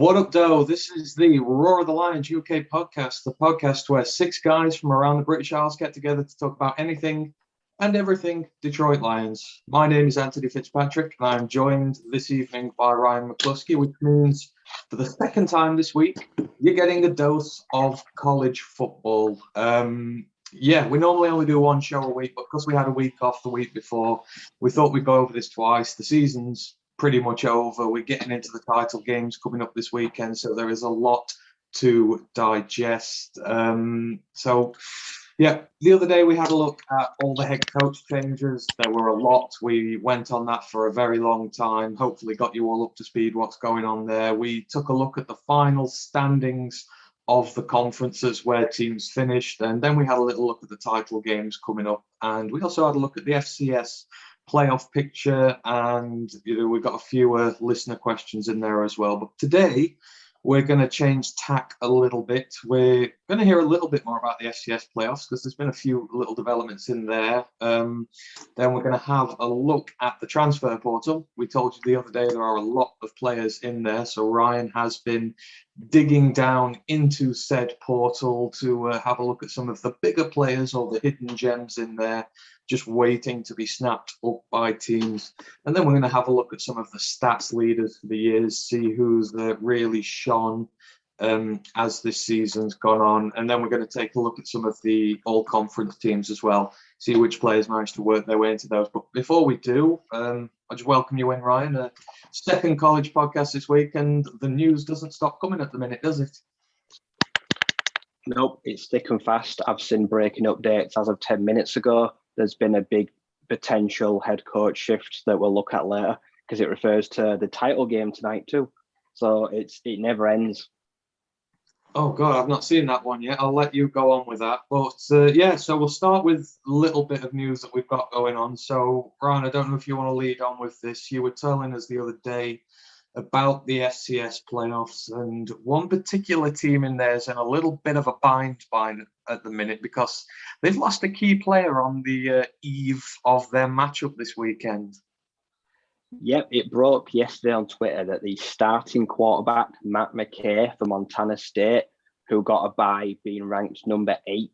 What up, Doe? This is the Roar of the Lions UK podcast, the podcast where six guys from around the British Isles get together to talk about anything and everything Detroit Lions. My name is Anthony Fitzpatrick, and I'm joined this evening by Ryan McCluskey, which means for the second time this week, you're getting a dose of college football. We normally only do one show a week, but because we had a week off the week before, we thought we'd go over this twice. The season's pretty much over. We're getting into the title games coming up this weekend, so there is a lot to digest. The other day we had a look at all the head coach changes. There were a lot. We went on that for a very long time. Hopefully got you all up to speed what's going on there. We took a look at the final standings of the conferences where teams finished, and then we had a little look at the title games coming up, and we also had a look at the FCS playoff picture, and we've got a few listener questions in there as well. But today we're going to change tack a little bit. We're going to hear a little bit more about the FCS playoffs because there's been a few little developments in there. Then we're going to have a look at the transfer portal. We told you the other day there are a lot of players in there, so Ryan has been digging down into said portal to have a look at some of the bigger players or the hidden gems in there, just waiting to be snapped up by teams. And then we're going to have a look at some of the stats leaders for the years, see who's really shone as this season's gone on. And then we're going to take a look at some of the all-conference teams as well, see which players managed to work their way into those. But before we do, I just welcome you in, Ryan. A second college podcast this week, and the news doesn't stop coming at the minute, does it? Nope, it's thick and fast. I've seen breaking updates as of 10 minutes ago. There's been a big potential head coach shift that we'll look at later because it refers to the title game tonight too. So it never ends. Oh, God, I've not seen that one yet. I'll let you go on with that. But, so we'll start with a little bit of news that we've got going on. So, Ryan, I don't know if you want to lead on with this. You were telling us the other day about the FCS playoffs, and one particular team in there is in a little bit of a bind at the minute because they've lost a key player on the eve of their matchup this weekend. Yep, it broke yesterday on Twitter that the starting quarterback, Matt McKay from Montana State, who got a bye being ranked number 8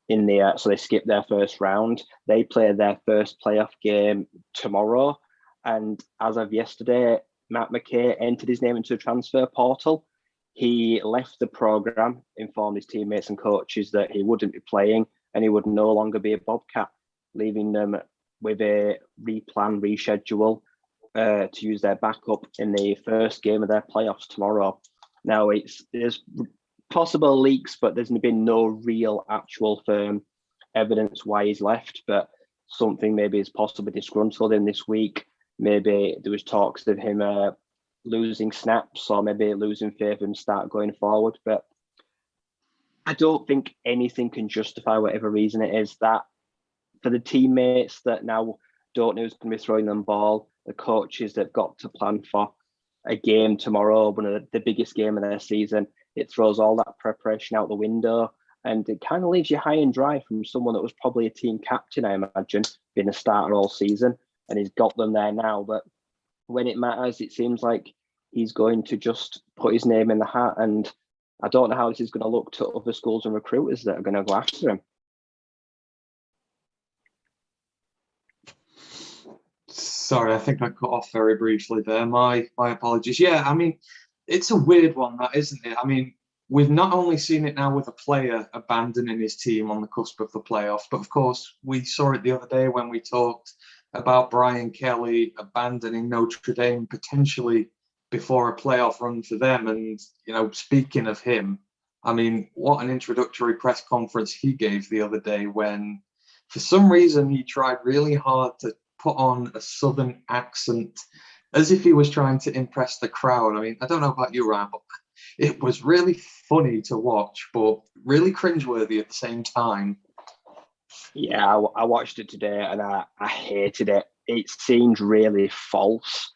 in the, so they skipped their first round. They play their first playoff game tomorrow. And as of yesterday, Matt McKay entered his name into a transfer portal. He left the program, informed his teammates and coaches that he wouldn't be playing and he would no longer be a Bobcat, leaving them with a reschedule to use their backup in the first game of their playoffs tomorrow. Now, there's possible leaks, but there's been no real actual firm evidence why he's left, but something maybe is possibly disgruntled in this week. Maybe there was talks of him losing snaps or maybe losing faith and start going forward. But I don't think anything can justify whatever reason it is that for the teammates that now don't know who's going to be throwing them ball, the coaches that got to plan for a game tomorrow, one of the biggest game of their season, it throws all that preparation out the window. And it kind of leaves you high and dry from someone that was probably a team captain, I imagine, being a starter all season. And he's got them there now. But when it matters, it seems like he's going to just put his name in the hat. And I don't know how this is going to look to other schools and recruiters that are going to go after him. Sorry, I think I cut off very briefly there. My apologies. Yeah, I mean, it's a weird one, that, isn't it? I mean, we've not only seen it now with a player abandoning his team on the cusp of the playoffs, but of course, we saw it the other day when we talked about Brian Kelly abandoning Notre Dame potentially before a playoff run for them. And, speaking of him, I mean, what an introductory press conference he gave the other day when, for some reason, he tried really hard to put on a Southern accent as if he was trying to impress the crowd. I mean, I don't know about you, Ryan, but it was really funny to watch, but really cringeworthy at the same time. Yeah, I watched it today and I hated it. It seemed really false.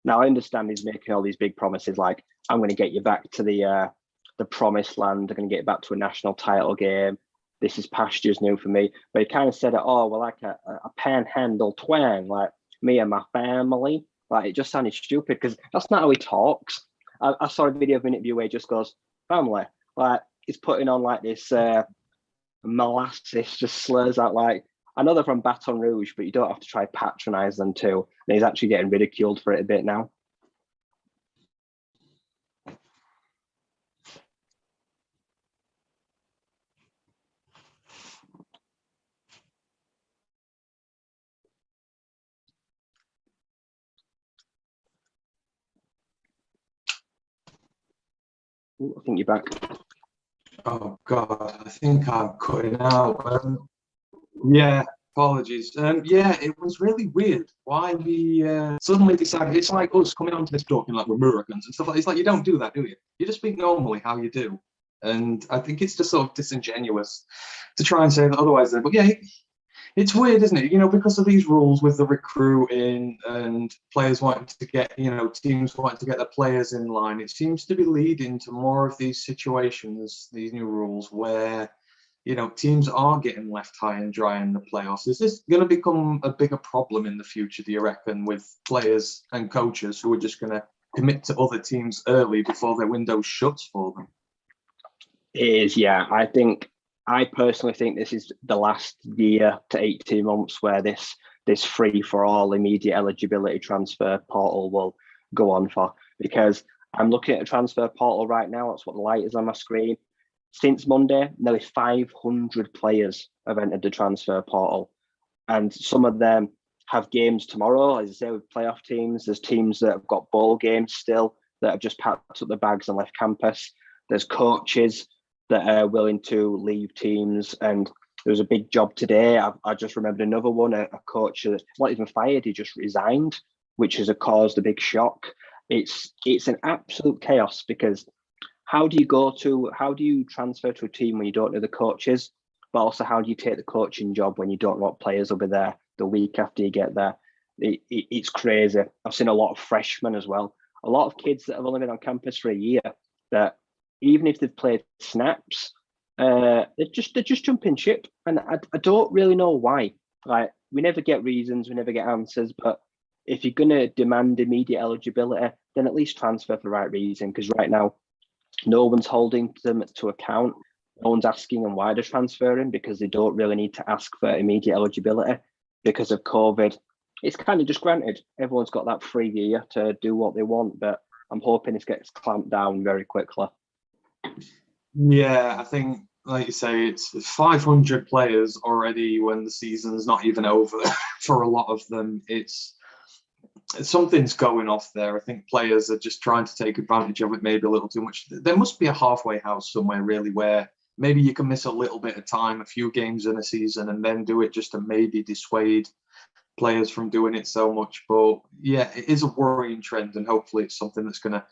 Now, I understand he's making all these big promises like, I'm going to get you back to the promised land. I'm going to get back to a national title game. This is pastures new for me. But he kind of said it, like a panhandle twang, like me and my family. Like, it just sounded stupid because that's not how he talks. I saw a video of an interview where he just goes, family, like he's putting on like this molasses, just slurs out like, I know they're from Baton Rouge, but you don't have to try patronise them too. And he's actually getting ridiculed for it a bit now. Ooh, I think you're back. Oh God, I think I'm cutting out. Yeah, apologies. Yeah, it was really weird why we suddenly decided it's like us coming onto this talking like we're Americans and stuff like. It's like you don't do that, do you? You just speak normally how you do, and I think it's just sort of disingenuous to try and say that otherwise. But yeah, it's weird, isn't it? Because of these rules with the recruiting and players wanting to get, teams wanting to get their players in line, it seems to be leading to more of these situations, these new rules where, teams are getting left high and dry in the playoffs. Is this going to become a bigger problem in the future, do you reckon, with players and coaches who are just going to commit to other teams early before their window shuts for them? It is, yeah. I personally think this is the last year to 18 months where this free for all immediate eligibility transfer portal will go on for, because I'm looking at a transfer portal right now. That's what the light is on my screen. Since Monday, nearly 500 players have entered the transfer portal, and some of them have games tomorrow, as I say, with playoff teams. There's teams that have got bowl games still that have just packed up the bags and left campus. There's coaches that are willing to leave teams, and there was a big job today. I just remembered another one, a coach that's not even fired, he just resigned, which has caused a big shock. It's an absolute chaos, because how do you transfer to a team when you don't know the coaches, but also how do you take the coaching job when you don't know what players will be there the week after you get there? It's crazy. I've seen a lot of freshmen as well, a lot of kids that have only been on campus for a year, that even if they've played snaps, they're just jumping ship, and I don't really know why. Like, we never get reasons, we never get answers, but if you're going to demand immediate eligibility, then at least transfer for the right reason, because right now no one's holding them to account. No one's asking them why they're transferring, because they don't really need to ask for immediate eligibility because of COVID. It's kind of just granted. Everyone's got that free year to do what they want, but I'm hoping this gets clamped down very quickly. Yeah, I think, like you say, it's 500 players already when the season's not even over for a lot of them. Something's going off there. I think players are just trying to take advantage of it maybe a little too much. There must be a halfway house somewhere, really, where maybe you can miss a little bit of time, a few games in a season, and then do it just to maybe dissuade players from doing it so much. But yeah, it is a worrying trend, and hopefully it's something that's going to,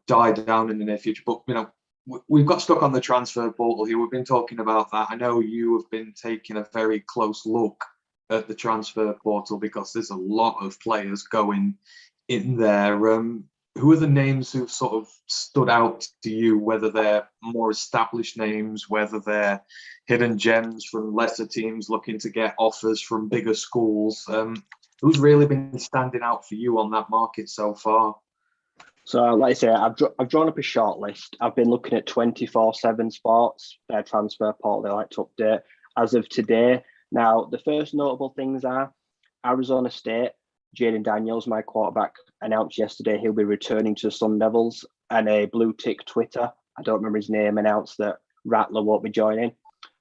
die down in the near future. But, we've got stuck on the transfer portal here. We've been talking about that. I know you have been taking a very close look at the transfer portal, because there's a lot of players going in there. Who are the names who've sort of stood out to you, whether they're more established names, whether they're hidden gems from lesser teams looking to get offers from bigger schools? Who's really been standing out for you on that market so far? So, like I say, I've drawn up a short list. I've been looking at 24/7 Sports, their transfer portal they like to update as of today. Now, the first notable things are Arizona State. Jaden Daniels, my quarterback, announced yesterday he'll be returning to the Sun Devils, and a blue tick Twitter, I don't remember his name, announced that Rattler won't be joining.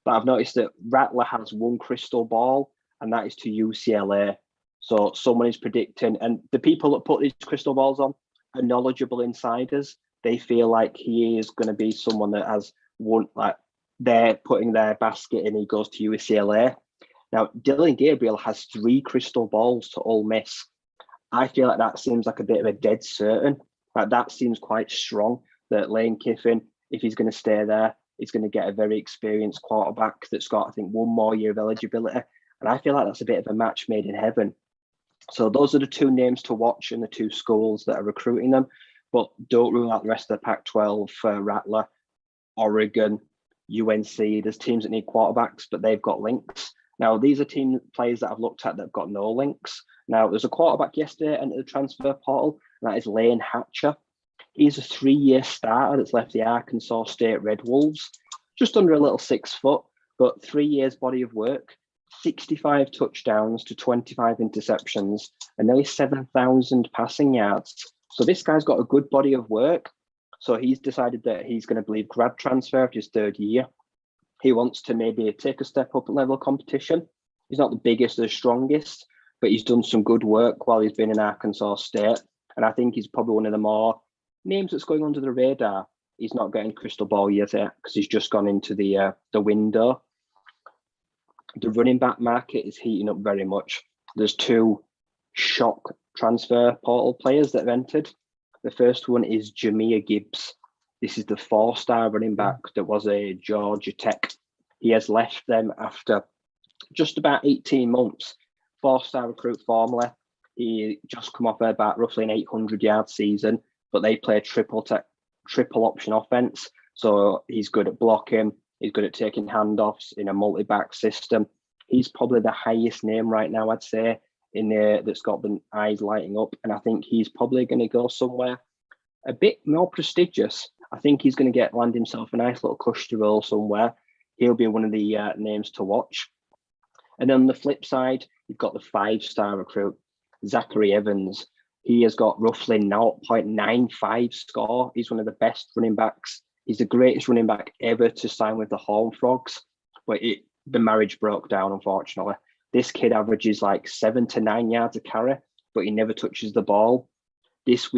But I've noticed that Rattler has one crystal ball, and that is to UCLA. So someone is predicting, and the people that put these crystal balls on are knowledgeable insiders. They feel like he is going to be someone that has one, like they're putting their basket in, he goes to UCLA. Now, Dylan Gabriel has 3 crystal balls to Ole Miss. I feel like that seems like a bit of a dead certain. Like, that seems quite strong that Lane Kiffin, if he's going to stay there, is going to get a very experienced quarterback that's got, I think, one more year of eligibility. And I feel like that's a bit of a match made in heaven. So those are the 2 names to watch and the 2 schools that are recruiting them. But don't rule out the rest of the Pac-12 for Rattler, Oregon, UNC. There's teams that need quarterbacks, but they've got links. Now, these are players that I've looked at that have got no links. Now, there's a quarterback yesterday entered the transfer portal, and that is Lane Hatcher. He's a 3-year starter that's left the Arkansas State Red Wolves, just under a little 6 foot, but 3 years body of work, 65 touchdowns to 25 interceptions, and nearly 7,000 passing yards. So this guy's got a good body of work. So he's decided that he's going to believe grad transfer after his 3rd year. He wants to maybe take a step up level of competition. He's not the biggest or the strongest, but he's done some good work while he's been in Arkansas State. And I think he's probably one of the more names that's going under the radar. He's not getting crystal ball yet because he's just gone into the window. The running back market is heating up very much. There's 2 shock transfer portal players that have entered. The first one is Jahmyr Gibbs. This is the 4-star running back that was a Georgia Tech. He has left them after just about 18 months. 4-star recruit formerly. He just come off about roughly an 800-yard season, but they play triple option offense. So he's good at blocking. He's good at taking handoffs in a multi-back system. He's probably the highest name right now, I'd say, in there that's got the eyes lighting up. And I think he's probably going to go somewhere a bit more prestigious. I think he's going to land himself a nice little cushy role somewhere. He'll be one of the names to watch. And then on the flip side, you've got the 5-star recruit, Zachary Evans. He has got roughly 0.95 score. He's one of the best running backs. He's the greatest running back ever to sign with the Horned Frogs. But the marriage broke down, unfortunately. This kid averages like 7 to 9 yards a carry, but he never touches the ball. This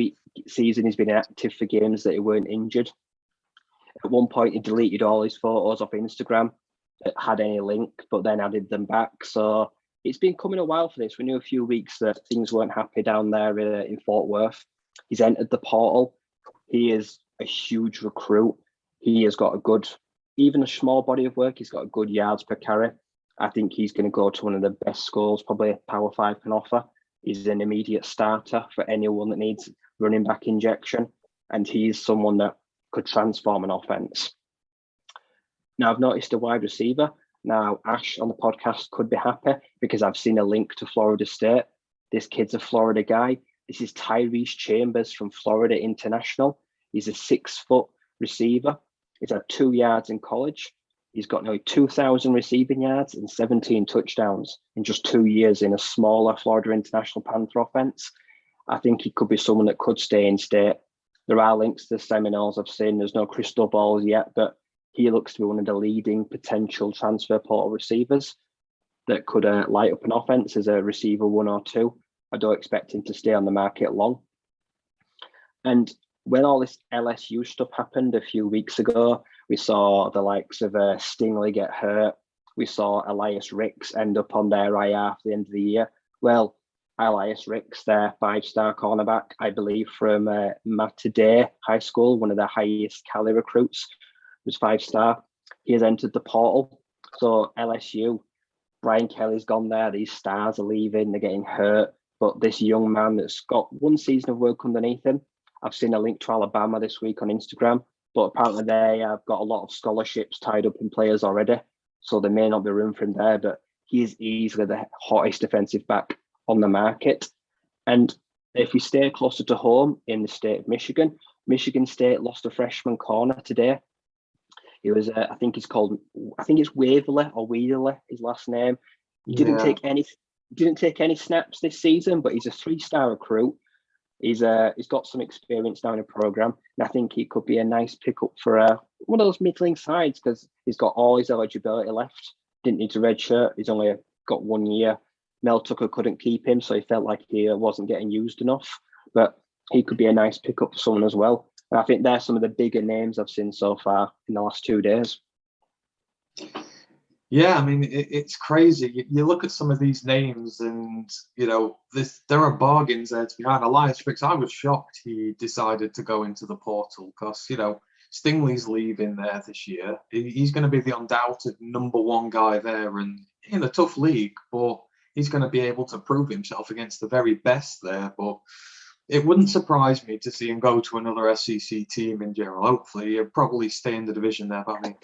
season, he's been inactive for games that he weren't injured. At one point, he deleted all his photos off Instagram that had any link, but then added them back. So it's been coming a while for this. We knew a few weeks that things weren't happy down there in Fort Worth. He's entered the portal. He is a huge recruit. He has got even a small body of work. He's got a good yards per carry. I think he's going to go to one of the best schools probably Power 5 can offer. He's an immediate starter for anyone that needs running back injection. And he's someone that could transform an offense. Now, I've noticed a wide receiver. Now, Ash on the podcast could be happy because I've seen a link to Florida State. This kid's a Florida guy. This is Tyrese Chambers from Florida International. He's a 6-foot receiver. He's had 2 yards in college. He's got nearly 2,000 receiving yards and 17 touchdowns in just 2 years in a smaller Florida International Panther offense. I think he could be someone that could stay in state. There are links to the Seminoles I've seen. There's no crystal balls yet, but he looks to be one of the leading potential transfer portal receivers that could light up an offense as a receiver 1 or 2. I don't expect him to stay on the market long. And when all this LSU stuff happened a few weeks ago, we saw the likes of Stingley get hurt. We saw Elias Ricks end up on their IR for the end of the year. Well, Elias Ricks, their 5-star cornerback, I believe from Matador High School, one of the highest Cali recruits, was 5-star. He has entered the portal. So LSU, Brian Kelly's gone there. These stars are leaving. They're getting hurt. But this young man that's got 1 season of work underneath him, I've seen a link to Alabama this week on Instagram, but apparently they have got a lot of scholarships tied up in players already. So there may not be room for him there, but he is easily the hottest defensive back on the market. And if we stay closer to home in the state of Michigan, Michigan State lost a freshman corner today. He was, I think it's Waverly or Weederle, his last name. He didn't take any snaps this season, but he's a 3-star recruit. He's got some experience now in the program, and I think he could be a nice pickup for one of those middling sides because he's got all his eligibility left. Didn't need to redshirt. He's only got 1 year. Mel Tucker couldn't keep him, so he felt like he wasn't getting used enough. But he could be a nice pickup for someone as well. And I think they're some of the bigger names I've seen so far in the last 2 days. Yeah, I mean, it's crazy. You look at some of these names and, there are bargains there to be had. Elias Ricks, I was shocked he decided to go into the portal because, Stingley's leaving there this year. He's going to be the undoubted number 1 guy there and in a tough league, but he's going to be able to prove himself against the very best there. But it wouldn't surprise me to see him go to another SEC team in general. Hopefully, he'll probably stay in the division there, but I mean,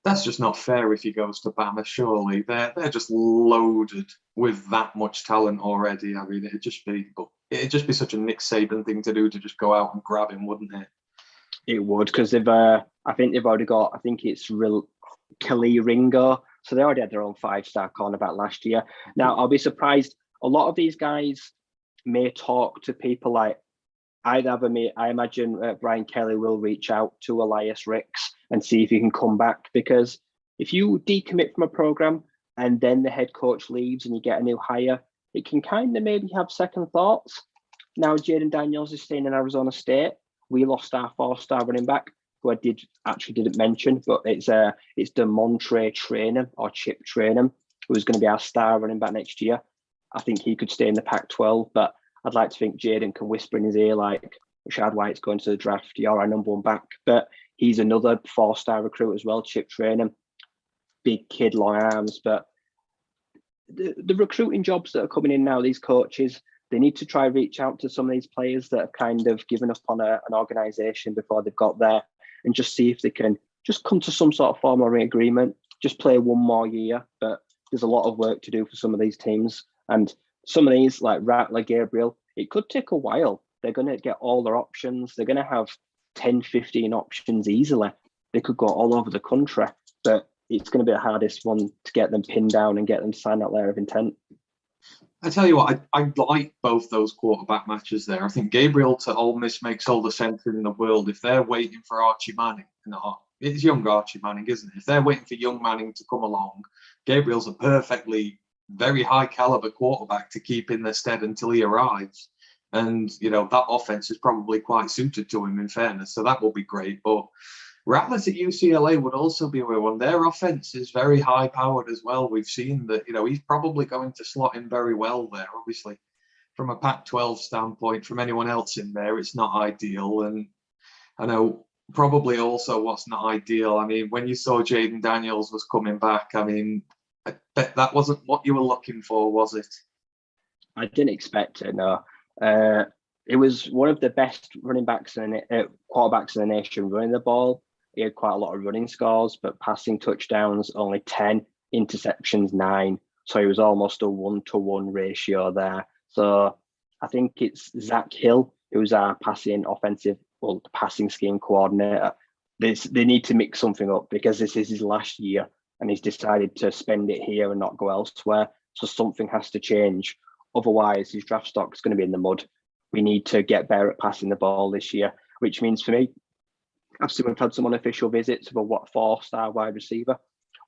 that's just not fair if he goes to Bama, surely. They're just loaded with that much talent already. I mean, it'd just be... But it'd just be such a Nick Saban thing to do to just go out and grab him, wouldn't it? It would, because they've I think they've already got, I think it's real Kelly Ringo. So they already had their own 5-star cornerback last year. Now, I'll be surprised. A lot of these guys may talk to people like, I imagine Brian Kelly will reach out to Elias Ricks and see if he can come back, because if you decommit from a program and then the head coach leaves and you get a new hire, it can kind of maybe have second thoughts. Now, Jaden Daniels is staying in Arizona State. We lost our 4-star running back, who I didn't mention, but it's DeMontre Traynham or Chip Traynham, who's going to be our star running back next year. I think he could stay in the Pac-12, but I'd like to think Jaden can whisper in his ear like, Rashad White's going to the draft, you're our number 1 back. But he's another 4-star recruit as well, Chip Traynham. Big kid, long arms. But the recruiting jobs that are coming in now, these coaches, they need to try reach out to some of these players that have kind of given up on an organisation before they've got there, and just see if they can just come to some sort of formal agreement, just play 1 more year. But there's a lot of work to do for some of these teams. And some of these, like Rattler, Gabriel, it could take a while. They're going to get all their options. They're going to have 10, 15 options easily. They could go all over the country, but it's going to be the hardest one to get them pinned down and get them to sign that letter of intent. I tell you what, I like both those quarterback matches there. I think Gabriel to Ole Miss makes all the sense in the world. If they're waiting for Archie Manning, it's young Archie Manning, isn't it? If they're waiting for young Manning to come along, Gabriel's a perfectly very high caliber quarterback to keep in their stead until he arrives. And, that offense is probably quite suited to him, in fairness. So that will be great. But Rattlers at UCLA would also be a one. Their offense is very high powered as well. We've seen that, he's probably going to slot in very well there. Obviously, from a Pac-12 standpoint, from anyone else in there, it's not ideal. And I know probably also what's not ideal. I mean, when you saw Jaden Daniels was coming back, I mean, I bet that wasn't what you were looking for, was it? I didn't expect it, no. It was one of the best quarterbacks in the nation running the ball. He had quite a lot of running scores, but passing touchdowns, only 10, interceptions, 9. So he was almost a 1-to-1 ratio there. So I think it's Zach Hill, who's our passing scheme coordinator. They need to mix something up, because this is his last year and he's decided to spend it here and not go elsewhere. So something has to change. Otherwise, his draft stock is going to be in the mud. We need to get better at passing the ball this year, which means for me, after we've had some unofficial visits of a 4-star wide receiver,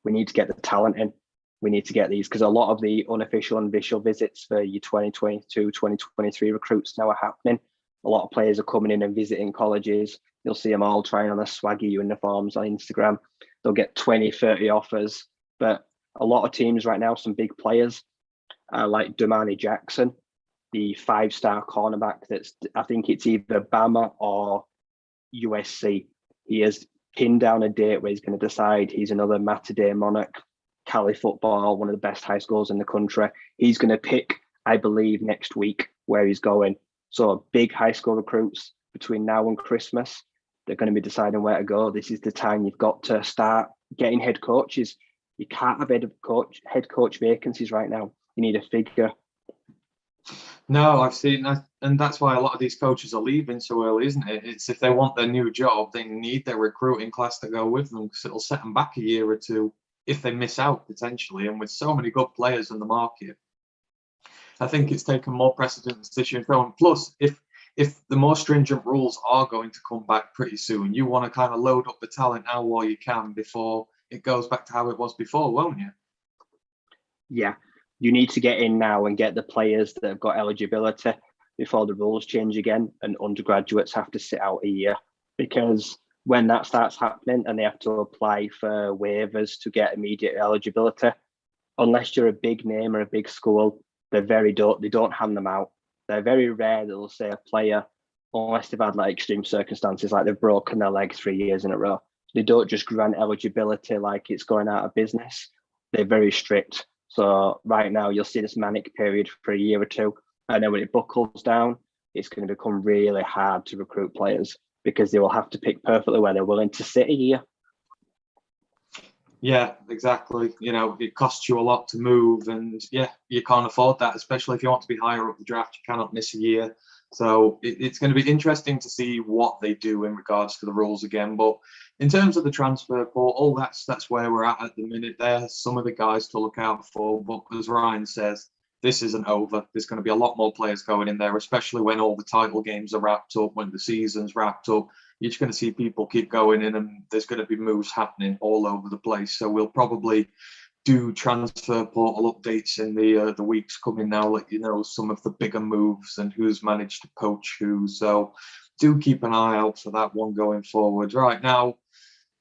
we need to get the talent in. We need to get these, because a lot of the unofficial and official visits for your 2022, 2023 recruits now are happening. A lot of players are coming in and visiting colleges. You'll see them all trying on their swaggy uniforms on Instagram. They'll get 20, 30 offers. But a lot of teams right now, some big players, like Damani Jackson, the 5-star cornerback I think it's either Bama or USC. He has pinned down a date where he's going to decide he's another Mater Dei Monarch, Cali football, one of the best high schools in the country. He's going to pick, I believe, next week where he's going. So big high school recruits between now and Christmas, they're going to be deciding where to go. This is the time you've got to start getting head coaches. You can't have head coach vacancies right now. You need a figure. No, I've seen that, and that's why a lot of these coaches are leaving so early, isn't it? It's if they want their new job, they need their recruiting class to go with them, because it'll set them back a year or two if they miss out potentially. And with so many good players in the market, I think it's taken more precedence this year. And plus, if the more stringent rules are going to come back pretty soon, you want to kind of load up the talent now while you can before it goes back to how it was before, won't you? Yeah. You need to get in now and get the players that have got eligibility before the rules change again, and undergraduates have to sit out a year, because when that starts happening and they have to apply for waivers to get immediate eligibility, unless you're a big name or a big school, they don't hand them out. They're very rare that they'll say a player, unless they've had like extreme circumstances, like they've broken their leg 3 years in a row. They don't just grant eligibility like it's going out of business. They're very strict. So right now you'll see this manic period for a year or two. And then when it buckles down, it's going to become really hard to recruit players, because they will have to pick perfectly where they're willing to sit a year. Yeah, exactly. It costs you a lot to move, and yeah, you can't afford that, especially if you want to be higher up the draft. You cannot miss a year. So it's going to be interesting to see what they do in regards to the rules again. But in terms of the transfer portal, that's where we're at the minute. There's some of the guys to look out for. But as Ryan says, this isn't over. There's going to be a lot more players going in there, especially when all the title games are wrapped up, when the season's wrapped up. You're just going to see people keep going in, and there's going to be moves happening all over the place. So we'll probably do transfer portal updates in the weeks coming now, let you know some of the bigger moves and who's managed to poach who. So do keep an eye out for that one going forward. Right now,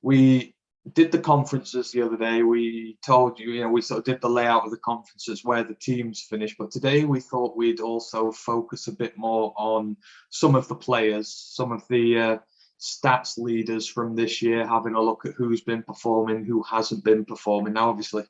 we did the conferences the other day. We told you, we sort of did the layout of the conferences where the teams finished. But today we thought we'd also focus a bit more on some of the players, some of the stats leaders from this year, having a look at who's been performing, who hasn't been performing. Now, obviously,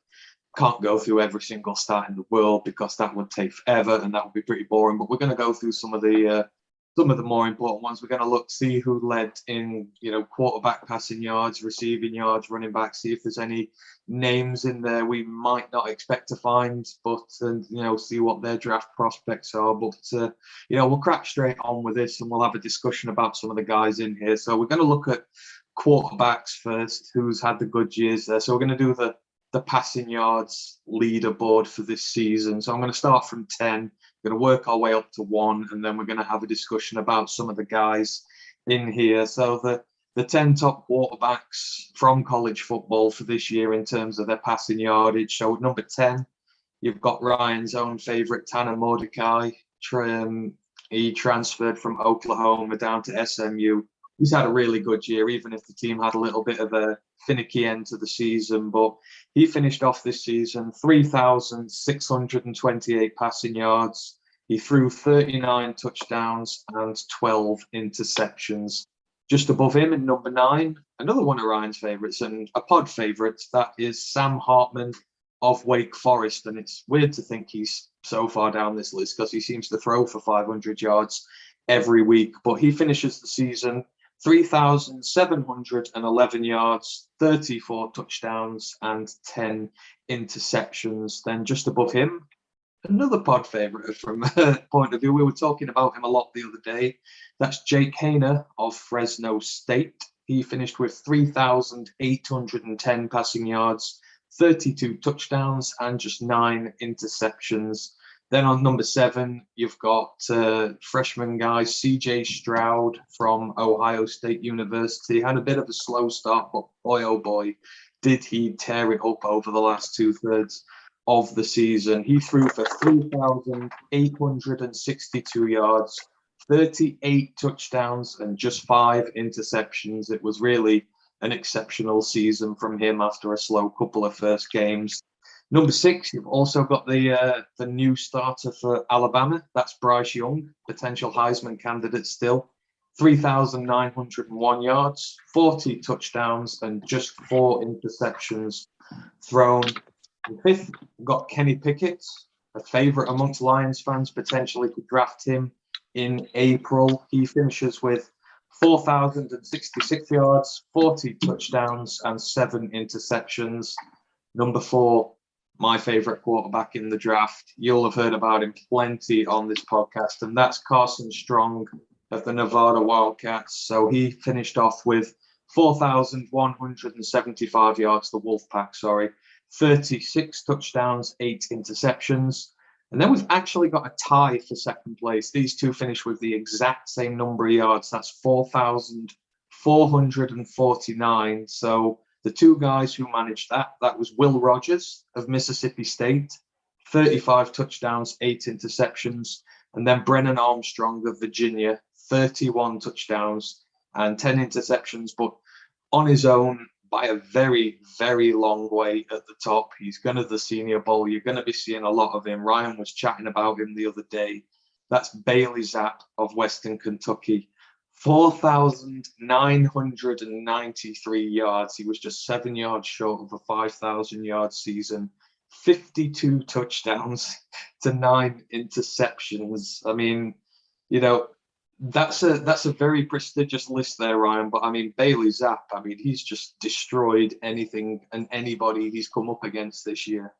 can't go through every single stat in the world because that would take forever and that would be pretty boring. But we're going to go through some of the more important ones. We're going to see who led in, quarterback passing yards, receiving yards, running back, see if there's any names in there we might not expect to find, but, see what their draft prospects are. But, we'll crack straight on with this and we'll have a discussion about some of the guys in here. So we're going to look at quarterbacks first, who's had the good years there. So we're going to do the passing yards leaderboard for this season. So I'm going to start from 10. We're going to work our way up to 1, and then we're going to have a discussion about some of the guys in here. So the 10 top quarterbacks from college football for this year in terms of their passing yardage. So at number 10, you've got Ryan's own favourite, Tanner Mordecai. He transferred from Oklahoma down to SMU. He's had a really good year, even if the team had a little bit of a finicky end to the season. But he finished off this season 3,628 passing yards. He threw 39 touchdowns and 12 interceptions. Just above him in number 9, another one of Ryan's favourites and a pod favourite, that is Sam Hartman of Wake Forest. And it's weird to think he's so far down this list because he seems to throw for 500 yards every week. But he finishes the season 3,711 yards, 34 touchdowns, and 10 interceptions. Then just above him, another pod favourite from a point of view. We were talking about him a lot the other day. That's Jake Hayner of Fresno State. He finished with 3,810 passing yards, 32 touchdowns, and just 9 interceptions. Then on number 7, you've got freshman guy CJ Stroud from Ohio State University. Had a bit of a slow start, but boy, oh boy, did he tear it up over the last 2/3 of the season. He threw for 3,862 yards, 38 touchdowns, and just 5 interceptions. It was really an exceptional season from him after a slow couple of first games. Number 6, you've also got the new starter for Alabama. That's Bryce Young, potential Heisman candidate still. 3,901 yards, 40 touchdowns, and just 4 interceptions thrown. In 5th, we've got Kenny Pickett, a favourite amongst Lions fans, potentially could draft him in April. He finishes with 4,066 yards, 40 touchdowns, and 7 interceptions. Number 4, my favourite quarterback in the draft. You'll have heard about him plenty on this podcast, and that's Carson Strong of the Nevada Wildcats. So he finished off with 4,175 yards, the Wolfpack, 36 touchdowns, 8 interceptions. And then we've actually got a tie for second place. These two finish with the exact same number of yards. That's 4,449. So the two guys who managed that was Will Rogers of Mississippi State, 35 touchdowns, 8 interceptions. And then Brennan Armstrong of Virginia, 31 touchdowns and 10 interceptions. But on his own, by a very, very long way at the top. He's going to the Senior Bowl. You're going to be seeing a lot of him. Ryan was chatting about him the other day. That's Bailey Zapp of Western Kentucky. 4,993 yards. He was just 7 yards short of a 5,000-yard season. 52 touchdowns to 9 interceptions. I mean, That's a very prestigious list there, Ryan. But I mean, Bailey Zapp, I mean, he's just destroyed anything and anybody he's come up against this year.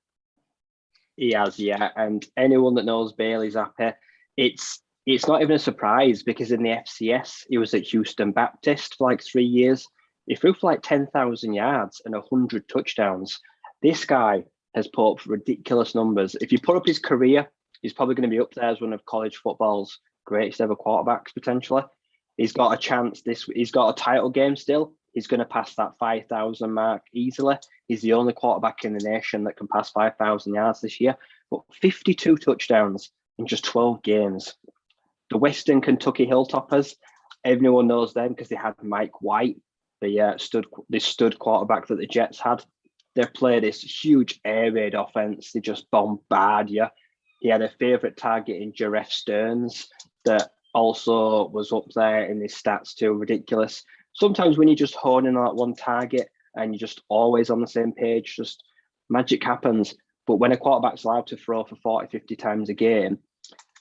He has, yeah. And anyone that knows Bailey Zappa, it's not even a surprise because in the FCS, he was at Houston Baptist for like 3 years. He threw for like 10,000 yards and 100 touchdowns. This guy has put up ridiculous numbers. If you put up his career, he's probably going to be up there as one of college football's greatest ever quarterbacks, potentially. He's got a chance he's got a title game still. He's going to pass that 5,000 mark easily. He's the only quarterback in the nation that can pass 5,000 yards this year. But 52 touchdowns in just 12 games. The Western Kentucky Hilltoppers, everyone knows them because they had Mike White, the stud quarterback that the Jets had. They play this huge air raid offense. They just bombard you. He had a favourite target in Jarrett Stearns that also was up there in his stats too. Ridiculous. Sometimes when you just hone in on that one target and you're just always on the same page, just magic happens. But when a quarterback's allowed to throw for 40, 50 times a game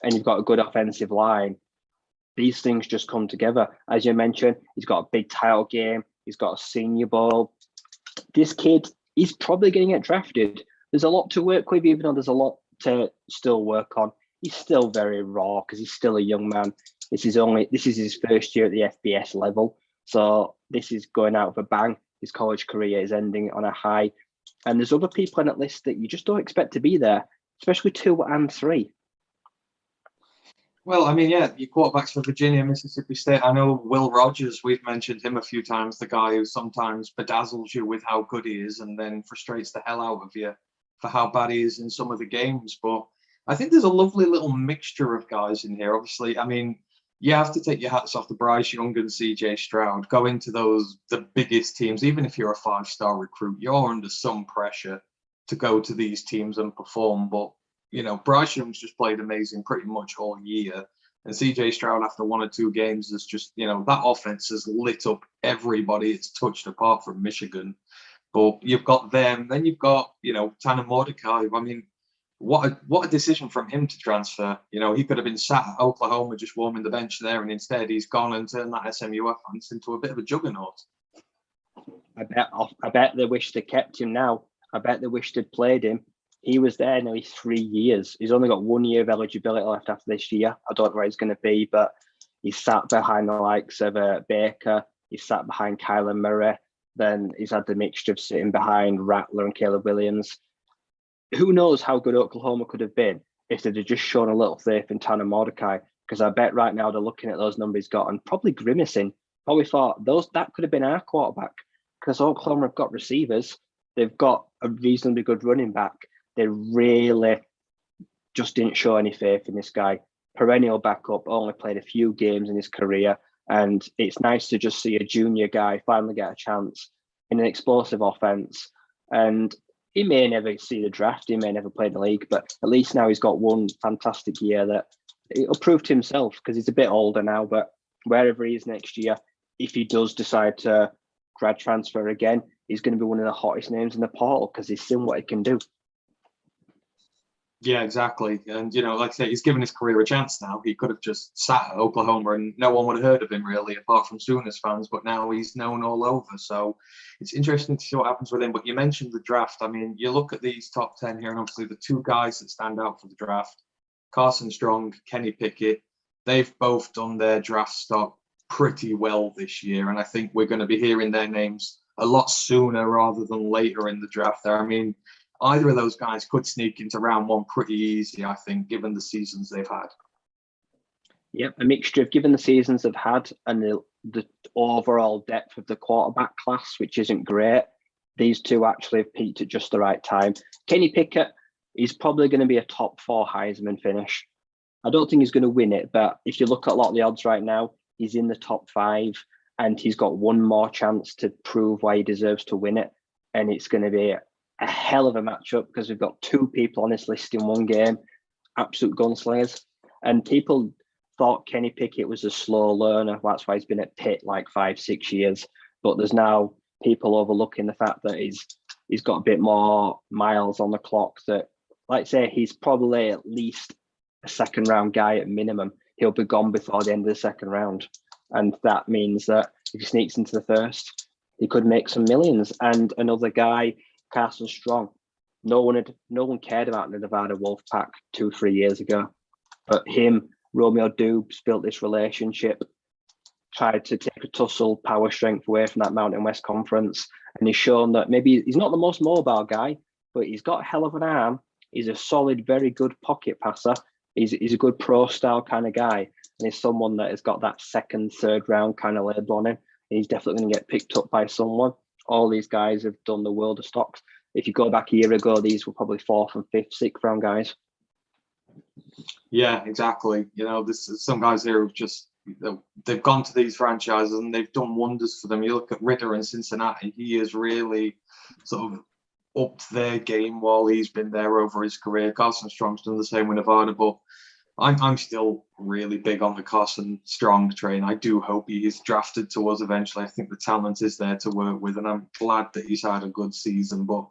and you've got a good offensive line, these things just come together. As you mentioned, he's got a big title game. He's got a Senior Bowl. This kid, he's probably going to get drafted. There's a lot to work with, even though there's a lot to still work on. He's still very raw because he's still a young man. This is his first year at the FBS level. So this is going out with a bang. His college career is ending on a high. And there's other people on that list that you just don't expect to be there, especially 2 and 3. Well, I mean, yeah, your quarterbacks for Virginia, Mississippi State. I know Will Rogers, we've mentioned him a few times, the guy who sometimes bedazzles you with how good he is and then frustrates the hell out of you for how bad he is in some of the games. But I think there's a lovely little mixture of guys in here. Obviously, I mean, you have to take your hats off to Bryce Young and CJ Stroud. Go into the biggest teams, even if you're a 5-star recruit, you're under some pressure to go to these teams and perform. But Bryce Young's just played amazing pretty much all year. And CJ Stroud, after 1 or 2 games, is just, that offense has lit up everybody it's touched apart from Michigan. But you've got them. Then you've got, Tanner Mordecai. I mean, what a decision from him to transfer. He could have been sat at Oklahoma just warming the bench there. And instead, he's gone and turned that SMU offense into a bit of a juggernaut. I bet they wish they kept him now. I bet they wish they'd played him. He was there nearly 3 years. He's only got 1 year of eligibility left after this year. I don't know where he's going to be, but he's sat behind the likes of Baker. He's sat behind Kyler Murray. Then he's had the mixture of sitting behind Rattler and Caleb Williams. Who knows how good Oklahoma could have been if they'd have just shown a little faith in Tanner Mordecai? Because I bet right now they're looking at those numbers he's got and probably grimacing. Probably thought that could have been our quarterback because Oklahoma have got receivers. They've got a reasonably good running back. They really just didn't show any faith in this guy. Perennial backup, only played a few games in his career. And it's nice to just see a junior guy finally get a chance in an explosive offense. And he may never see the draft, he may never play the league, but at least now he's got one fantastic year that he'll prove to himself because he's a bit older now. But wherever he is next year, if he does decide to grad transfer again, he's going to be one of the hottest names in the portal because he's seen what he can do. Yeah, exactly. And, like I say, he's given his career a chance now. He could have just sat at Oklahoma and no one would have heard of him really, apart from Sooners fans, but now he's known all over. So it's interesting to see what happens with him. But you mentioned the draft. I mean, you look at these top 10 here, and obviously the 2 guys that stand out for the draft, Carson Strong, Kenny Pickett, they've both done their draft stock pretty well this year. And I think we're going to be hearing their names a lot sooner rather than later in the draft there. I mean, either of those guys could sneak into round 1 pretty easy, I think, given the seasons they've had. Yep, a mixture of given the seasons they've had and the overall depth of the quarterback class, which isn't great. These 2 actually have peaked at just the right time. Kenny Pickett is probably going to be a top 4 Heisman finish. I don't think he's going to win it, but if you look at a lot of the odds right now, he's in the top 5 and he's got one more chance to prove why he deserves to win it. And it's going to be a hell of a matchup because we've got 2 people on this list in one game, absolute gunslingers. And people thought Kenny Pickett was a slow learner. That's why he's been at Pitt like 5-6 years. But there's now people overlooking the fact that he's got a bit more miles on the clock that, like I say, he's probably at least a second round guy at minimum. he'll be gone before the end of the second round. And that means that if he sneaks into the first, he could make some millions. And another guy, Carson Strong, no one cared about the Nevada Wolfpack 2-3 years ago. But him, Romeo Dubes, built this relationship, tried to take a tussle power strength away from that Mountain West Conference. And he's shown that maybe he's not the most mobile guy, but he's got a hell of an arm. He's a solid, very good pocket passer. He's a good pro style kind of guy. And he's someone that has got that second, third round kind of label on him. And he's definitely going to get picked up by someone. All these guys have done the world of stocks. If you go back a year ago, these were probably 4th and 5th, 6th round guys. Yeah, exactly. This is some guys here who've just, they've gone to these franchises and they've done wonders for them. You look at Ritter in Cincinnati, he has really sort of upped their game while he's been there over his career. Carson Strong's done the same with Nevada, but I'm still really big on the Carson Strong train. I do hope he is drafted to us eventually. I think the talent is there to work with, and I'm glad that he's had a good season. But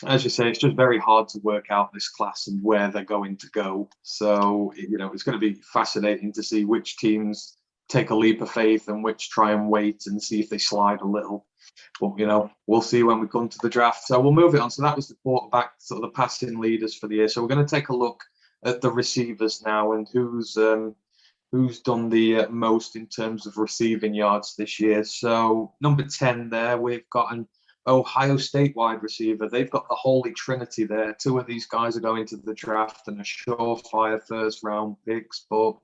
as you say, it's just very hard to work out this class and where they're going to go. So, it's going to be fascinating to see which teams take a leap of faith and which try and wait and see if they slide a little. But, we'll see when we come to the draft. So we'll move it on. So that was the quarterback, sort of the passing leaders for the year. So we're going to take a look at the receivers now and who's done the most in terms of receiving yards this year. So number 10 there, we've got an Ohio State wide receiver. They've got the holy trinity there. 2 of these guys are going to the draft and a surefire first round picks. But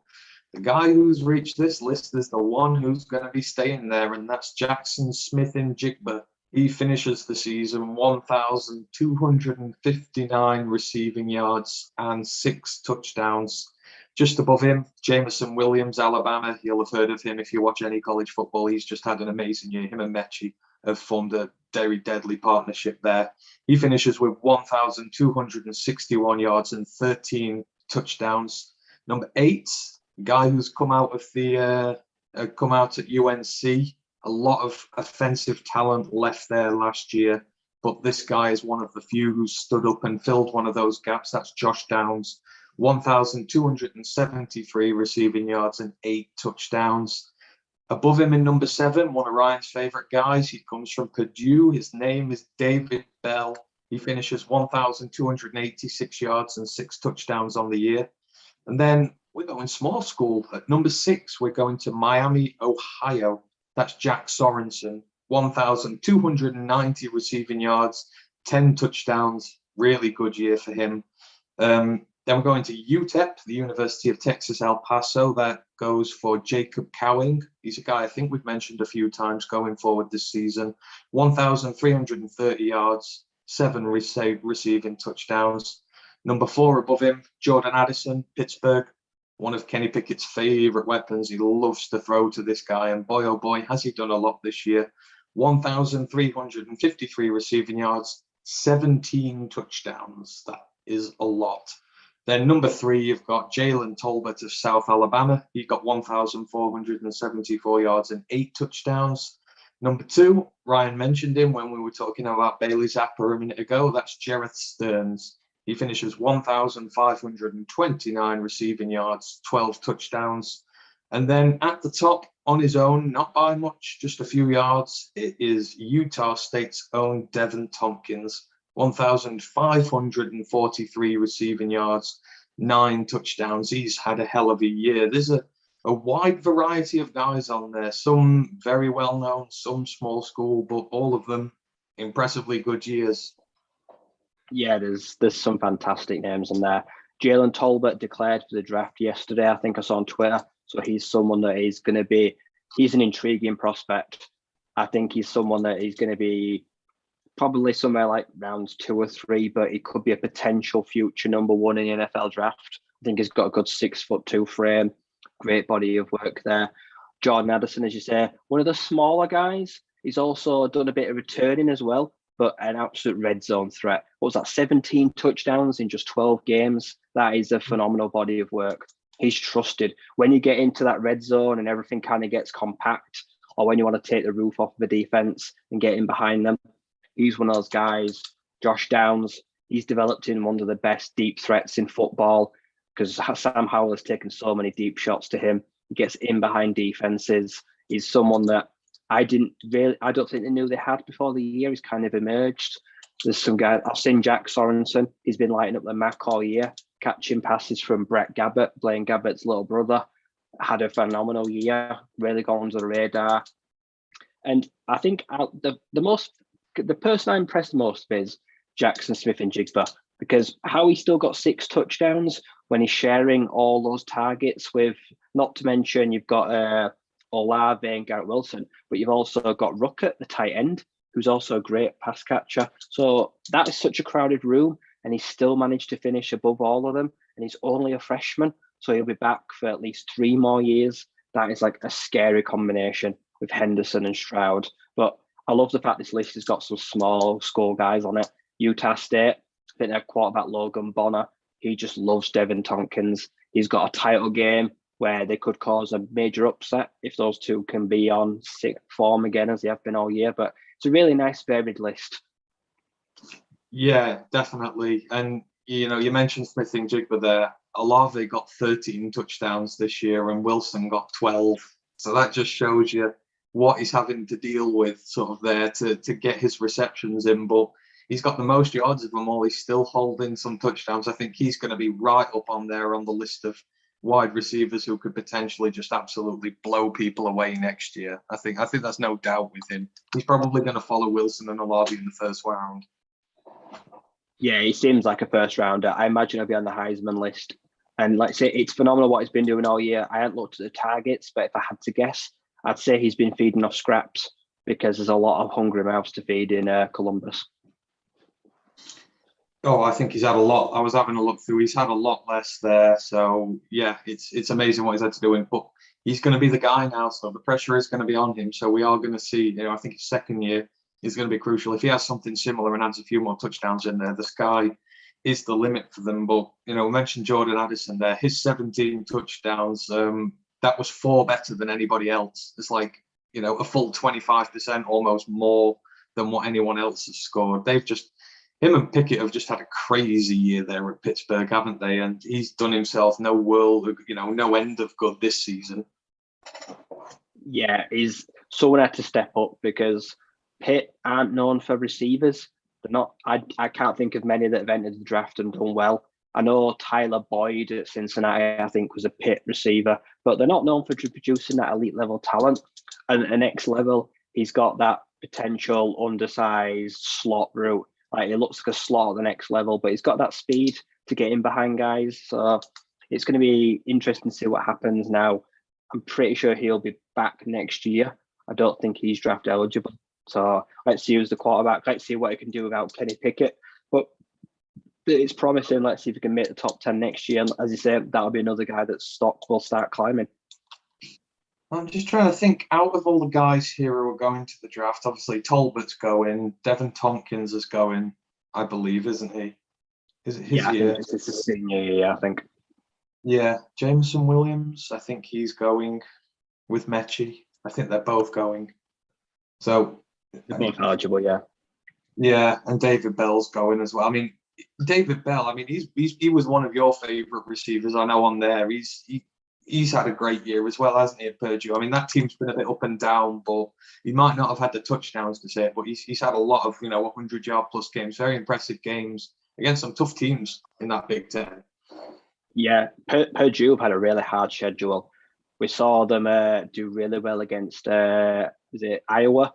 the guy who's reached this list is the one who's going to be staying there, and that's Jackson Smith-Njigba. He finishes the season 1,259 receiving yards and 6 touchdowns. Just above him, Jameson Williams, Alabama. You'll have heard of him if you watch any college football. He's just had an amazing year. Him and Mechie have formed a very deadly partnership there. He finishes with 1,261 yards and 13 touchdowns. Number 8, guy who's come out at UNC. A lot of offensive talent left there last year, but this guy is one of the few who stood up and filled one of those gaps. That's Josh Downs, 1,273 receiving yards and 8 touchdowns. Above him in number 7, one of Ryan's favorite guys. He comes from Purdue. His name is David Bell. He finishes 1,286 yards and 6 touchdowns on the year. And then we're going small school. At number 6, we're going to Miami, Ohio. That's Jack Sorensen, 1,290 receiving yards, 10 touchdowns. Really good year for him. Then we're going to UTEP, the University of Texas, El Paso. That goes for Jacob Cowing. He's a guy I think we've mentioned a few times going forward this season. 1,330 yards, 7 receiving touchdowns. Number 4 above him, Jordan Addison, Pittsburgh. One of Kenny Pickett's favorite weapons. He loves to throw to this guy, and boy, oh boy, has he done a lot this year. 1,353 receiving yards, 17 touchdowns. That is a lot. Then number 3, you've got Jalen Tolbert of South Alabama. He got 1,474 yards and 8 touchdowns. Number 2, Ryan mentioned him when we were talking about Bailey Zappa a minute ago. That's Jareth Stearns. He finishes 1,529 receiving yards, 12 touchdowns. And then at the top, on his own, not by much, just a few yards, it is Utah State's own Devin Tompkins, 1,543 receiving yards, 9 touchdowns. He's had a hell of a year. There's a wide variety of guys on there, some very well known, some small school, but all of them impressively good years. Yeah, there's some fantastic names in there. Jalen Tolbert declared for the draft yesterday. I think I saw on Twitter. So he's someone that is going to be, he's an intriguing prospect. I think he's someone that is going to be probably somewhere like rounds 2 or 3, but he could be a potential future number 1 in the NFL draft. I think he's got a good 6'2" frame, great body of work there. Jordan Addison, as you say, one of the smaller guys. He's also done a bit of returning as well, but an absolute red zone threat. What was that, 17 touchdowns in just 12 games? That is a phenomenal body of work. He's trusted. When you get into that red zone and everything kind of gets compact, or when you want to take the roof off of the defense and get in behind them, he's one of those guys. Josh Downs, he's developed in one of the best deep threats in football. because Sam Howell has taken so many deep shots to him. He gets in behind defenses. He's someone that I don't think they knew they had before the year. He's kind of emerged. There's some guy, I've seen Jack Sorensen. He's been lighting up the MAC all year, catching passes from Brett Gabbert, Blaine Gabbert's little brother. Had a phenomenal year, really got under the radar. And I think the person I'm impressed most with is Jackson Smith-Njigba, because how he still got 6 touchdowns when he's sharing all those targets with, not to mention you've got Olave and Garrett Wilson, but you've also got Ruckert, the tight end, who's also a great pass catcher. So that is such a crowded room, and he's still managed to finish above all of them, and he's only a freshman, so he'll be back for at least 3 more years. That is like a scary combination with Henderson and Stroud. But I love the fact this list has got some small school guys on it. Utah State, I think their quarterback Logan Bonner, he just loves Devin Tompkins. He's got a title game where they could cause a major upset if those two can be on sick form again, as they have been all year. But it's a really nice varied list. Yeah, definitely. And you mentioned Smith-Njigba there. Olave got 13 touchdowns this year, and Wilson got 12. So that just shows you what he's having to deal with sort of there to get his receptions in. But he's got the most yards of them all. He's still holding some touchdowns. I think he's going to be right up on there on the list of wide receivers who could potentially just absolutely blow people away next year. I think that's no doubt with him. He's probably going to follow Wilson and Olave in the first round. Yeah, he seems like a first rounder. I imagine he'll be on the Heisman list. And like I say, it's phenomenal what he's been doing all year. I haven't looked at the targets, but if I had to guess, I'd say he's been feeding off scraps because there's a lot of hungry mouths to feed in Columbus. Oh, I think he's had a lot. I was having a look through. He's had a lot less there. So, yeah, it's amazing what he's had to do. But he's going to be the guy now. So the pressure is going to be on him. So we are going to see, I think his second year is going to be crucial. If he has something similar and adds a few more touchdowns in there, the sky is the limit for them. But, we mentioned Jordan Addison there. His 17 touchdowns, that was 4 better than anybody else. It's like, a full 25% almost more than what anyone else has scored. Him and Pickett have just had a crazy year there at Pittsburgh, haven't they? And he's done himself no end of good this season. Yeah, someone had to step up because Pitt aren't known for receivers. They're not. I can't think of many that have entered the draft and done well. I know Tyler Boyd at Cincinnati, I think, was a Pitt receiver, but they're not known for producing that elite level talent. And at the next level, he's got that potential undersized slot route. Like, it looks like a slot at the next level, but he's got that speed to get in behind guys. So it's going to be interesting to see what happens now. I'm pretty sure he'll be back next year. I don't think he's draft eligible. So let's see who's the quarterback. Let's see what he can do without Kenny Pickett. But it's promising. Let's see if he can make the top 10 next year. And as you say, that'll be another guy that stock will start climbing. I'm just trying to think, out of all the guys here who are going to the draft, obviously Tolbert's going, Devin Tompkins is going, I believe, isn't he? Is it his year? It's his senior year, I think. Yeah, Jameson Williams, I think he's going with Mechie. I think they're both going. So they're both eligible, yeah. Yeah, and David Bell's going as well. I mean, David Bell, he was one of your favourite receivers, I know, on there. He's had a great year as well, hasn't he, at Purdue? I mean, that team's been a bit up and down, but he might not have had the touchdowns to say it, but he's had a lot of, 100-yard plus games, very impressive games against some tough teams in that Big Ten. Yeah, Purdue have had a really hard schedule. We saw them do really well against, Iowa?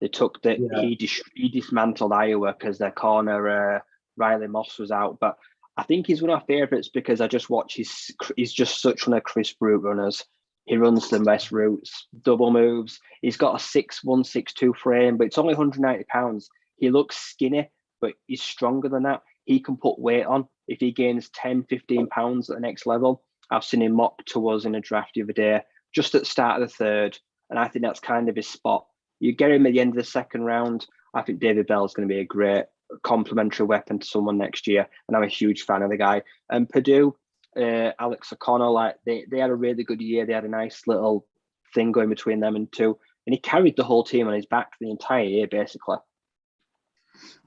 They took he dismantled Iowa because their corner, Riley Moss, was out, but I think he's one of my favourites because I just watch he's just such one of crisp route runners. He runs the best routes, double moves. He's got a 6'1", 6'2" frame, but it's only 190 pounds. He looks skinny, but he's stronger than that. He can put weight on. If he gains 10, 15 pounds at the next level, I've seen him mocked to us in a draft the other day, just at the start of the third, and I think that's kind of his spot. You get him at the end of the second round, I think David Bell is going to be a great complementary weapon to someone next year, and I'm a huge fan of the guy. And Purdue, Alex O'Connell, they had a really good year. They had a nice little thing going between them and two, and he carried the whole team on his back the entire year, basically.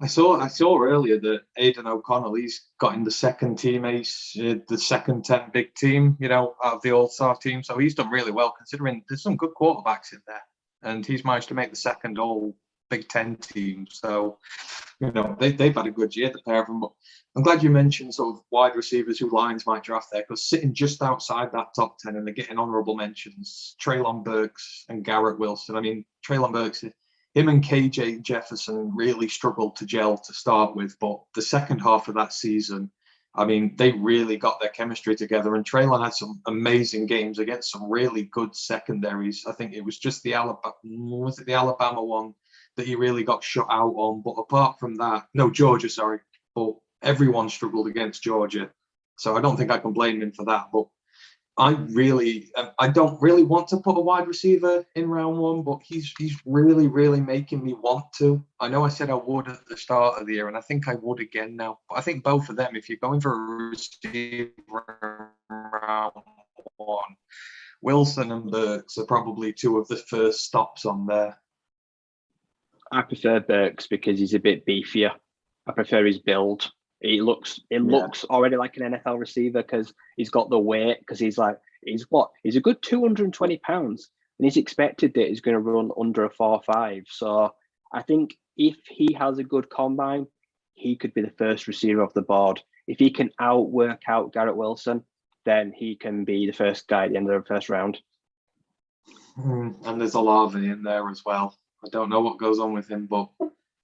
I saw earlier that Aidan O'Connell, he's got in the second team ace, the second 10 big team, out of the All-Star team. So he's done really well considering there's some good quarterbacks in there. And he's managed to make the second all Big Ten team. So, they've had a good year, the pair of them. But I'm glad you mentioned sort of wide receivers who Lions might draft there, because sitting just outside that top 10 and they're getting honourable mentions, Treylon Burks and Garrett Wilson. I mean, Treylon Burks, him and KJ Jefferson really struggled to gel to start with, but the second half of that season, I mean, they really got their chemistry together, and Treylon had some amazing games against some really good secondaries. I think it was just the Alabama one that he really got shut out on. But apart from that, no, Georgia, sorry, but everyone struggled against Georgia. So I don't think I can blame him for that. But I don't really want to put a wide receiver in round one, but he's really, really making me want to. I know I said I would at the start of the year, and I think I would again now. But I think both of them, if you're going for a receiver in round one, Wilson and Burks are probably two of the first stops on there. I prefer Burks because he's a bit beefier. I prefer his build. It looks already like an NFL receiver because he's got the weight, because he's a good 220 pounds, and he's expected that he's going to run under a 4.5. So I think if he has a good combine, he could be the first receiver off the board. If he can work out Garrett Wilson, then he can be the first guy at the end of the first round. And there's Olave in there as well. I don't know what goes on with him, but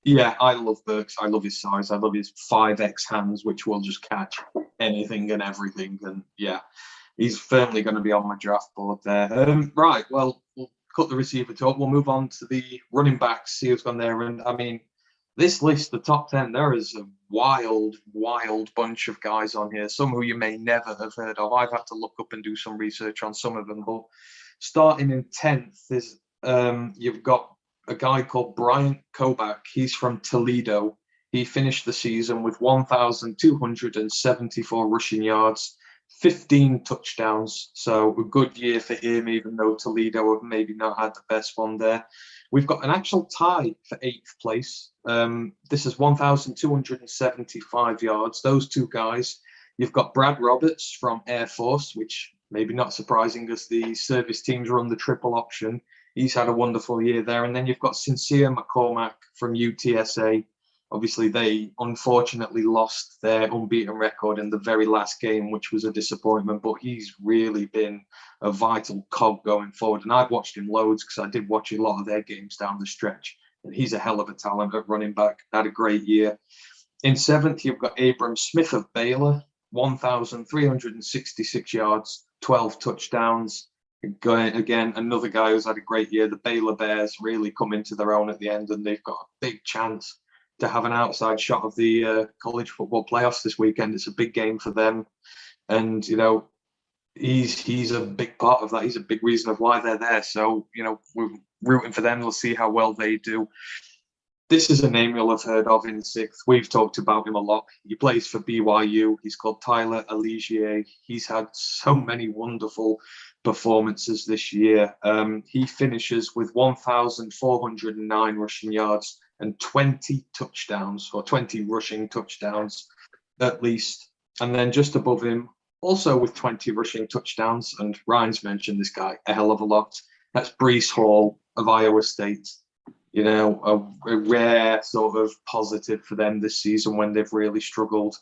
yeah, I love Burks. I love his size. I love his 5x hands, which will just catch anything and everything. And yeah, he's firmly going to be on my draft board there. Right, well, we'll cut the receiver talk. We'll move on to the running backs, see who's gone there. And I mean, this list, the top 10, there is a wild, wild bunch of guys on here, some who you may never have heard of. I've had to look up and do some research on some of them. But starting in 10th is you've got a guy called Bryant Kobach. He's from Toledo. He finished the season with 1,274 rushing yards, 15 touchdowns. So a good year for him, even though Toledo have maybe not had the best one there. We've got an actual tie for 8th place. This is 1,275 yards. Those two guys. You've got Brad Roberts from Air Force, which maybe not surprising as the service teams run the triple option. He's had a wonderful year there. And then you've got Sincere McCormack from UTSA. Obviously, they unfortunately lost their unbeaten record in the very last game, which was a disappointment. But he's really been a vital cog going forward. And I've watched him loads because I did watch a lot of their games down the stretch. And he's a hell of a talent at running back. Had a great year. In 7th, you've got Abram Smith of Baylor, 1,366 yards, 12 touchdowns. Again, another guy who's had a great year. The Baylor Bears really come into their own at the end, and they've got a big chance to have an outside shot of the college football playoffs this weekend. It's a big game for them, and he's a big part of that. He's a big reason of why they're there. So we're rooting for them. We'll see how well they do. This is a name you'll have heard of in 6th. We've talked about him a lot. He plays for BYU. He's called Tyler Allegier. He's had so many wonderful performances this year. He finishes with 1,409 rushing yards and 20 touchdowns, or 20 rushing touchdowns at least. And then just above him, also with 20 rushing touchdowns, and Ryan's mentioned this guy a hell of a lot, that's Breece Hall of Iowa State. A rare sort of positive for them this season when they've really struggled.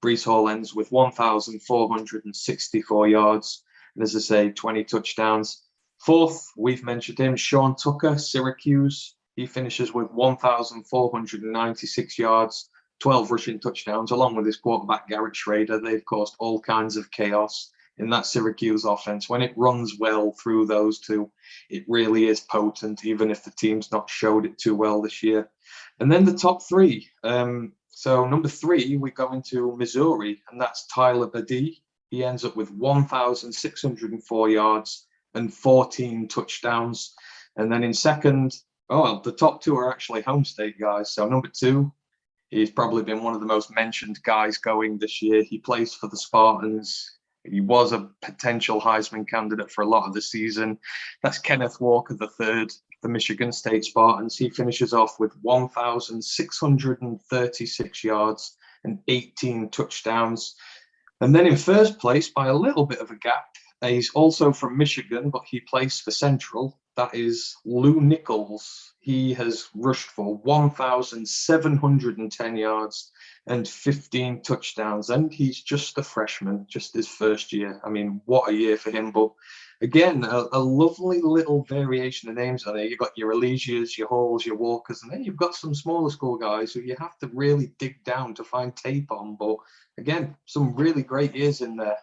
Breece Hall ends with 1,464 yards. And as I say, 20 touchdowns. 4th, we've mentioned him, Sean Tucker, Syracuse. He finishes with 1,496 yards, 12 rushing touchdowns, along with his quarterback, Garrett Schrader. They've caused all kinds of chaos in that Syracuse offense. When it runs well through those two, it really is potent, even if the team's not showed it too well this year. And then the top 3. So number 3, we go into Missouri, and that's Tyler Badie. He ends up with 1,604 yards and 14 touchdowns. And then in 2nd, the top 2 are actually home state guys. So number 2, he's probably been one of the most mentioned guys going this year. He plays for the Spartans. He was a potential Heisman candidate for a lot of the season. That's Kenneth Walker III. the Michigan State Spartans. He finishes off with 1,636 yards and 18 touchdowns. And then in first place, by a little bit of a gap, he's also from Michigan, but he plays for Central. That is Lou Nichols. He has rushed for 1,710 yards and 15 touchdowns. And he's just a freshman, just his first year. I mean, what a year for him. But again, a lovely little variation of names on there. You've got your Elysias, your Halls, your Walkers, and then you've got some smaller school guys who you have to really dig down to find tape on. But again, some really great years in there.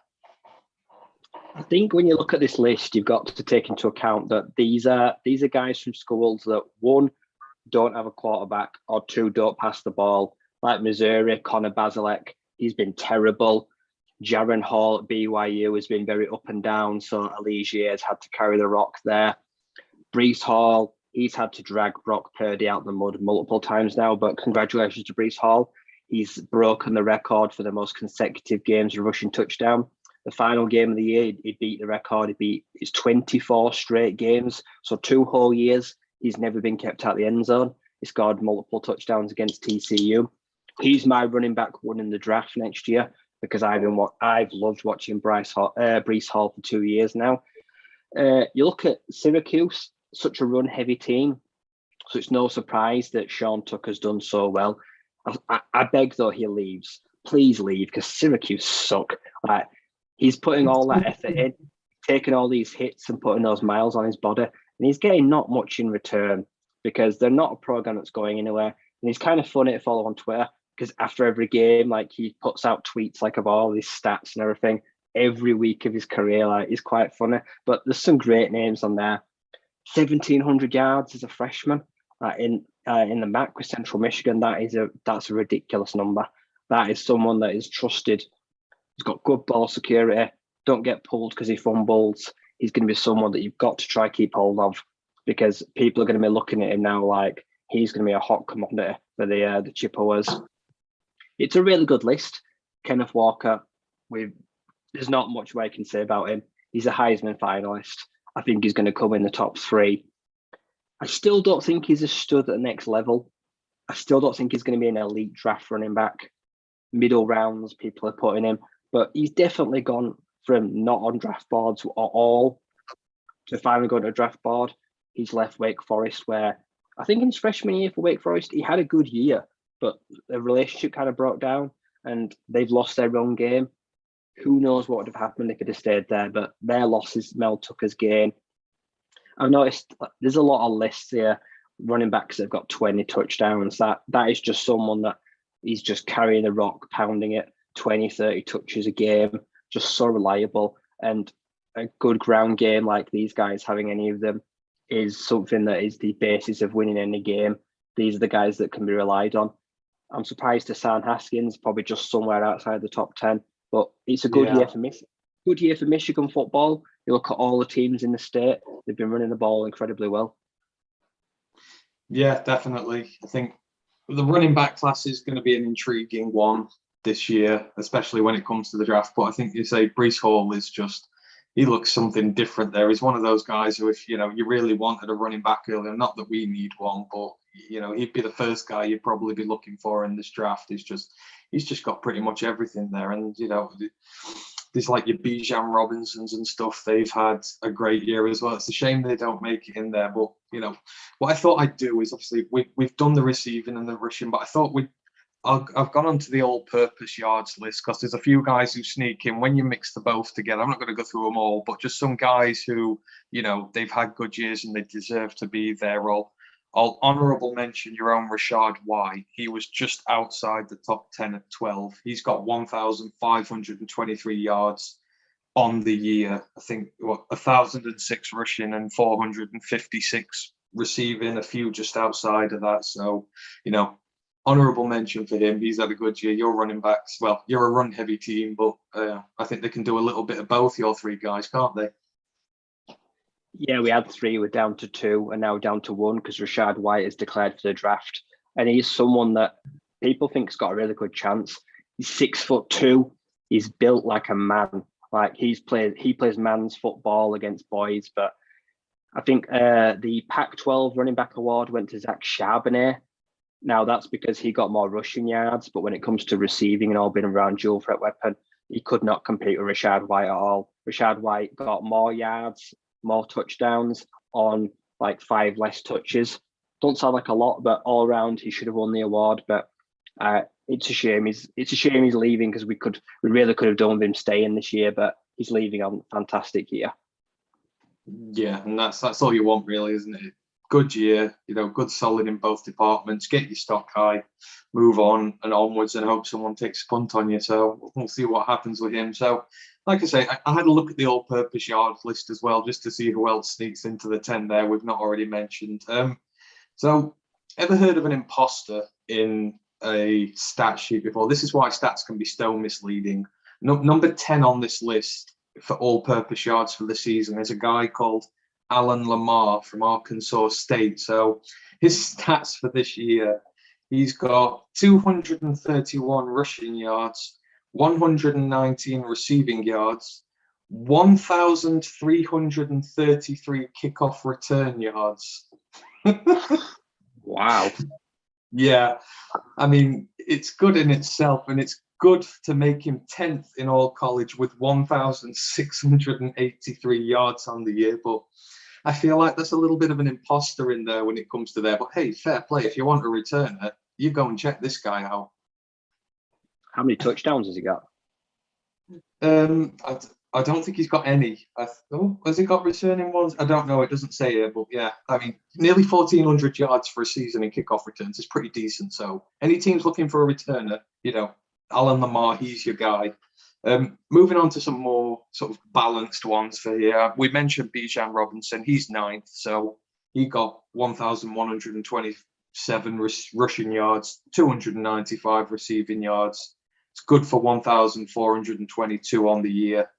I think when you look at this list, you've got to take into account that these are guys from schools that, one, don't have a quarterback, or two, don't pass the ball. Like Missouri, Connor Basilek, he's been terrible. Jaron Hall at BYU has been very up and down, so Elysier has had to carry the rock there. Breece Hall, he's had to drag Brock Purdy out the mud multiple times now, but congratulations to Breece Hall. He's broken the record for the most consecutive games of rushing touchdown. The final game of the year, he beat the record. He beat his 24 straight games. So 2 whole years, he's never been kept out of the end zone. He scored multiple touchdowns against TCU. He's my running back one in the draft next year because I've loved watching Breece Hall for 2 years now. You look at Syracuse, such a run-heavy team. So it's no surprise that Sean Tucker's done so well. I beg, though, he leaves. Please leave, because Syracuse suck. He's putting all that effort in, taking all these hits and putting those miles on his body, and he's getting not much in return because they're not a program that's going anywhere. And he's kind of funny to follow on Twitter because after every game, like, he puts out tweets like of all his stats and everything every week of his career. Like, he's quite funny, but there's some great names on there. 1,700 yards as a freshman in the MAC with Central Michigan. That's a ridiculous number. That is someone that is trusted. He's got good ball security. Don't get pulled because he fumbles. He's going to be someone that you've got to try keep hold of because people are going to be looking at him now like he's going to be a hot commodity for the Chippewas. It's a really good list. Kenneth Walker, there's not much I can say about him. He's a Heisman finalist. I think he's going to come in the top 3. I still don't think he's a stud at the next level. I still don't think he's going to be an elite draft running back. Middle rounds, people are putting him. But he's definitely gone from not on draft boards at all to finally going to a draft board. He's left Wake Forest, where I think in his freshman year for Wake Forest, he had a good year, but the relationship kind of broke down and they've lost their run game. Who knows what would have happened if he'd have stayed there, but their loss is Mel Tucker's gain. I've noticed there's a lot of lists here, running backs that have got 20 touchdowns. That is just someone that he's just carrying the rock, pounding it. 20, 30 touches a game, just so reliable. And a good ground game like these guys, having any of them, is something that is the basis of winning any game. These are the guys that can be relied on. I'm surprised Hassan Haskins, probably just somewhere outside the top 10, but it's a good year for Michigan football. You look at all the teams in the state, they've been running the ball incredibly well. Yeah, definitely. I think the running back class is going to be an intriguing one this year, especially when it comes to the draft. But I think you say Breece Hall is just, he looks something different there. He's one of those guys who, if you really wanted a running back earlier, not that we need one, but he'd be the first guy you'd probably be looking for in this draft. He's just got pretty much everything there. And there's like your Bijan Robinsons and stuff. They've had a great year as well. It's a shame they don't make it in there. But what I thought I'd do is, obviously we've done the receiving and the rushing, but I thought I've gone onto the all-purpose yards list because there's a few guys who sneak in when you mix the both together. I'm not going to go through them all, but just some guys who, they've had good years and they deserve to be there. I'll honourable mention your own Rashad White. He was just outside the top 10 at 12. He's got 1,523 yards on the year. I think 1,006 rushing and 456 receiving, a few just outside of that. So, honourable mention for him. He's had a good year. Your running backs, well, you're a run-heavy team, but I think they can do a little bit of both, your 3 guys, can't they? Yeah, we had 3. We're down to 2 and now down to 1 because Rashad White is declared for the draft. And he's someone that people think's got a really good chance. He's 6'2". He's built like a man. Like he plays man's football against boys, but I think the Pac-12 running back award went to Zach Charbonnet. Now, that's because he got more rushing yards, but when it comes to receiving and all being around dual threat weapon, he could not compete with Rashad White at all. Rashad White got more yards, more touchdowns on like 5 less touches. Don't sound like a lot, but all around he should have won the award. But it's a shame. It's a shame he's leaving, because we really could have done with him staying this year, but he's leaving on a fantastic year. Yeah, and that's all you want, really, isn't it? Good year, good solid in both departments. Get your stock high, move on and onwards, and hope someone takes a punt on you. So we'll see what happens with him. So, like I say, I had a look at the all-purpose yards list as well, just to see who else sneaks into the 10 there we've not already mentioned. So, ever heard of an imposter in a stat sheet before? This is why stats can be so misleading. Number 10 on this list for all-purpose yards for the season is a guy called Alan Lamar from Arkansas State. So his stats for this year, he's got 231 rushing yards, 119 receiving yards, 1,333 kickoff return yards. Wow. Yeah, I mean, it's good in itself, and it's good to make him 10th in all college with 1,683 yards on the year. But I feel like that's a little bit of an imposter in there when it comes to there. But hey, fair play. If you want a returner, you go and check this guy out. How many touchdowns has he got? I don't think he's got any. Has he got returning ones? I don't know. It doesn't say here, but yeah, I mean, nearly 1,400 yards for a season in kickoff returns is pretty decent. So any teams looking for a returner, Alan Lamar, he's your guy. Moving on to some more sort of balanced ones for here. We mentioned Bijan Robinson. He's 9th. So he got 1,127 rushing yards, 295 receiving yards. It's good for 1,422 on the year.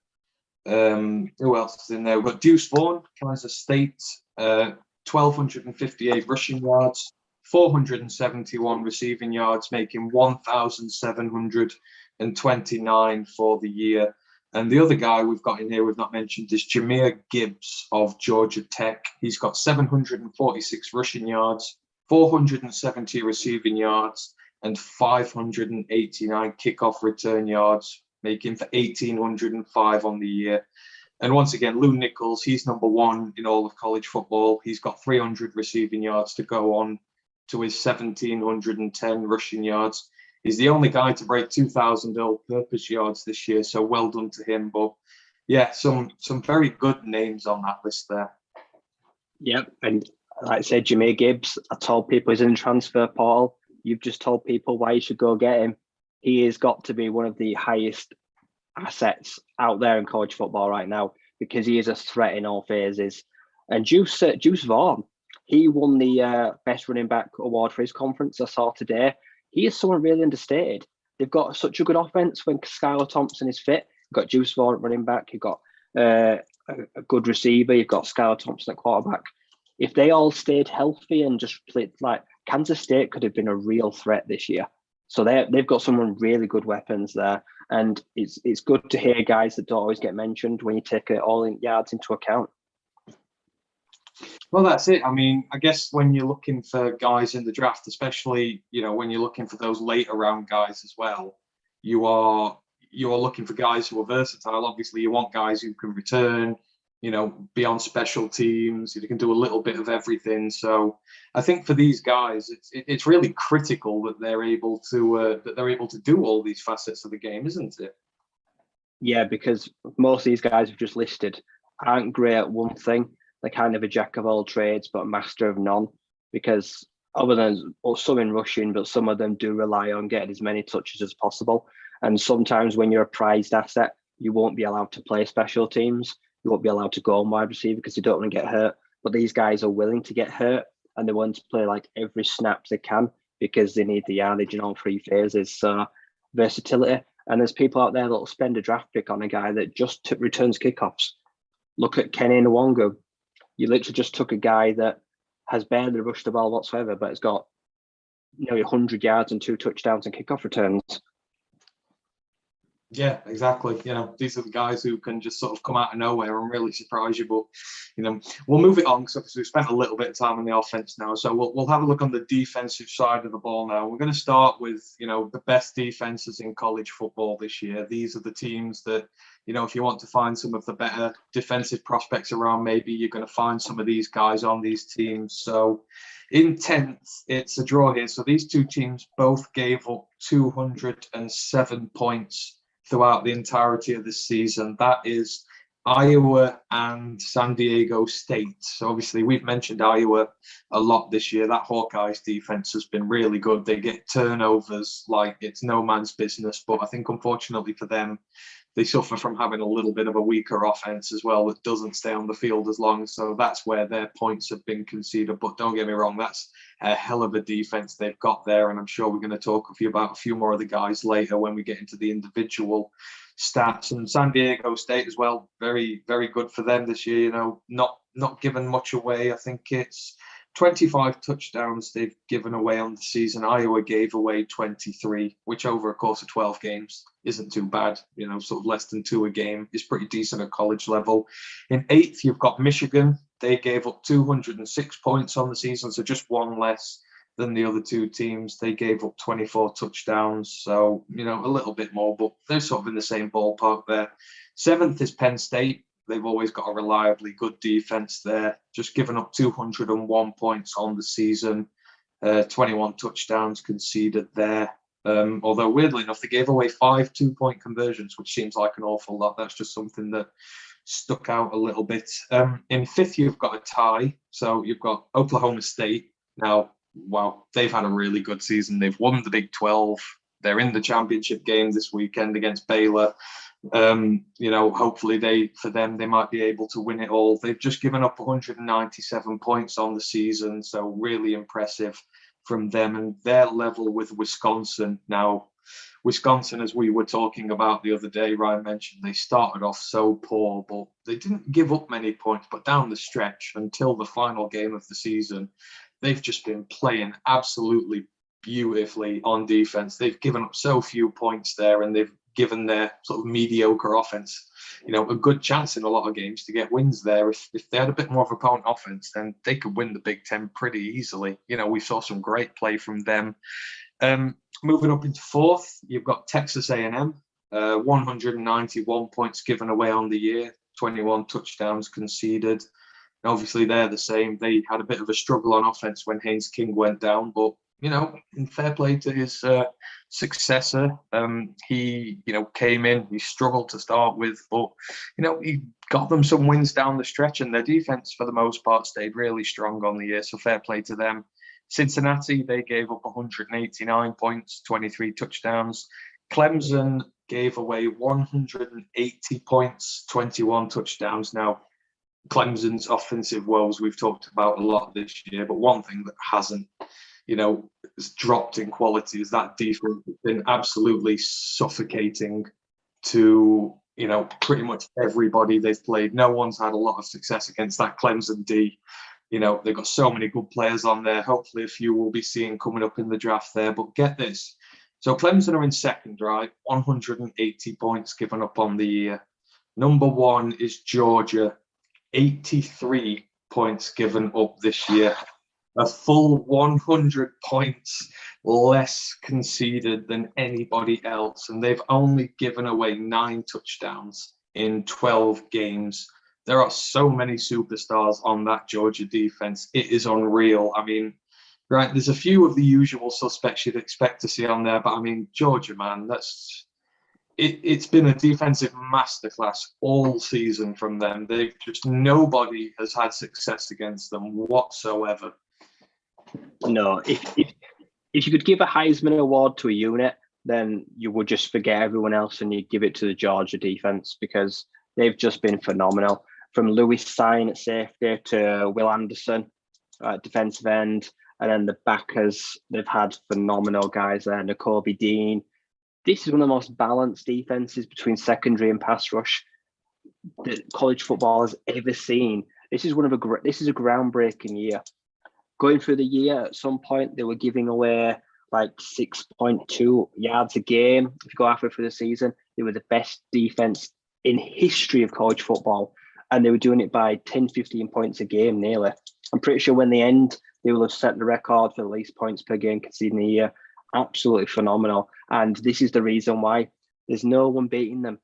Who else is in there? We've got Deuce Vaughn, Kansas State, 1,258 rushing yards, 471 receiving yards, making 1,729 for the year. And the other guy we've got in here we've not mentioned is Jahmyr Gibbs of Georgia Tech. He's got 746 rushing yards, 470 receiving yards, and 589 kickoff return yards, making for 1,805 on the year. And once again, Lou Nichols, he's number 1 in all of college football. He's got 300 receiving yards to go on to his 1,710 rushing yards. He's the only guy to break 2,000 all-purpose yards this year, so well done to him. But yeah, some very good names on that list there. Yep, and like I said, Jahmyr Gibbs, I told people he's in the transfer portal. You've just told people why you should go get him. He has got to be one of the highest assets out there in college football right now, because he is a threat in all phases. And Deuce Vaughn, he won the best running back award for his conference I saw today. He is someone really understated. They've got such a good offense when Skylar Thompson is fit. You've got Deuce Vaughn at running back. You've got a good receiver. You've got Skylar Thompson at quarterback. If they all stayed healthy and just played, like, Kansas State could have been a real threat this year. So they've got some really good weapons there. And it's good to hear guys that don't always get mentioned when you take all in yards into account. Well, that's it. I mean, I guess when you're looking for guys in the draft, especially, when you're looking for those later round guys as well, you are looking for guys who are versatile. Obviously, you want guys who can return, be on special teams. You can do a little bit of everything. So I think for these guys, it's really critical that they're able to do all these facets of the game, isn't it? Yeah, because most of these guys we've just listed aren't great at one thing. They're kind of a jack of all trades, but a master of none. Because other than some in rushing, but some of them do rely on getting as many touches as possible. And sometimes when you're a prized asset, you won't be allowed to play special teams. You won't be allowed to go on wide receiver because you don't want to get hurt. But these guys are willing to get hurt, and they want to play like every snap they can because they need the yardage in all 3 phases. So versatility. And there's people out there that will spend a draft pick on a guy that just returns kickoffs. Look at Kenny Nwangu. You literally just took a guy that has barely rushed the ball whatsoever, but has got nearly 100 yards and 2 touchdowns and kickoff returns. Yeah, exactly. These are the guys who can just sort of come out of nowhere and really surprise you. But we'll move it on because we've spent a little bit of time on the offense now. So we'll have a look on the defensive side of the ball now. We're going to start with the best defenses in college football this year. These are the teams that if you want to find some of the better defensive prospects around, maybe you're going to find some of these guys on these teams. So in 10th, it's a draw here. So these two teams both gave up 207 points throughout the entirety of this season. That is Iowa and San Diego State. So obviously we've mentioned Iowa a lot this year. That Hawkeyes defense has been really good. They get turnovers like it's no man's business. But I think unfortunately for them, they suffer from having a little bit of a weaker offense as well that doesn't stay on the field as long. So that's where their points have been conceded. But don't get me wrong, that's a hell of a defense they've got there. And I'm sure we're going to talk with you about a few more of the guys later when we get into the individual stats. And San Diego State as well, very, very good for them this year. Not given much away. I think it's 25 touchdowns they've given away on the season. Iowa gave away 23, which over a course of 12 games isn't too bad. Sort of less than 2 a game is pretty decent at college level. In 8th, you've got Michigan. They gave up 206 points on the season, so just one less than the other two teams. They gave up 24 touchdowns, so, a little bit more, but they're sort of in the same ballpark there. 7th is Penn State. They've always got a reliably good defense there, just given up 201 points on the season, 21 touchdowns conceded there. Although weirdly enough, they gave away 5 2-point conversions, which seems like an awful lot. That's just something that stuck out a little bit. In 5th, you've got a tie. So you've got Oklahoma State. Now, wow, they've had a really good season. They've won the Big 12. They're in the championship game this weekend against Baylor. Hopefully they might be able to win it all. They've just given up 197 points on the season, so really impressive from them. And they're level with Wisconsin. Now, Wisconsin, as we were talking about the other day, Ryan mentioned they started off so poor, but they didn't give up many points. But down the stretch, until the final game of the season, they've just been playing absolutely beautifully on defense. They've given up so few points there, and they've given their sort of mediocre offense, a good chance in a lot of games to get wins there. If they had a bit more of a potent offense, then they could win the Big Ten pretty easily. We saw some great play from them. Moving up into 4th, you've got Texas A&M, 191 points given away on the year, 21 touchdowns conceded. And obviously, they're the same. They had a bit of a struggle on offense when Haynes King went down, but in fair play to his successor, he came in. He struggled to start with, but he got them some wins down the stretch, and their defense for the most part stayed really strong on the year. So fair play to them. Cincinnati, they gave up 189 points, 23 touchdowns. Clemson gave away 180 points, 21 touchdowns. Now, Clemson's offensive woes we've talked about a lot this year, but one thing that hasn't has dropped in quality is that defense has been absolutely suffocating to pretty much everybody they've played. No one's had a lot of success against that Clemson D. They've got so many good players on there. Hopefully a few we'll be seeing coming up in the draft there. But get this. So Clemson are in 2nd, right? 180 points given up on the year. Number 1 is Georgia. 83 points given up this year. A full 100 points less conceded than anybody else. And they've only given away 9 touchdowns in 12 games. There are so many superstars on that Georgia defense. It is unreal. I mean, right, there's a few of the usual suspects you'd expect to see on there. But I mean, Georgia, man, it's been a defensive masterclass all season from them. Nobody has had success against them whatsoever. No, if you could give a Heisman Award to a unit, then you would just forget everyone else and you'd give it to the Georgia defense because they've just been phenomenal. From Lewis Cine at safety to Will Anderson at defensive end, and then the backers, they've had phenomenal guys there. Nakobe Dean. This is one of the most balanced defenses between secondary and pass rush that college football has ever seen. This is a groundbreaking year. Going through the year, at some point, they were giving away like 6.2 yards a game. If you go halfway through the season, they were the best defense in history of college football. And they were doing it by 10, 15 points a game nearly. I'm pretty sure when they end, they will have set the record for the least points per game conceded in a year. Absolutely phenomenal. And this is the reason why there's no one beating them.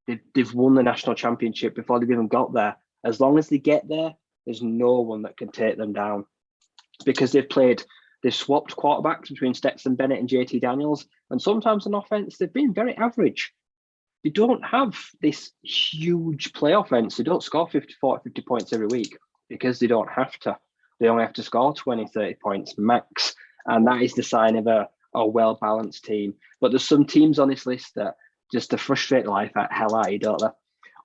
They've won the national championship before they've even got there. As long as they get there, there's no one that can take them down. Because they've swapped quarterbacks between Stetson Bennett and JT Daniels. And sometimes on offense, they've been very average. They don't have this huge play offense. They don't score 50, 40, 50 points every week because they don't have to. They only have to score 20, 30 points max. And that is the sign of a well-balanced team. But there's some teams on this list that just to frustrate the life out hell out of you, don't they?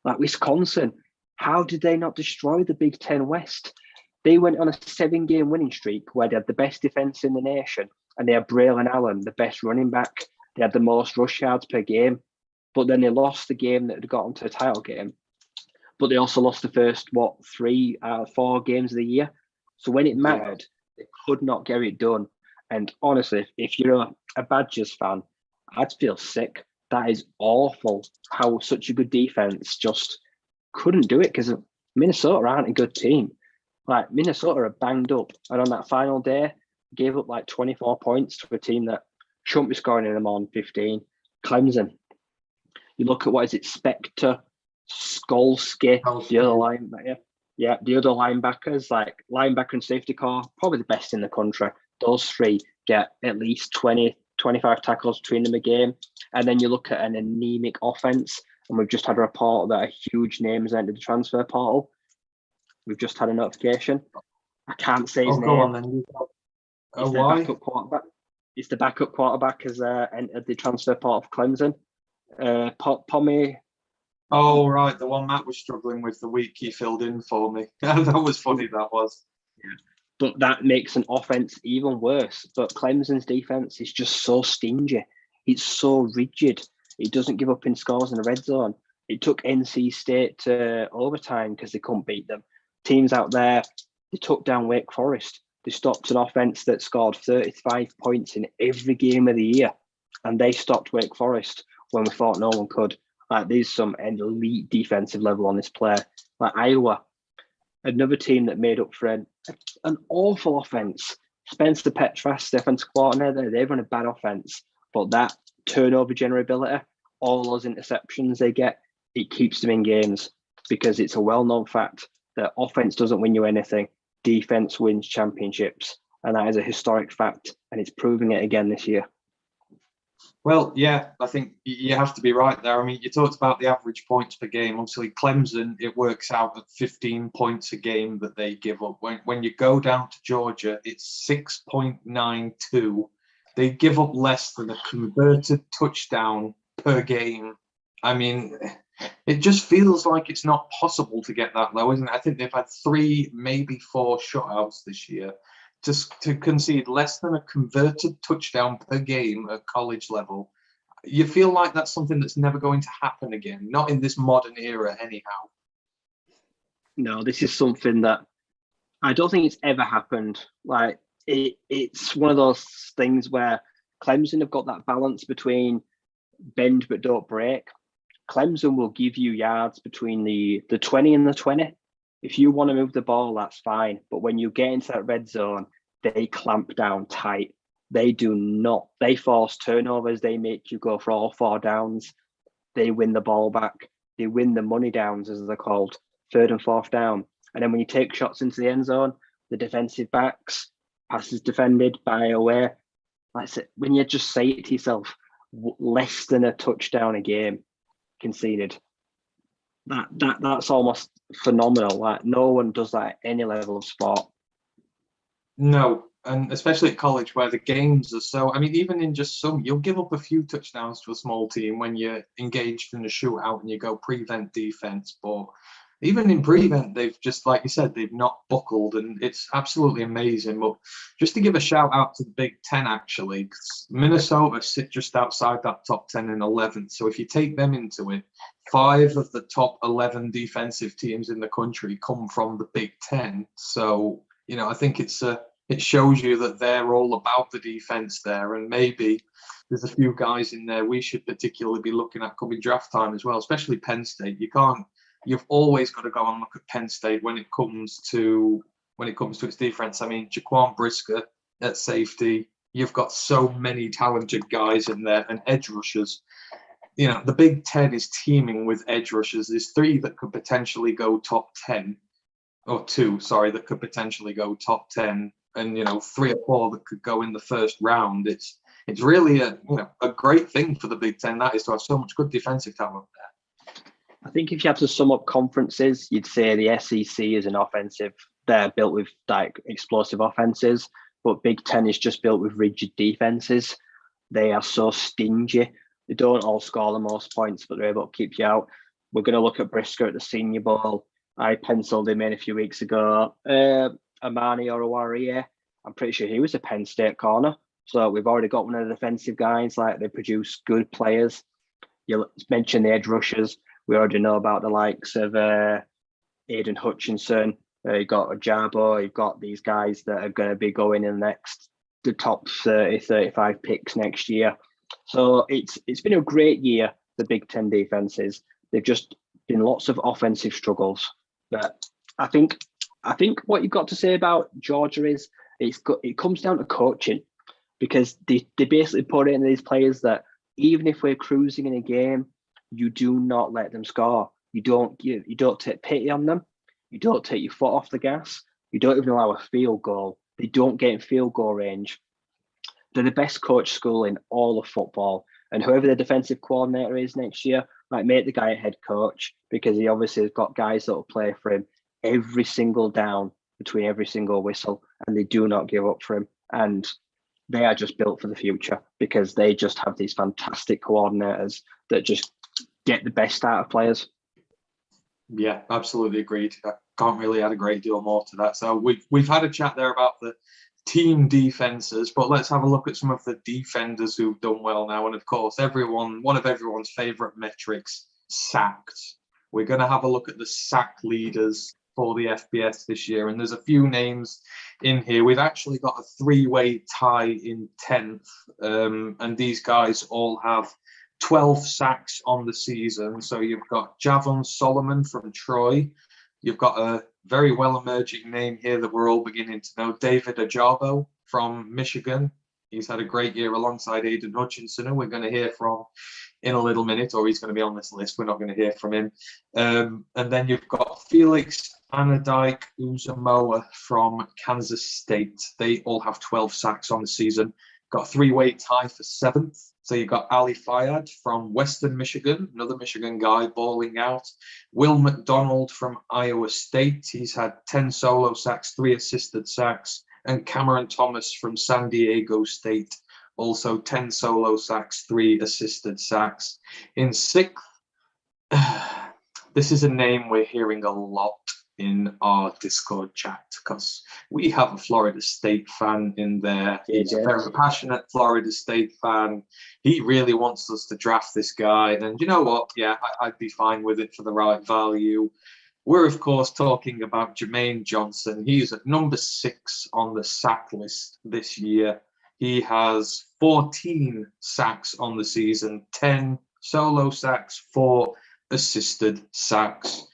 Like Wisconsin, how did they not destroy the Big Ten West? They went on a 7-game winning streak where they had the best defense in the nation, and they had Braylon Allen, the best running back. They had the most rush yards per game, but then they lost the game that had got into a title game. But they also lost the first, 3 out of 4 games of the year. So when it mattered, they could not get it done. And honestly, if you're a Badgers fan, I'd feel sick. That is awful how such a good defense just couldn't do it because Minnesota aren't a good team. Like Minnesota are banged up. And on that final day, gave up like 24 points to a team that shouldn't be scoring in them on 15. Clemson. You look at Spector, Skolsky, the other linebacker. Yeah, the other linebackers, like linebacker and safety core, probably the best in the country. Those 3 get at least 20, 25 tackles between them a game. And then you look at an anemic offense, and we've just had a report that a huge name has entered the transfer portal. We've just had a notification. I can't say his name. Go on then. It's the backup quarterback. It's the backup quarterback has entered the transfer portal for Clemson. Pommy. Oh, right. The one Matt was struggling with the week he filled in for me. That was funny, that was. Yeah. But that makes an offense even worse. But Clemson's defense is just so stingy. It's so rigid. It doesn't give up in scores in the red zone. It took NC State to overtime because they couldn't beat them. Teams out there, they took down Wake Forest. They stopped an offense that scored 35 points in every game of the year. And they stopped Wake Forest when we thought no one could. Like, there's some elite defensive level on this player. Like Iowa, another team that made up for an awful offense. Spencer Petras, defense coordinator, they run a bad offense, but that turnover generability, all those interceptions they get, it keeps them in games because it's a well-known fact that offense doesn't win you anything, defense wins championships, and that is a historic fact, and it's proving it again this year. Well, yeah, I think you have to be right there. I mean, you talked about the average points per game. Obviously, Clemson, it works out at 15 points a game that they give up. When you go down to Georgia, it's 6.92. They give up less than a converted touchdown per game. I mean, it just feels like it's not possible to get that low, isn't it? I think they've had 3, maybe 4 shutouts this year. Just to concede less than a converted touchdown per game at college level, you feel like that's something that's never going to happen again, not in this modern era anyhow. No, this is something that I don't think it's ever happened. Like, it's one of those things where Clemson have got that balance between bend but don't break. Clemson will give you yards between the 20 and the 20. If you want to move the ball, that's fine. But when you get into that red zone, they clamp down tight. They do not. They force turnovers. They make you go for all 4 downs. They win the ball back. They win the money downs, as they're called, 3rd and 4th down. And then when you take shots into the end zone, the defensive backs, passes defended, by away. That's it. When you just say it to yourself, less than a touchdown a game conceded. That's almost phenomenal. Like, no one does that at any level of sport. No, and especially at college where the games are so, I mean, even in just some, you'll give up a few touchdowns to a small team when you're engaged in a shootout and you go prevent defense. But even in prevent, they've just, like you said, they've not buckled, and it's absolutely amazing. But just to give a shout out to the Big Ten, actually, 'cause Minnesota sit just outside that top 10 and 11. So if you take them into it, 5 of the top 11 defensive teams in the country come from the Big Ten. So, I think it's a it shows you that they're all about the defense there. And maybe there's a few guys in there we should particularly be looking at coming draft time as well, especially Penn State. You've always got to go and look at Penn State when it comes to its defense. I mean, Jaquan Brisker at safety. You've got so many talented guys in there, and edge rushers. The Big Ten is teeming with edge rushers. There's 3 that could potentially go top 10, or 2, sorry, that could potentially go top 10, and 3 or 4 that could go in the first round. It's really a great thing for the Big Ten, that is, to have so much good defensive talent there. I think if you have to sum up conferences, you'd say the SEC is an offensive. They're built with explosive offenses, but Big Ten is just built with rigid defenses. They are so stingy. They don't all score the most points, but they're able to keep you out. We're going to look at Brisker at the Senior Bowl. I penciled him in a few weeks ago. Amani Oruwariye, I'm pretty sure he was a Penn State corner. So we've already got one of the defensive guys. They produce good players. You mentioned the edge rushers. We already know about the likes of Aiden Hutchinson. You've got Ajabo. You've got these guys that are going to be going in the top 30, 35 picks next year. So it's been a great year, the Big Ten defenses. They've just been lots of offensive struggles. But I think what you've got to say about Georgia is it comes down to coaching, because they basically put in these players that even if we're cruising in a game, you do not let them score. You don't take pity on them. You don't take your foot off the gas. You don't even allow a field goal. They don't get in field goal range. They're the best coach school in all of football. And whoever the defensive coordinator is next year might make the guy a head coach, because he obviously has got guys that will play for him every single down between every single whistle, and they do not give up for him. And they are just built for the future, because they just have these fantastic coordinators that just get the best out of players. Yeah, absolutely agreed. I can't really add a great deal more to that. So we've had a chat there about the team defenses, but let's have a look at some of the defenders who've done well now. And of course, one of everyone's favorite metrics, sacks. We're going to have a look at the sack leaders for the FBS this year, and there's a few names in here. We've actually got a 3-way tie in 10th, and these guys all have 12 sacks on the season. So you've got Javon Solomon from Troy. You've got a very well emerging name here that we're all beginning to know, David Ajabo from Michigan. He's had a great year alongside Aiden Hutchinson, who we're going to hear from in a little minute, or he's going to be on this list. We're not going to hear from him. And then you've got Felix Anadike Uzamoa from Kansas State. They all have 12 sacks on the season. Got a 3-way tie for 7th. So you've got Ali Fayad from Western Michigan, another Michigan guy balling out. Will McDonald from Iowa State. He's had 10 solo sacks, 3 assisted sacks. And Cameron Thomas from San Diego State, also 10 solo sacks, 3 assisted sacks. In 6th, this is a name we're hearing a lot in our Discord chat, because we have a Florida State fan in there. He's a very passionate Florida State fan. He really wants us to draft this guy. And you know what? Yeah, I'd be fine with it for the right value. We're, of course, talking about Jermaine Johnson. He's at number 6 on the sack list this year. He has 14 sacks on the season, 10 solo sacks, 4 assisted sacks.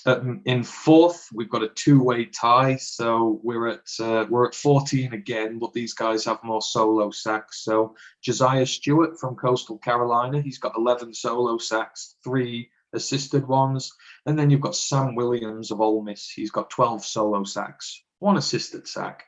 In 4th, we've got a 2-way tie, so we're at 14 again, but these guys have more solo sacks. So Josiah Stewart from Coastal Carolina, he's got 11 solo sacks, 3 assisted ones. And then you've got Sam Williams of Ole Miss. He's got 12 solo sacks, 1 assisted sack.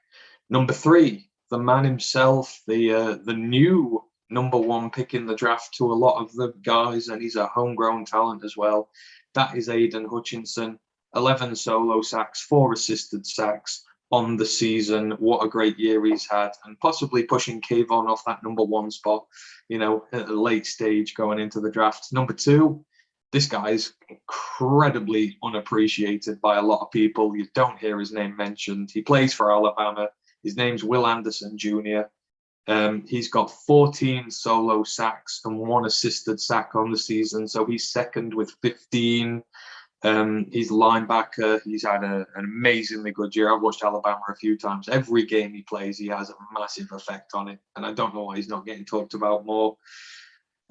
Number 3, the man himself, the new number 1 pick in the draft to a lot of the guys, and he's a homegrown talent as well. That is Aiden Hutchinson, 11 solo sacks, 4 assisted sacks on the season. What a great year he's had, and possibly pushing Kayvon off that number 1 spot, at a late stage going into the draft. Number 2, this guy's incredibly unappreciated by a lot of people. You don't hear his name mentioned. He plays for Alabama. His name's Will Anderson Jr. He's got 14 solo sacks and 1 assisted sack on the season, so he's second with 15. He's a linebacker. He's had an amazingly good year. I've watched Alabama a few times. Every game he plays, he has a massive effect on it. And I don't know why he's not getting talked about more.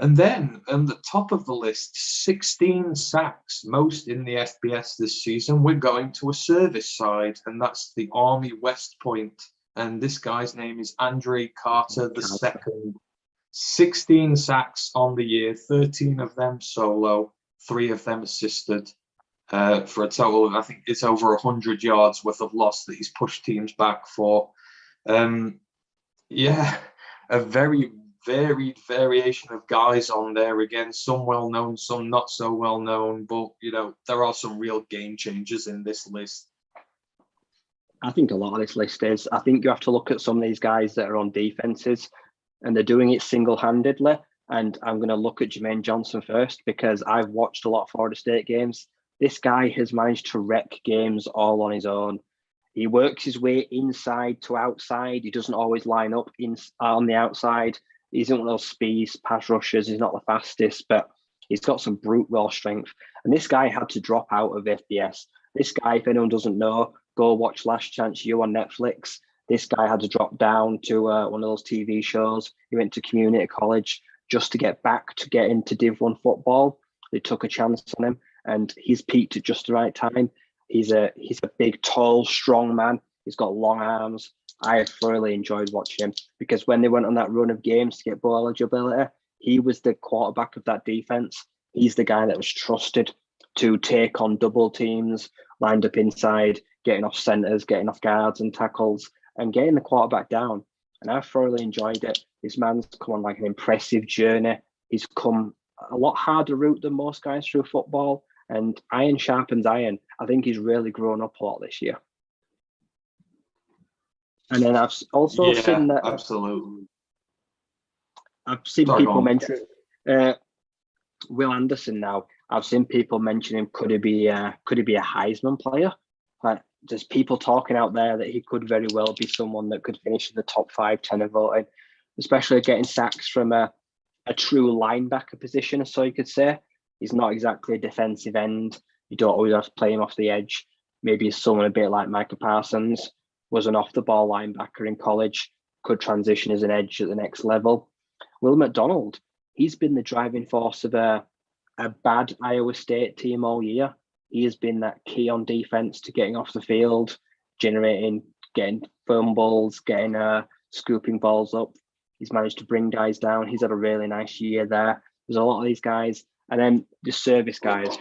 And then on the top of the list, 16 sacks, most in the FBS this season. We're going to a service side, and that's the Army West Point. And this guy's name is Andre Carter II. 16 sacks on the year, 13 of them solo, 3 of them assisted. For a total of, I think it's over 100 yards worth of loss that he's pushed teams back for. A very varied variation of guys on there. Again, some well-known, some not so well-known, but, there are some real game changers in this list. I think a lot of this list is, I think you have to look at some of these guys that are on defenses and they're doing it single-handedly. And I'm going to look at Jermaine Johnson first because I've watched a lot of Florida State games. This guy has managed to wreck games all on his own. He works his way inside to outside. He doesn't always line up on the outside. He isn't one of those speed pass rushers. He's not the fastest, but he's got some brute raw strength. And this guy had to drop out of FBS. This guy, if anyone doesn't know, go watch Last Chance U on Netflix. This guy had to drop down to one of those TV shows. He went to community college just to get back to get into Div 1 football. They took a chance on him. And he's peaked at just the right time. He's a big, tall, strong man. He's got long arms. I thoroughly enjoyed watching him because when they went on that run of games to get bowl eligibility, he was the quarterback of that defense. He's the guy that was trusted to take on double teams, lined up inside, getting off centers, getting off guards and tackles, and getting the quarterback down. And I thoroughly enjoyed it. This man's come on like an impressive journey. He's come a lot harder route than most guys through football. And iron sharpens iron. I think he's really grown up a lot this year. And then I've also seen that. Absolutely. I've seen people mention Will Anderson now. I've seen people mention him. Could he be a Heisman player? Like, there's people talking out there that he could very well be someone that could finish in the top 5, 10 of voting, especially getting sacks from a true linebacker position, so you could say. He's not exactly a defensive end. You don't always have to play him off the edge. Maybe he's someone a bit like Micah Parsons, was an off-the-ball linebacker in college, could transition as an edge at the next level. Will McDonald, he's been the driving force of a bad Iowa State team all year. He has been that key on defense to getting off the field, getting fumbles, scooping balls up. He's managed to bring guys down. He's had a really nice year there. There's a lot of these guys. And then the service guys.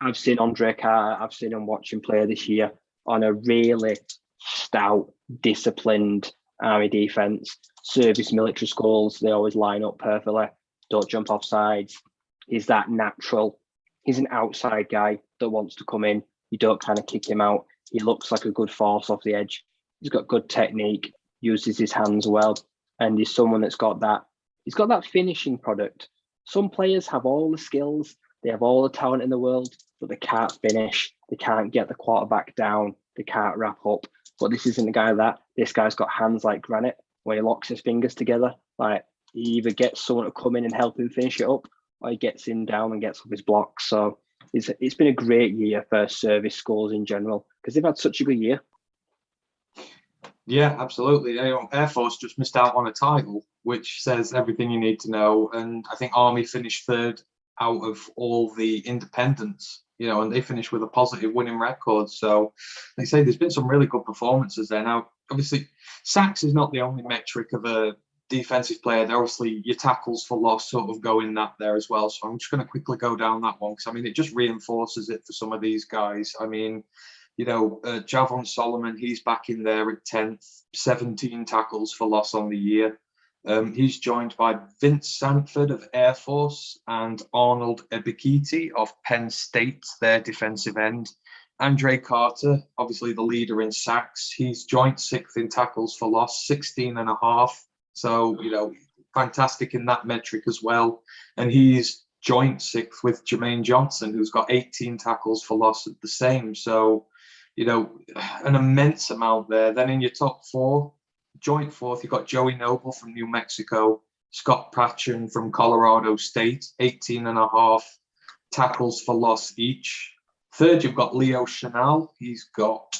I've seen Andre Carter. I've seen him watch him play this year on a really stout, disciplined Army defense. Service military schools, they always line up perfectly. Don't jump off sides. He's that natural. He's an outside guy that wants to come in. You don't kind of kick him out. He looks like a good force off the edge. He's got good technique, uses his hands well, and he's someone that's got that. He's got that finishing product. Some players have all the skills, they have all the talent in the world, but they can't finish. They can't get the quarterback down. They can't wrap up. But this isn't a guy that. This guy's got hands like granite. When he locks his fingers together, like he either gets someone to come in and help him finish it up, or he gets him down and gets off his blocks. So it's been a great year for service schools in general because they've had such a good year. Yeah, absolutely. Air Force just missed out on a title, which says everything you need to know. And I think Army finished 3rd out of all the independents, and they finished with a positive winning record. So they say there's been some really good performances there. Now, obviously, sacks is not the only metric of a defensive player. There obviously your tackles for loss sort of go in that there as well. So I'm just going to quickly go down that one because, it just reinforces it for some of these guys. Javon Solomon, he's back in there at 10th, 17 tackles for loss on the year. He's joined by Vince Sanford of Air Force and Arnold Ebikiti of Penn State, their defensive end. Andre Carter, obviously the leader in sacks. He's joint 6th in tackles for loss, 16.5. So, fantastic in that metric as well. And he's joint 6th with Jermaine Johnson, who's got 18 tackles for loss at the same. So, an immense amount there. Then in your top 4, joint 4th, you've got Joey Noble from New Mexico, Scott Patchen from Colorado State, 18.5 tackles for loss each. Third, you've got Leo Chanel. He's got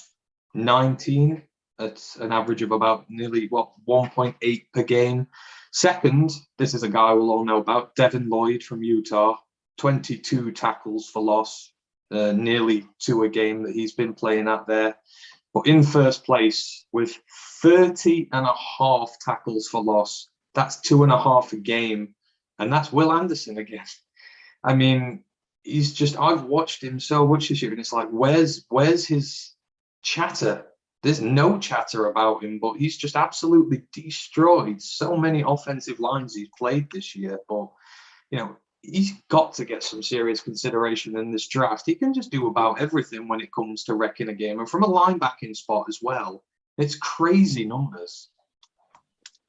19 at an average of about nearly 1.8 per game. Second, this is a guy we'll all know about, Devin Lloyd from Utah, 22 tackles for loss, nearly 2 a game that he's been playing at there. But in first place with 30.5 tackles for loss, that's 2.5 a game. And that's Will Anderson again. I mean, I've watched him so much this year, and it's like, where's his chatter? There's no chatter about him, but he's just absolutely destroyed so many offensive lines he's played this year. But, he's got to get some serious consideration in this draft. He can just do about everything when it comes to wrecking a game. And from a linebacking spot as well, it's crazy numbers.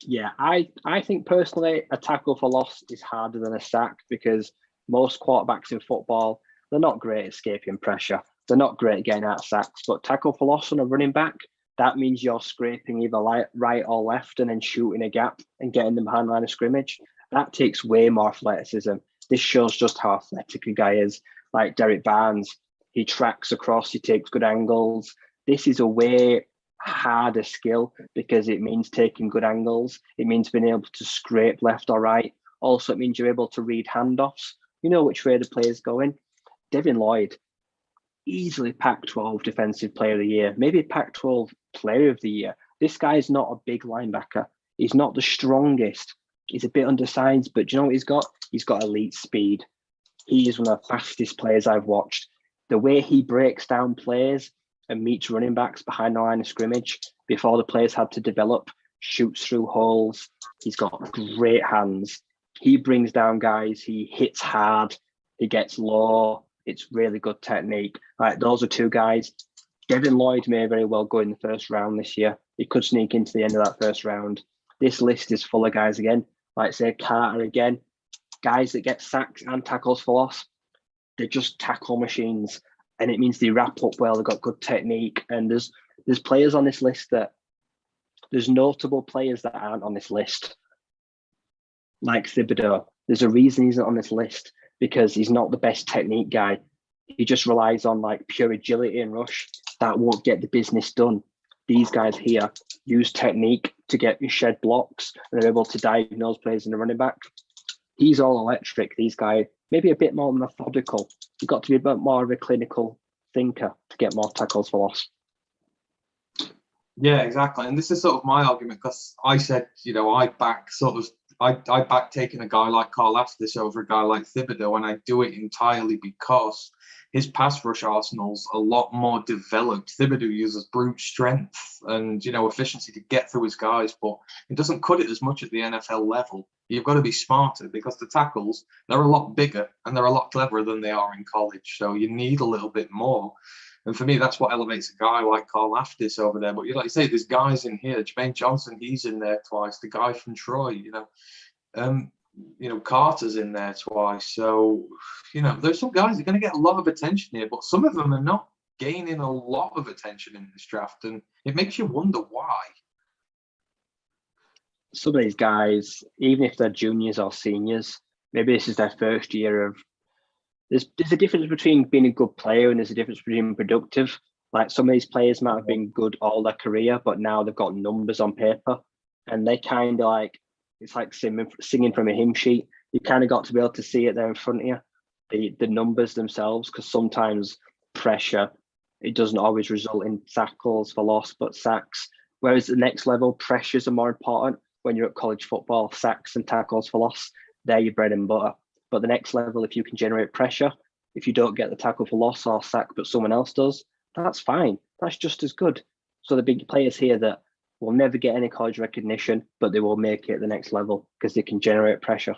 Yeah, I think personally a tackle for loss is harder than a sack, because most quarterbacks in football, they're not great at escaping pressure. They're not great at getting out of sacks. But tackle for loss on a running back, that means you're scraping either right or left and then shooting a gap and getting them behind the line of scrimmage. That takes way more athleticism. This shows just how athletic a guy is. Like Derek Barnes, he tracks across, he takes good angles. This is a way harder skill because it means taking good angles. It means being able to scrape left or right. Also, it means you're able to read handoffs. You know which way the player's going. Devin Lloyd, easily Pac-12 Defensive Player of the Year, maybe Pac-12 Player of the Year. This guy's not a big linebacker. He's not the strongest. He's a bit undersized, but do you know what he's got? He's got elite speed. He is one of the fastest players I've watched. The way he breaks down plays and meets running backs behind the line of scrimmage before the players had to develop, shoots through holes. He's got great hands. He brings down guys. He hits hard. He gets low. It's really good technique. Like, those are two guys. Devin Lloyd may very well go in the first round this year. He could sneak into the end of that first round. This list is full of guys again. Like, say, Carter again. Guys that get sacks and tackles for loss. They're just tackle machines. And it means they wrap up well. They've got good technique. And there's players on this list that there's notable players that aren't on this list. Like Thibodeau. There's a reason he's not on this list, because he's not the best technique guy. He just relies on like pure agility and rush. That won't get the business done. These guys here use technique to get shed blocks, and they're able to diagnose players in the running back. He's all electric. These guys, maybe a bit more methodical. You've got to be a bit more of a clinical thinker to get more tackles for loss. Yeah, exactly. And this is sort of my argument, because I said, I back taking a guy like Carl Aftis over a guy like Thibodeau, and I do it entirely because his pass rush arsenal's a lot more developed. Thibodeau uses brute strength and, efficiency to get through his guys, but it doesn't cut it as much at the NFL level. You've got to be smarter, because the tackles, they're a lot bigger and they're a lot cleverer than they are in college. So you need a little bit more. And for me, that's what elevates a guy like Carl Aftis over there. But like you say, there's guys in here. Jermaine Johnson, he's in there twice. The guy from Troy, Carter's in there twice. So, there's some guys that are going to get a lot of attention here, but some of them are not gaining a lot of attention in this draft. And it makes you wonder why. Some of these guys, even if they're juniors or seniors, maybe this is their first year of. There's a difference between being a good player and there's a difference between productive. Like, some of these players might have been good all their career, but now they've got numbers on paper, and they kind of like, it's like singing from a hymn sheet. You kind of got to be able to see it there in front of you, the numbers themselves, because sometimes pressure, it doesn't always result in tackles for loss, but sacks. Whereas the next level, pressures are more important. When you're at college football, sacks and tackles for loss, they're your bread and butter. But the next level, if you can generate pressure, if you don't get the tackle for loss or sack, but someone else does, that's fine. That's just as good. So the big players here that will never get any college recognition, but they will make it at the next level because they can generate pressure.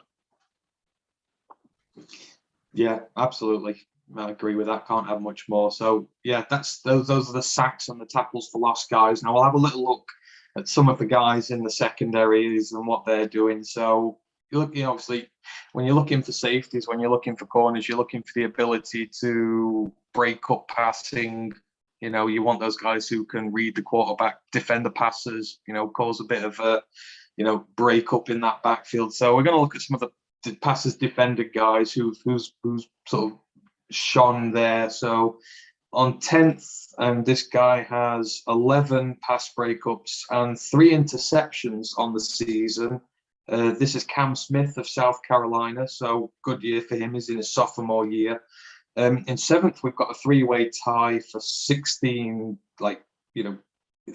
Yeah, absolutely. I agree with that. Can't have much more. So yeah, those are the sacks and the tackles for loss guys. Now we'll have a little look at some of the guys in the secondaries and what they're doing. So you're looking, obviously, when you're looking for safeties, when you're looking for corners, you're looking for the ability to break up passing. You want those guys who can read the quarterback, defend the passes, cause a bit of a, break up in that backfield. So we're going to look at some of the passes defended guys who's sort of shone there. So on 10th, this guy has 11 pass breakups and 3 interceptions on the season. This is Cam Smith of South Carolina, so good year for him. He's in his sophomore year. In 7th, we've got a 3-way tie for 16,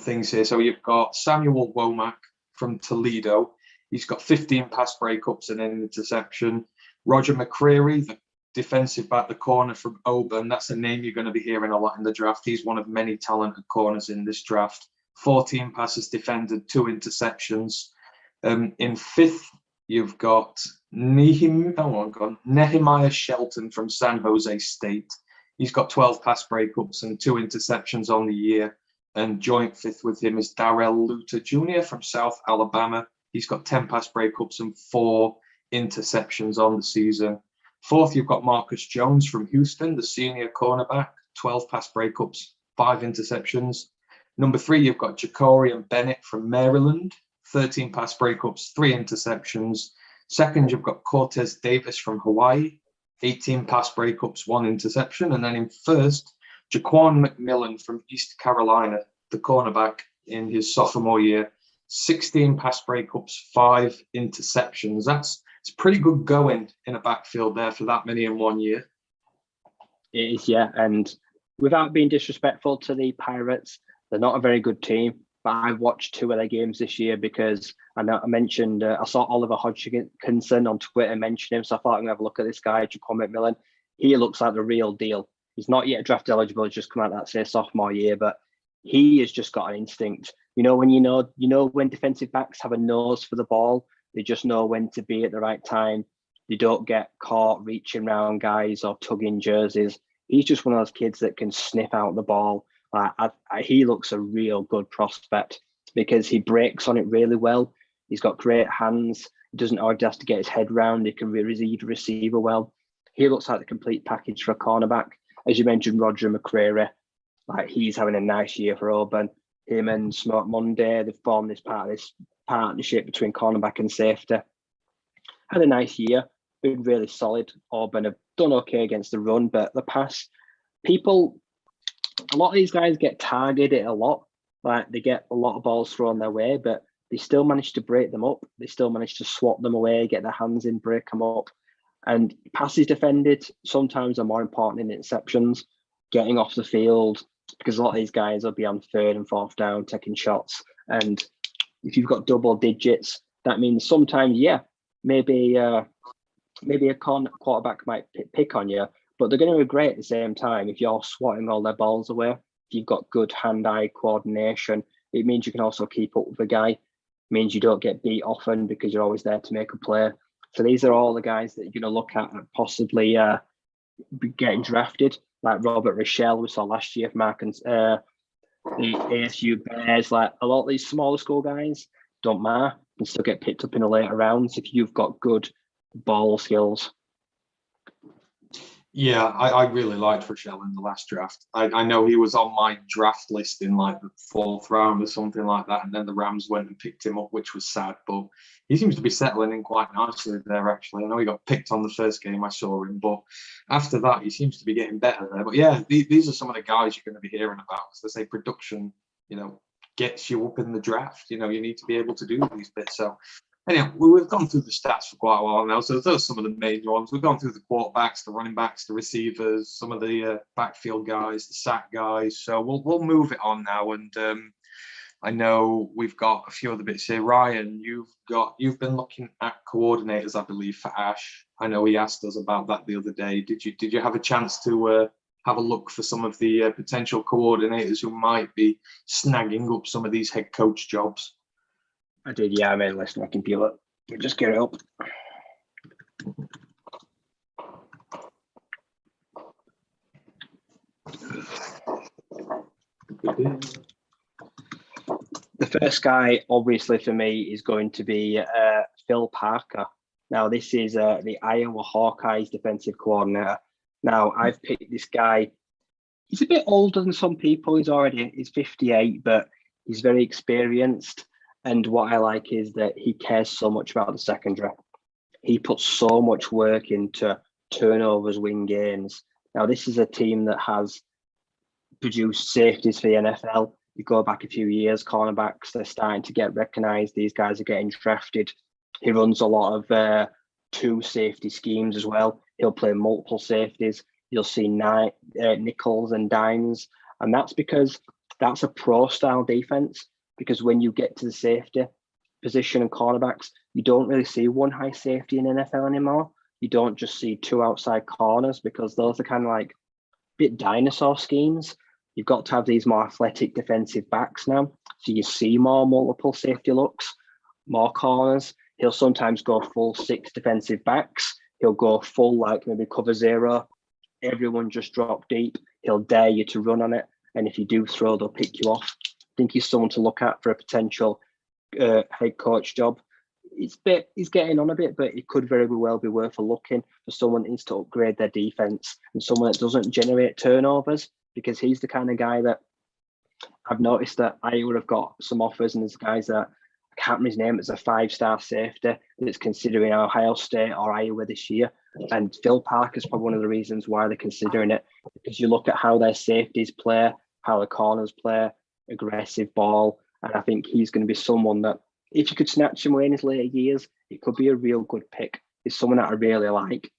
things here. So you've got Samuel Womack from Toledo. He's got 15 pass breakups and an interception. Roger McCreary, the defensive back, the corner from Auburn. That's a name you're going to be hearing a lot in the draft. He's one of many talented corners in this draft. 14 passes defended, 2 interceptions. In 5th, you've got Nehemiah Shelton from San Jose State. He's got 12 pass breakups and 2 interceptions on the year. And joint 5th with him is Darrell Luter Jr. from South Alabama. He's got 10 pass breakups and 4 interceptions on the season. 4th, you've got Marcus Jones from Houston, the senior cornerback, 12 pass breakups, 5 interceptions. Number 3, you've got Jacorian Bennett from Maryland, 13 pass breakups, 3 interceptions. 2nd, you've got Cortez Davis from Hawaii, 18 pass breakups, 1 interception. And then in 1st, Jaquan McMillan from East Carolina, the cornerback in his sophomore year, 16 pass breakups, 5 interceptions. It's pretty good going in a backfield there for that many in one year. It is, yeah. And without being disrespectful to the Pirates, they're not a very good team. But I've watched 2 of their games this year because I saw Oliver Hodgkinson on Twitter mention him. So I thought I'm going to have a look at this guy, Jaquan McMillan. He looks like the real deal. He's not yet draft eligible. He's just come out that sophomore year, but he has just got an instinct. When defensive backs have a nose for the ball, they just know when to be at the right time. They don't get caught reaching around guys or tugging jerseys. He's just one of those kids that can sniff out the ball. He looks a real good prospect because he breaks on it really well. He's got great hands. He doesn't always have to get his head round. He can read the receiver well. He looks like the complete package for a cornerback. As you mentioned, Roger McCreary, he's having a nice year for Auburn. Him and Smoke Monday, they've formed this partnership between cornerback and safety. Had a nice year, been really solid. Auburn have done okay against the run, but the pass, a lot of these guys get targeted a lot. They get a lot of balls thrown their way, but they still manage to break them up. They still manage to swat them away, get their hands in, break them up. And passes defended sometimes are more important than interceptions, getting off the field, because a lot of these guys will be on 3rd and 4th down, taking shots. And if you've got double digits, that means sometimes, maybe a quarterback might pick on you, but they're going to be great at the same time if you're swatting all their balls away. If you've got good hand-eye coordination, it means you can also keep up with the guy. It means you don't get beat often because you're always there to make a play. So these are all the guys that you're going to look at and possibly getting drafted, like Robert Rochelle we saw last year from the ASU Bears. A lot of these smaller school guys don't matter, can still get picked up in the later rounds if you've got good ball skills. Yeah, I really liked Rochelle in the last draft. I know he was on my draft list in the 4th round or something like that, and then the Rams went and picked him up, which was sad, but he seems to be settling in quite nicely there, actually. I know he got picked on the first game I saw him, but after that, he seems to be getting better there. But yeah, these are some of the guys you're going to be hearing about. As they say, production, gets you up in the draft. You need to be able to do these bits. So anyway, we've gone through the stats for quite a while now, so those are some of the main ones. We've gone through the quarterbacks, the running backs, the receivers, some of the backfield guys, the sack guys. So we'll move it on now, and I know we've got a few other bits here. Ryan, you've been looking at coordinators, I believe, for Ash. I know he asked us about that the other day. Did you have a chance to have a look for some of the potential coordinators who might be snagging up some of these head coach jobs? I did, yeah. I made a list on my computer. Just get it up. The first guy, obviously, for me, is going to be Phil Parker. Now, this is the Iowa Hawkeyes defensive coordinator. Now, I've picked this guy. He's a bit older than some people. He's 58, but he's very experienced. And what I like is that he cares so much about the secondary. He puts so much work into turnovers, win games. Now, this is a team that has produced safeties for the NFL. You go back a few years, cornerbacks, they're starting to get recognised. These guys are getting drafted. He runs a lot of two safety schemes as well. He'll play multiple safeties. You'll see nickels and dimes. And that's because that's a pro-style defense. Because when you get to the safety position and cornerbacks, you don't really see one high safety in NFL anymore. You don't just see two outside corners, because those are kind of like bit dinosaur schemes. You've got to have these more athletic defensive backs now. So you see more multiple safety looks, more corners. He'll sometimes go full 6 defensive backs. He'll go full, like maybe cover 0. Everyone just drop deep. He'll dare you to run on it. And if you do throw, they'll pick you off. I think he's someone to look at for a potential head coach job. He's getting on a bit, but it could very well be worth a look in for someone that needs to upgrade their defense and someone that doesn't generate turnovers, because he's the kind of guy that I've noticed that Iowa have got some offers, and there's guys that, I can't remember his name, it's a 5-star safety that's considering Ohio State or Iowa this year. And Phil Parker's probably one of the reasons why they're considering it, because you look at how their safeties play, how the corners play, aggressive ball, and I think he's going to be someone that, if you could snatch him away in his later years, it could be a real good pick. It's someone that I really like.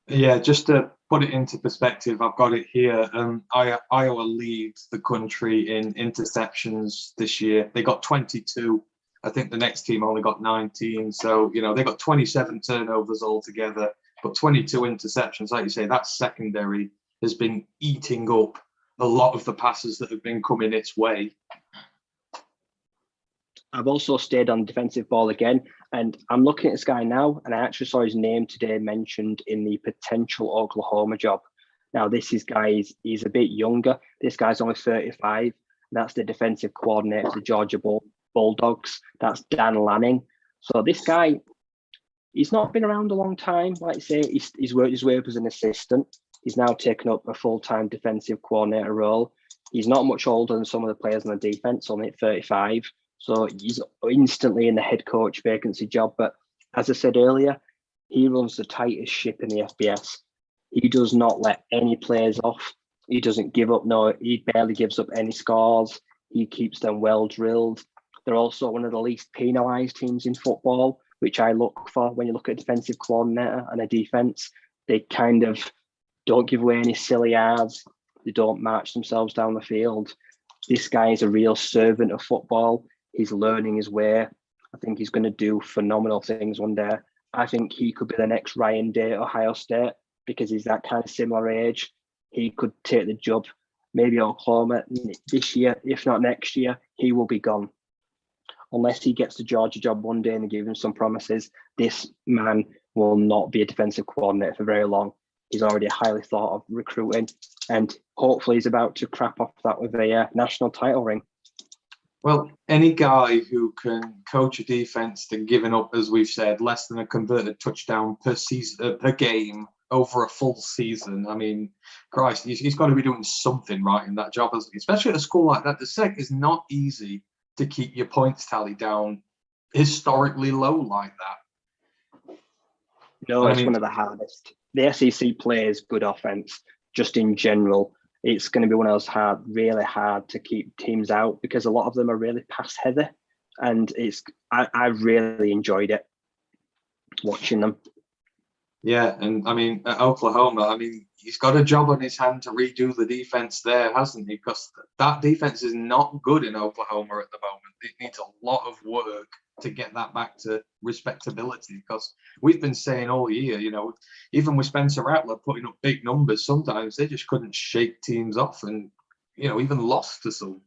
Yeah, just to put it into perspective, I've got it here. Iowa leads the country in interceptions this year. They got 22. I think the next team only got 19. So, they got 27 turnovers altogether, but 22 interceptions. Like you say, that secondary has been eating up a lot of the passes that have been coming its way. I've also stayed on defensive ball again, and I'm looking at this guy now, and I actually saw his name today mentioned in the potential Oklahoma job. Now, he's a bit younger. This guy's only 35. And that's the defensive coordinator for the Georgia Bulldogs. That's Dan Lanning. So this guy, he's not been around a long time. Like I say, he's worked his way up as an assistant. He's now taken up a full-time defensive coordinator role. He's not much older than some of the players on the defense, only at 35. So he's instantly in the head coach vacancy job. But as I said earlier, he runs the tightest ship in the FBS. He does not let any players off. He doesn't give up. No, he barely gives up any scores. He keeps them well drilled. They're also one of the least penalised teams in football, which I look for when you look at a defensive coordinator and a defence. They kind of don't give away any silly yards. They don't march themselves down the field. This guy is a real servant of football. He's learning his way. I think he's going to do phenomenal things one day. I think he could be the next Ryan Day at Ohio State, because he's that kind of similar age. He could take the job, maybe Oklahoma this year. If not next year, he will be gone. Unless he gets the Georgia job one day and they give him some promises, this man will not be a defensive coordinator for very long. He's already highly thought of recruiting, and hopefully he's about to crap off that with a national title ring. Well, any guy who can coach a defense that's given up, as we've said, less than a converted touchdown per season, per game over a full season. I mean, Christ, he's got to be doing something right in that job, especially at a school like that. The SEC is not easy to keep your points tally down historically low like that. No, it's one of the hardest. The SEC plays good offense, just in general. It's going to be one of those really hard to keep teams out, because a lot of them are really pass heavy, and I really enjoyed it watching them. Yeah, and I mean, at Oklahoma, he's got a job on his hand to redo the defense there, hasn't he? Because that defense is not good in Oklahoma at the moment. It needs a lot of work to get that back to respectability, because we've been saying all year, even with Spencer Rattler putting up big numbers, sometimes they just couldn't shake teams off, and even lost to some.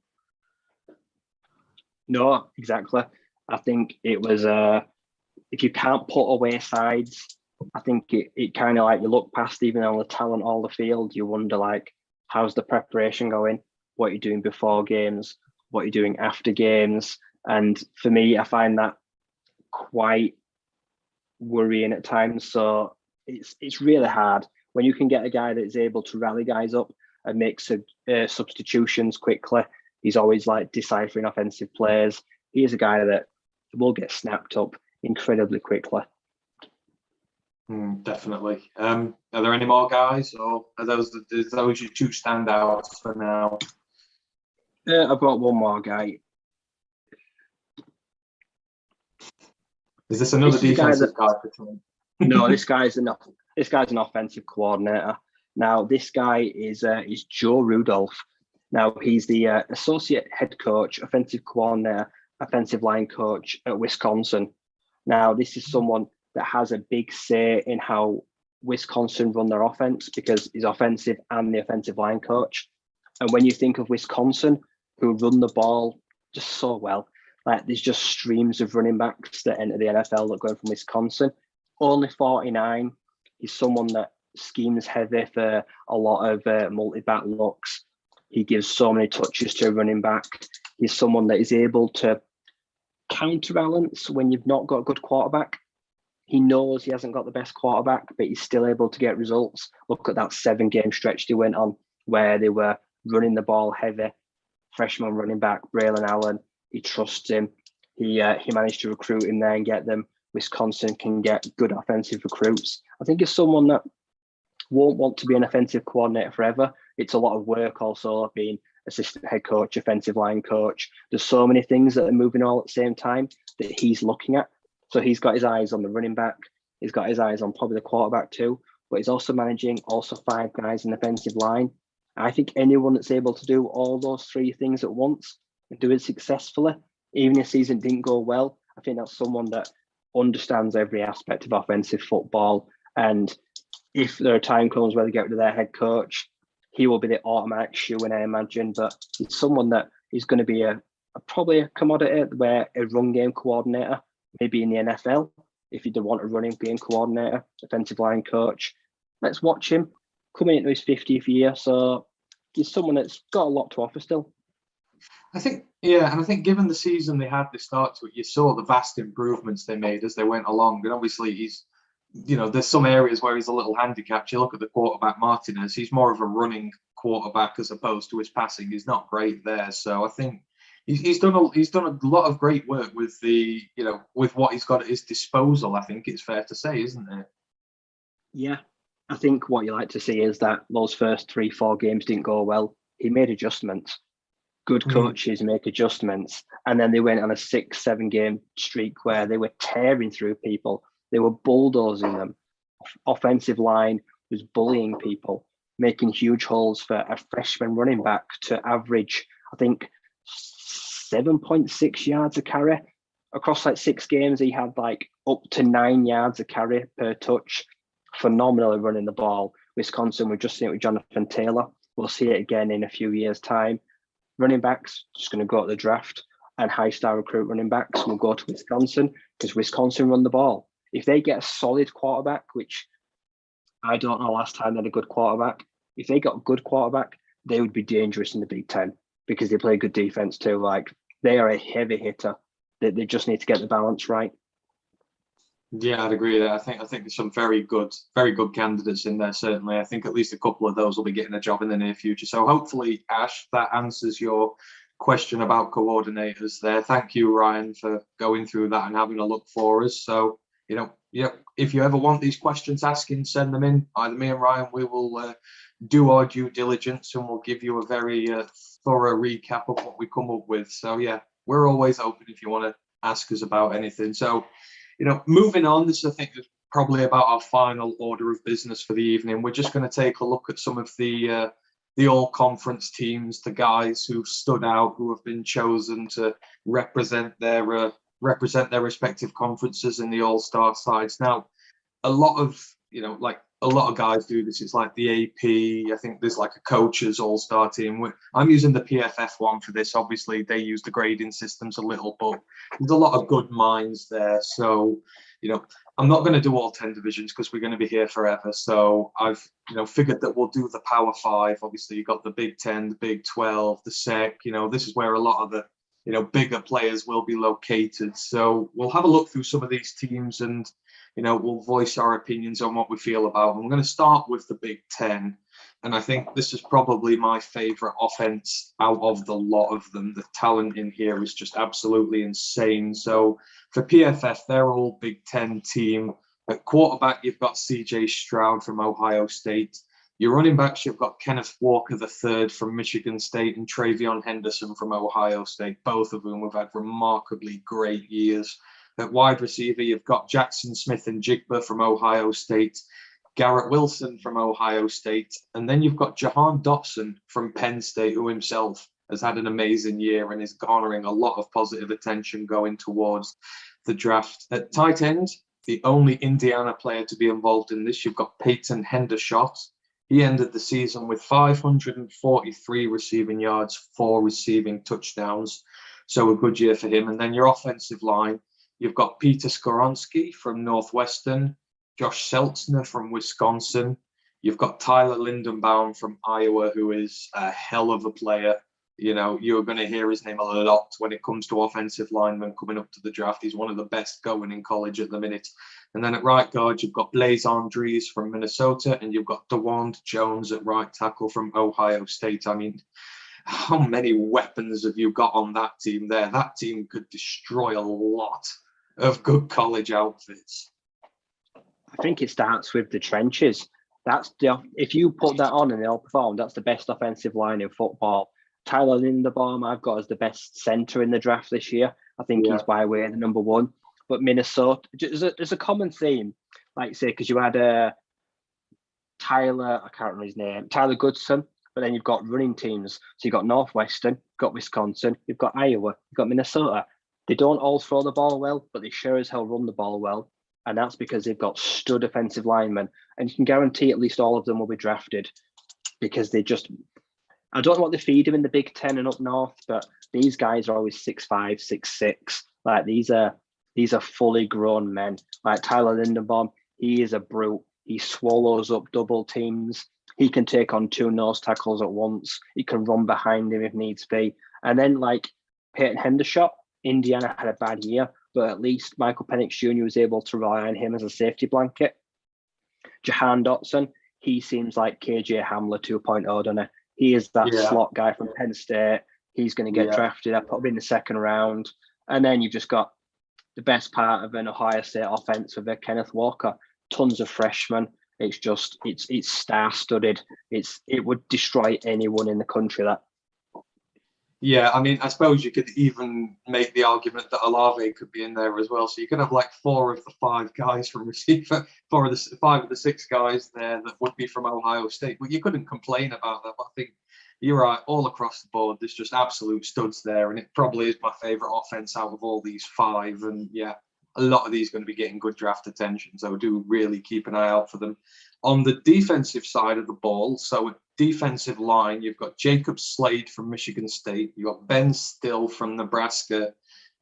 No, exactly. I think it was if you can't put away sides, I think it kind of like, you look past even all the talent, all the field, you wonder like, how's the preparation going? What are you doing before games? What are you doing after games? And for me, I find that quite worrying at times. So it's really hard when you can get a guy that is able to rally guys up and make substitutions quickly. He's always like deciphering offensive plays. He is a guy that will get snapped up incredibly quickly. Definitely. Are there any more guys, or are those your two standouts for now? I've got one more guy. Is this another defensive guy for Trent? No, this guy's an offensive coordinator. Now, this guy is Joe Rudolph. Now, he's the associate head coach, offensive coordinator, offensive line coach at Wisconsin. Now, this is someone that has a big say in how Wisconsin run their offense because he's offensive and the offensive line coach. And when you think of Wisconsin, who run the ball just so well, like there's just streams of running backs that enter the NFL that go from Wisconsin. Only 49. He's someone that schemes heavy for a lot of multi-back looks. He gives so many touches to a running back. He's someone that is able to counterbalance when you've not got a good quarterback. He knows he hasn't got the best quarterback, but he's still able to get results. Look at that 7-game stretch they went on where they were running the ball heavy. Freshman running back, Braylon Allen, he trusts him. He managed to recruit him there and get them. Wisconsin can get good offensive recruits. I think it's someone that won't want to be an offensive coordinator forever. It's a lot of work also being assistant head coach, offensive line coach. There's so many things that are moving all at the same time that he's looking at. So he's got his eyes on the running back. He's got his eyes on probably the quarterback too, but he's also managing 5 guys in the offensive line. I think anyone that's able to do all those 3 things at once and do it successfully, even if the season didn't go well, I think that's someone that understands every aspect of offensive football. And if there are time comes where they get rid of their head coach, he will be the automatic shoe-in, I imagine. But he's someone that is going to be probably a commodity where a run game coordinator, maybe in the NFL, if you do want a running game coordinator, offensive line coach. Let's watch him coming into his 50th year. So he's someone that's got a lot to offer still. I think given the season they had to start to it, you saw the vast improvements they made as they went along. And obviously he's, there's some areas where he's a little handicapped. You look at the quarterback Martinez, he's more of a running quarterback as opposed to his passing. He's not great there. So I think he's done a lot of great work with with what he's got at his disposal. I think it's fair to say, isn't it? Yeah. I think what you like to see is that those first 3-4 games didn't go well. He made adjustments. Good coaches make adjustments. And then they went on a 6-7 game streak where they were tearing through people. They were bulldozing them. Offensive line was bullying people, making huge holes for a freshman running back to average, I think, 7.6 yards a carry. Across 6 games, he had up to 9 yards a carry per touch. Phenomenally running the ball. Wisconsin, we've just seen it with Jonathan Taylor. We'll see it again in a few years' time. Running backs just going to go to the draft, and high-star recruit running backs will go to Wisconsin because Wisconsin run the ball. If they get a solid quarterback, which I don't know last time they had a good quarterback, if they got a good quarterback, they would be dangerous in the Big Ten because they play good defense too. They are a heavy hitter. They just need to get the balance right. Yeah, I'd agree there. I think there's some very good candidates in there, certainly. I think at least a couple of those will be getting a job in the near future. So hopefully, Ash, that answers your question about coordinators there. Thank you, Ryan, for going through that and having a look for us. So, if you ever want these questions asking, send them in. Either me and Ryan, we will do our due diligence and we'll give you a very thorough recap of what we come up with. So, yeah, we're always open if you want to ask us about anything. So, moving on, this I think is probably about our final order of business for the evening. We're just going to take a look at some of the all-conference teams, the guys who've stood out, who have been chosen to represent their respective conferences in the all-star sides. Now, a lot of guys do this. It's like the AP. I think there's a coaches all-star team. I'm using the PFF one for this. Obviously, they use the grading systems a little, but there's a lot of good minds there. So, I'm not going to do all 10 divisions because we're going to be here forever. So I've, figured that we'll do the Power 5. Obviously, you've got the Big 10, the Big 12, the SEC. This is where a lot of the, bigger players will be located. So we'll have a look through some of these teams and, we'll voice our opinions on what we feel about them. I'm going to start with the Big 10. And I think this is probably my favorite offense out of the lot of them. The talent in here is just absolutely insane. So for PFF, they're all Big 10 team. At quarterback, you've got CJ Stroud from Ohio State. Your running backs, you've got Kenneth Walker III from Michigan State and Travion Henderson from Ohio State, both of whom have had remarkably great years. At wide receiver, you've got Jackson Smith and Jigba from Ohio State, Garrett Wilson from Ohio State, and then you've got Jahan Dotson from Penn State, who himself has had an amazing year and is garnering a lot of positive attention going towards the draft. At tight end, the only Indiana player to be involved in this, you've got Peyton Hendershot. He ended the season with 543 receiving yards, 4 receiving touchdowns. So a good year for him. And then your offensive line, you've got Peter Skoronski from Northwestern, Josh Seltzner from Wisconsin. You've got Tyler Lindenbaum from Iowa, who is a hell of a player. You know, you're going to hear his name a lot when it comes to offensive linemen coming up to the draft. He's one of the best going in college at the minute. And then at right guard, you've got Blaise Andries from Minnesota, and you've got DeWand Jones at right tackle from Ohio State. I mean, how many weapons have you got on that team there? That team could destroy a lot of good college outfits. I think it starts with the trenches. If you put that on and they all perform, that's the best offensive line in football. Tyler Linderbaum, I've got as the best center in the draft this year. I think he's by way the number one. But Minnesota, there's a common theme, like say, because you had Tyler, I can't remember his name, Tyler Goodson, but then you've got running teams. So you've got Northwestern, you've got Wisconsin, you've got Iowa, you've got Minnesota. They don't all throw the ball well, but they sure as hell run the ball well. And that's because they've got stud offensive linemen. And you can guarantee at least all of them will be drafted because they just... I don't know what they feed them in the Big Ten and up north, but these guys are always 6'5", 6'6". Like these are fully grown men. Like Tyler Linderbaum, he is a brute. He swallows up double teams. He can take on 2 nose tackles at once. He can run behind him if needs be. And then like Peyton Hendershot, Indiana had a bad year, but at least Michael Penix Jr. was able to rely on him as a safety blanket. Jahan Dotson, he seems like KJ Hamler 2.0, doesn't he? He is that slot guy from Penn State. He's going to get drafted. I put him in the second round. And then you've just got the best part of an Ohio State offense with Kenneth Walker. Tons of freshmen. It's just, it's star-studded. It would destroy anyone in the country, that. Yeah, I mean, I suppose you could even make the argument that Olave could be in there as well. So you could have like 4 of the 5 guys from receiver, 5 of the 6 guys there that would be from Ohio State. But you couldn't complain about that. But I think you're right, all across the board, there's just absolute studs there. And it probably is my favorite offense out of all these 5. And yeah, a lot of these are going to be getting good draft attention. So do really keep an eye out for them. On the defensive side of the ball, so defensive line, you've got Jacob Slade from Michigan State, you've got Ben Still from Nebraska,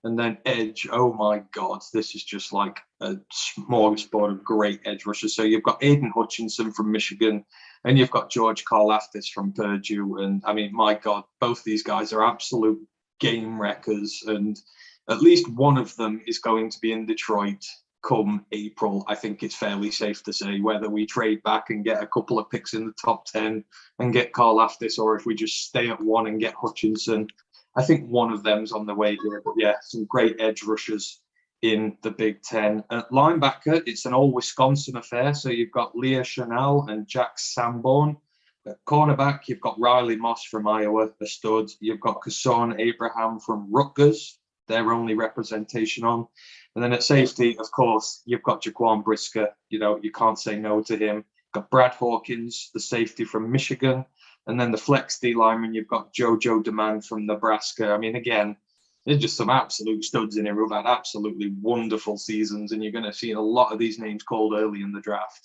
and then edge. Oh my God, this is just like a smorgasbord of great edge rushers. So you've got Aiden Hutchinson from Michigan, and you've got George Karlaftis from Purdue. And I mean, my God, both these guys are absolute game wreckers, and at least one of them is going to be in Detroit come April. I think it's fairly safe to say, whether we trade back and get a couple of picks in the top 10 and get Karlaftis, or if we just stay at 1 and get Hutchinson. I think one of them's on the way here. But yeah, some great edge rushers in the Big Ten. At linebacker, it's an all Wisconsin affair. So you've got Leah Chanel and Jack Sanborn. At cornerback, you've got Riley Moss from Iowa, a stud. You've got Kasson Abraham from Rutgers, their only representation on. And then at safety, of course, you've got Jaquan Brisker. You know, you can't say no to him. You've got Brad Hawkins, the safety from Michigan. And then the flex D lineman, you've got JoJo Demand from Nebraska. I mean, again, there's just some absolute studs in here who've had absolutely wonderful seasons. And you're going to see a lot of these names called early in the draft.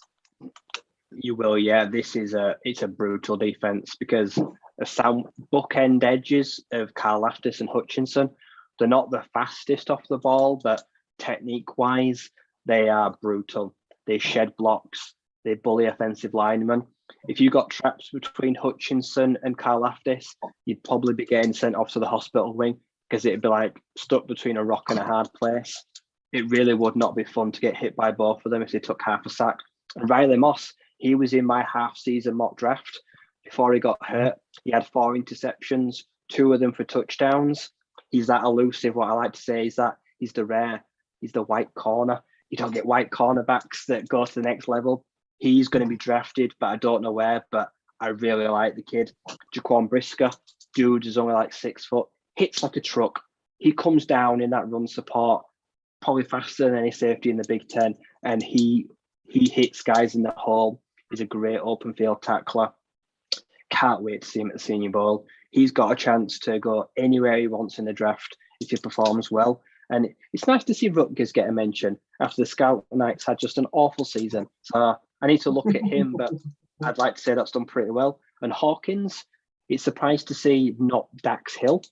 You will, yeah. It's a brutal defense because the sound bookend edges of Karlaftis and Hutchinson, they're not the fastest off the ball, but technique-wise, they are brutal. They shed blocks. They bully offensive linemen. If you got traps between Hutchinson and Karlaftis, you'd probably be getting sent off to the hospital wing because it'd be like stuck between a rock and a hard place. It really would not be fun to get hit by both of them if they took half a sack. And Riley Moss, he was in my half-season mock draft before he got hurt. He had 4 interceptions, 2 of them for touchdowns. He's that elusive. What I like to say is that he's the white corner. you don't get white cornerbacks that go to the next level. He's going to be drafted, but I don't know where. But I really like the kid. Jaquan Brisker, dude is only like 6 foot, hits like a truck. He comes down in that run support, probably faster than any safety in the Big Ten, and he hits guys in the hole. He's a great open field tackler. Can't wait to see him at the Senior Bowl. He's got a chance to go anywhere he wants in the draft if he performs well. And it's nice to see Rutgers get a mention after the Scout Knights had just an awful season. So I need to look at him, but I'd like to say that's done pretty well. And Hawkins, it's surprised to see not Dax Hill.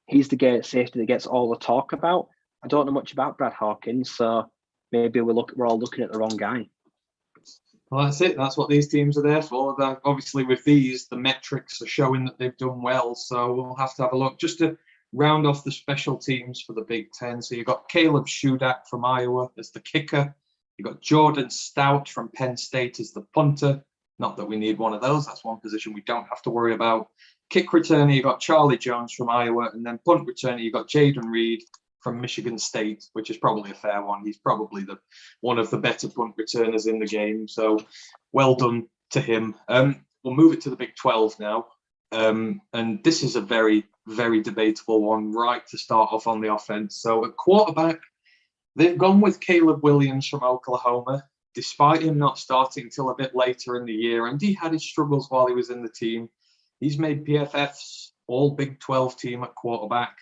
He's the safety that gets all the talk about. I don't know much about Brad Hawkins, so maybe we're all looking at the wrong guy. Well, that's it. That's what these teams are there for. Obviously, with these, the metrics are showing that they've done well. So we'll have to have a look. Just to round off the special teams for the Big Ten. So you've got Caleb Shudak from Iowa as the kicker. You've got Jordan Stout from Penn State as the punter. Not that we need one of those. That's one position we don't have to worry about. Kick returner, you've got Charlie Jones from Iowa. And then punt returner, you've got Jaden Reed from Michigan State, which is probably a fair one. He's probably one of the better punt returners in the game. So well done to him. We'll move it to the Big 12 now. And this is a very, very debatable one right to start off on the offense. So at quarterback, they've gone with Caleb Williams from Oklahoma, despite him not starting till a bit later in the year. And he had his struggles while he was in the team. He's made PFF's all Big 12 team at quarterback.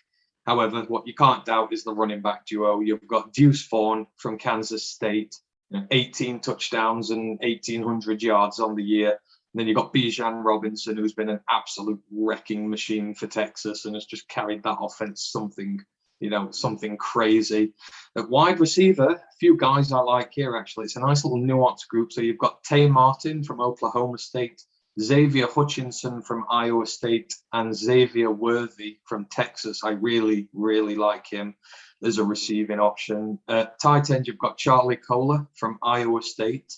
However, what you can't doubt is the running back duo. You've got Deuce Vaughn from Kansas State, 18 touchdowns and 1,800 yards on the year. And then you've got Bijan Robinson, who's been an absolute wrecking machine for Texas and has just carried that offense something crazy. At wide receiver, a few guys I like here, actually. It's a nice little nuanced group. So you've got Tay Martin from Oklahoma State, Xavier Hutchinson from Iowa State, and Xavier Worthy from Texas. I really, really like him as a receiving option. Tight end, you've got Charlie Kohler from Iowa State.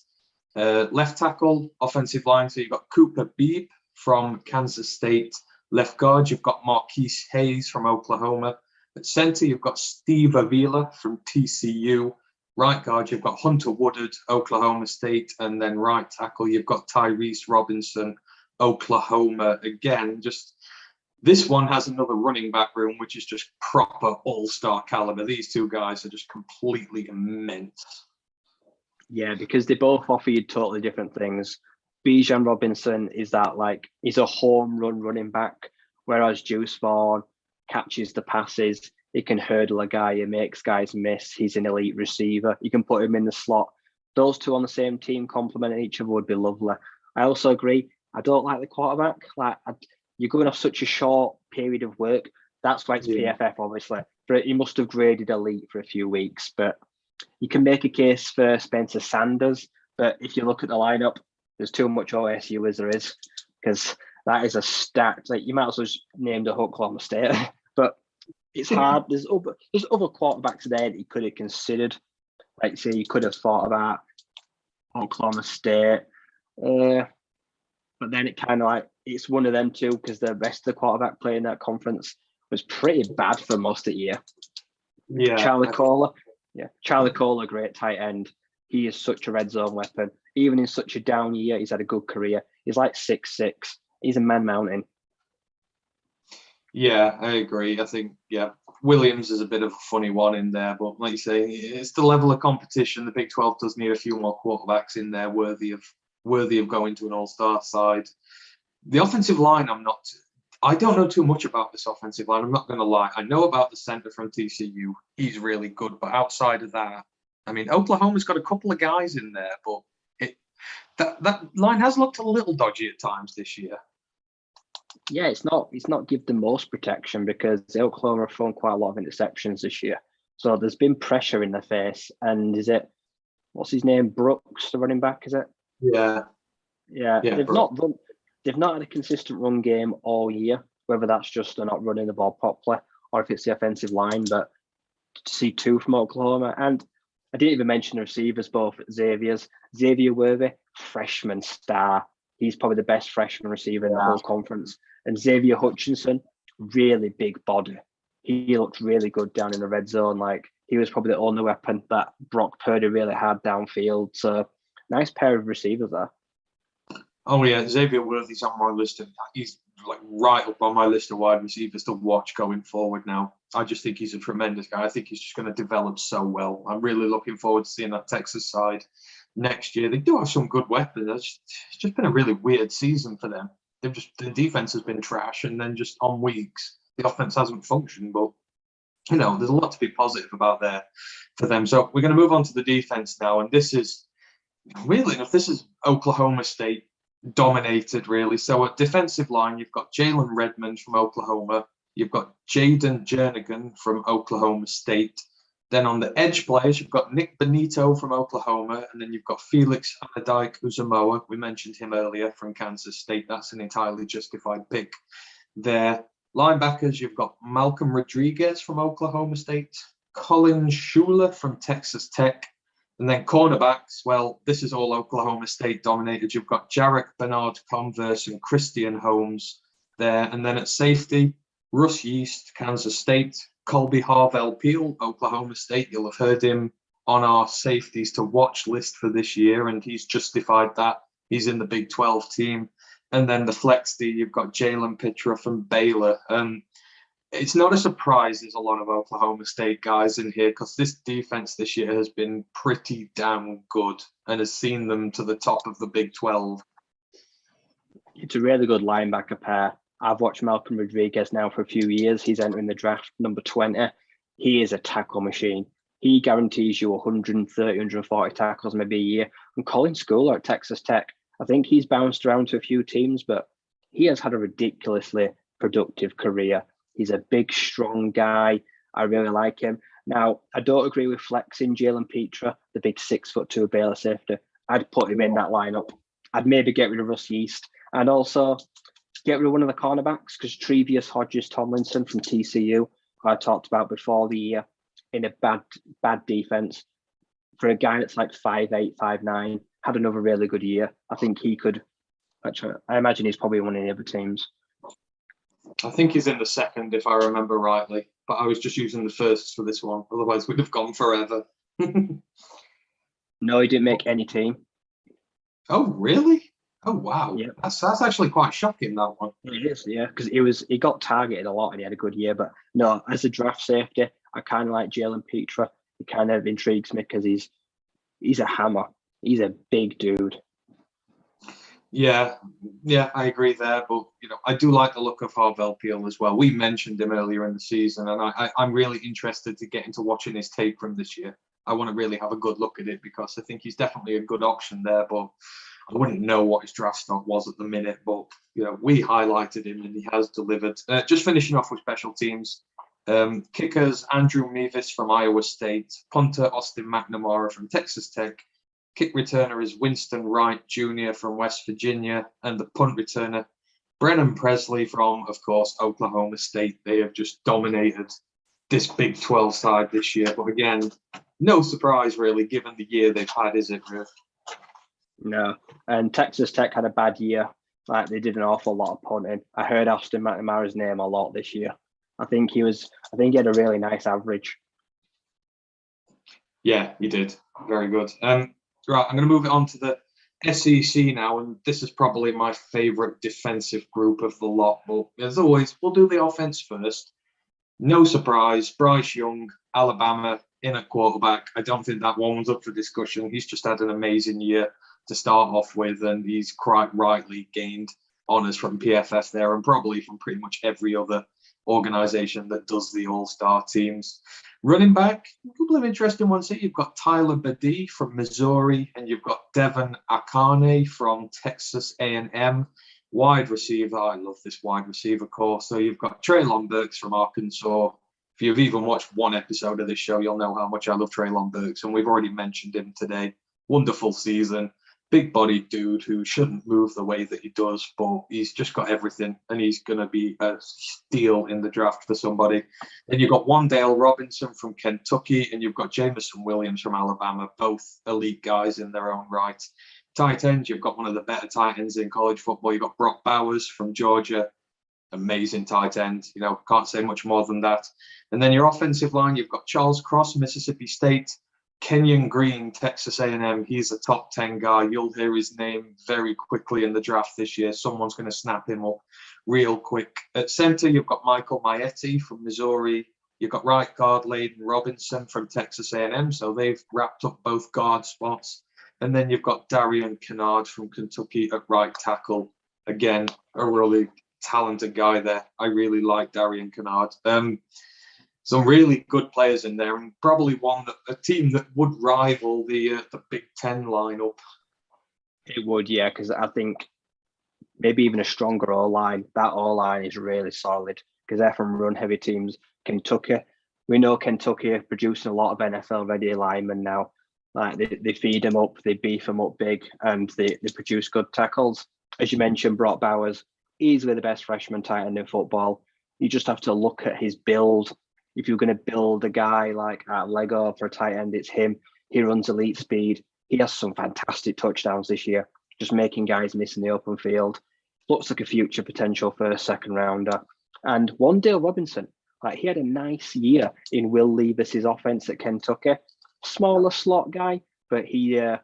Left tackle, offensive line, so you've got Cooper Beebe from Kansas State. Left guard, you've got Marquise Hayes from Oklahoma. At center, you've got Steve Avila from TCU. Right guard, you've got Hunter Woodard, Oklahoma State. And then right tackle, you've got Tyrese Robinson, Oklahoma. Again, just this one has another running back room, which is just proper all-star caliber. These two guys are just completely immense. Yeah, because they both offer you totally different things. Bijan Robinson is he's a home run running back, whereas Deuce Vaughn catches the passes. He can hurdle a guy. He makes guys miss. He's an elite receiver. You can put him in the slot. Those two on the same team complementing each other would be lovely. I also agree. I don't like the quarterback. You're going off such a short period of work. That's why it's PFF, obviously. But he must have graded elite for a few weeks. But you can make a case for Spencer Sanders. But if you look at the lineup, there's too much OSU as there is, because that is a stacked. You might as well just name the Oklahoma State. But it's hard. There's other quarterbacks there that you could have considered. Say you could have thought about Oklahoma State. But then it kind of it's one of them two, because the rest of the quarterback play in that conference was pretty bad for most of the year. Yeah. Charlie Kohler, great tight end. He is such a red zone weapon. Even in such a down year, he's had a good career. He's 6'6". He's a man mountain. Yeah, I agree. I think, Williams is a bit of a funny one in there, but like you say, it's the level of competition. The Big 12 does need a few more quarterbacks in there worthy of going to an all-star side. The offensive line, I don't know too much about this offensive line. I'm not going to lie. I know about the center from TCU. He's really good, but outside of that, Oklahoma's got a couple of guys in there, but that line has looked a little dodgy at times this year. Yeah, it's not give the most protection, because Oklahoma have thrown quite a lot of interceptions this year. So there's been pressure in their face. And what's his name? Brooks, the running back, is it? Yeah. They've not had a consistent run game all year, whether that's just they're not running the ball properly or if it's the offensive line. But to see two from Oklahoma, and I didn't even mention the receivers, both Xavier Worthy, freshman star. He's probably the best freshman receiver in the whole conference. And Xavier Hutchinson, really big body. He looked really good down in the red zone. he was probably the only weapon that Brock Purdy really had downfield. So nice pair of receivers there. Oh yeah, Xavier Worthy's on my list, and he's like right up on my list of wide receivers to watch going forward now. I just think he's a tremendous guy. I think he's just going to develop so well. I'm really looking forward to seeing that Texas side next year. They do have some good weapons. It's just been a really weird season for them. The defense has been trash, and then just on weeks the offense hasn't functioned. But there's a lot to be positive about there for them. So we're going to move on to the defense now, and this is really enough. This is Oklahoma State dominated, really. So at defensive line, you've got Jalen Redmond from Oklahoma. You've got Jaden Jernigan from Oklahoma State. Then on the edge players, you've got Nick Benito from Oklahoma. And then you've got Felix Anadike-Uzamoa. We mentioned him earlier from Kansas State. That's an entirely justified pick there. Linebackers, you've got Malcolm Rodriguez from Oklahoma State. Colin Schuler from Texas Tech. And then cornerbacks, well, this is all Oklahoma State dominated. You've got Jarek Bernard-Converse and Christian Holmes there. And then at safety, Russ Yeast, Kansas State. Colby Harvell-Peel, Oklahoma State. You'll have heard him on our safeties to watch list for this year, and he's justified that. He's in the Big 12 team. And then the flex D, you've got Jalen Pitra from Baylor. It's not a surprise there's a lot of Oklahoma State guys in here, because this defense this year has been pretty damn good and has seen them to the top of the Big 12. It's a really good linebacker pair. I've watched Malcolm Rodriguez now for a few years. He's entering the draft number 20. He is a tackle machine. He guarantees you 130, 140 tackles maybe a year. And Colin Schooler at Texas Tech, I think he's bounced around to a few teams, but he has had a ridiculously productive career. He's a big, strong guy. I really like him. Now, I don't agree with flexing Jalen Pitra, the big 6'2" Baylor safety. I'd put him in that lineup. I'd maybe get rid of Russ Yeast and also get rid of one of the cornerbacks, because Trevius Hodges-Tomlinson from TCU, who I talked about before the year, in a bad defense, for a guy that's like 5'8", 5'9", had another really good year. I think he could. Actually, I imagine he's probably one of the other teams. I think he's in the second, if I remember rightly. But I was just using the firsts for this one. Otherwise, we'd have gone forever. No, he didn't make any team. Oh, really? Oh, wow. Yeah. That's actually quite shocking, that one. It is, yeah, because he got targeted a lot and he had a good year. But no, as a draft safety, I kind of like Jalen Pitra. He kind of intrigues me because he's a hammer. He's a big dude. Yeah, I agree there. But, I do like the look of Harvell-Peel as well. We mentioned him earlier in the season, and I'm really interested to get into watching his tape from this year. I want to really have a good look at it, because I think he's definitely a good option there. But I wouldn't know what his draft stock was at the minute. But, we highlighted him and he has delivered. Just finishing off with special teams. Kickers, Andrew Mevis from Iowa State. Punter, Austin McNamara from Texas Tech. Kick returner is Winston Wright Jr. from West Virginia. And the punt returner, Brennan Presley from, of course, Oklahoma State. They have just dominated this Big 12 side this year. But again, no surprise, really, given the year they've had, is it, Ruth? No. And Texas Tech had a bad year. Like, they did an awful lot of punting. I heard Austin McNamara's name a lot this year. I think he had a really nice average. Yeah, he did. Very good. Right, I'm going to move it on to the SEC now, and this is probably my favorite defensive group of the lot. But as always, we'll do the offense first. No surprise, Bryce Young, Alabama, in at quarterback. I don't think that one was up for discussion. He's just had an amazing year to start off with, and he's quite rightly gained honors from PFF there, and probably from pretty much every other organization that does the all-star teams. Running back, a couple of interesting ones here. You've got Tyler Badie from Missouri, and you've got Devin Akane from Texas A&M. Wide receiver, I love this wide receiver core. So you've got Treylon Burks from Arkansas. If you've even watched one episode of this show, you'll know how much I love Treylon Burks, and we've already mentioned him today. Wonderful season. Big-bodied dude who shouldn't move the way that he does, but he's just got everything, and he's going to be a steal in the draft for somebody. Then you've got Wan'Dale Robinson from Kentucky, and you've got Jameson Williams from Alabama, both elite guys in their own right. Tight ends, you've got one of the better tight ends in college football. You've got Brock Bowers from Georgia. amazing tight end. Can't say much more than that. And then your offensive line, you've got Charles Cross, Mississippi State, Kenyon Green, Texas A&M. He's a top 10 guy. You'll hear his name very quickly in the draft this year. Someone's going to snap him up real quick. At center, you've got Michael Maietti from Missouri. You've got right guard Layden Robinson from Texas A&M. So they've wrapped up both guard spots. And then you've got Darian Kennard from Kentucky at right tackle. Again, a really talented guy there. I really like Darian Kennard. Some really good players in there, and probably a team that would rival the Big Ten lineup. It would, yeah, because I think maybe even a stronger O-line. That O-line is really solid because they're from run-heavy teams. Kentucky, we know Kentucky are producing a lot of NFL-ready linemen now. Like they feed them up, they beef them up big, and they produce good tackles. As you mentioned, Brock Bowers, easily the best freshman tight end in football. You just have to look at his build. If you're going to build a guy like at Lego for a tight end, it's him. He runs elite speed. He has some fantastic touchdowns this year, just making guys miss in the open field. Looks like a future potential first, second rounder. And Wan'Dale Robinson, he had a nice year in Will Levis's offense at Kentucky. Smaller slot guy, but he's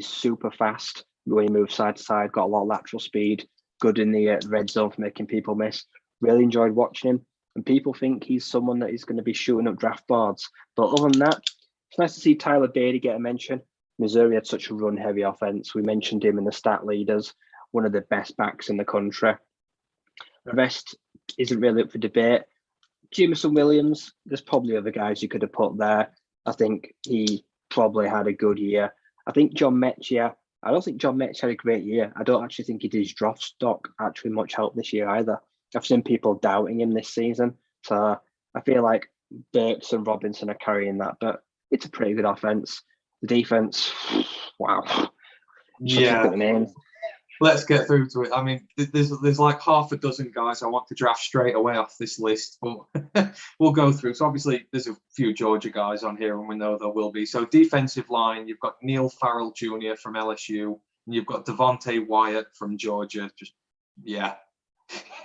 super fast. The way he moves side to side, got a lot of lateral speed, good in the red zone for making people miss. Really enjoyed watching him. And people think he's someone that is going to be shooting up draft boards. But other than that, it's nice to see Tyler Beatty get a mention. Missouri had such a run-heavy offense. We mentioned him in the stat leaders, one of the best backs in the country. The rest isn't really up for debate. Jameson Williams, there's probably other guys you could have put there. I think he probably had a good year. I think John Mechia, I don't think John Mechia had a great year. I don't actually think his draft stock actually much help this year either. I've seen people doubting him this season. So I feel like Burks and Robinson are carrying that, but it's a pretty good offense. The defense, wow. Just look at the names. Let's get through to it. I mean, there's like half a dozen guys I want to draft straight away off this list, but we'll go through. So obviously there's a few Georgia guys on here, and we know there will be. So defensive line, you've got Neil Farrell Jr. from LSU, and you've got Devontae Wyatt from Georgia.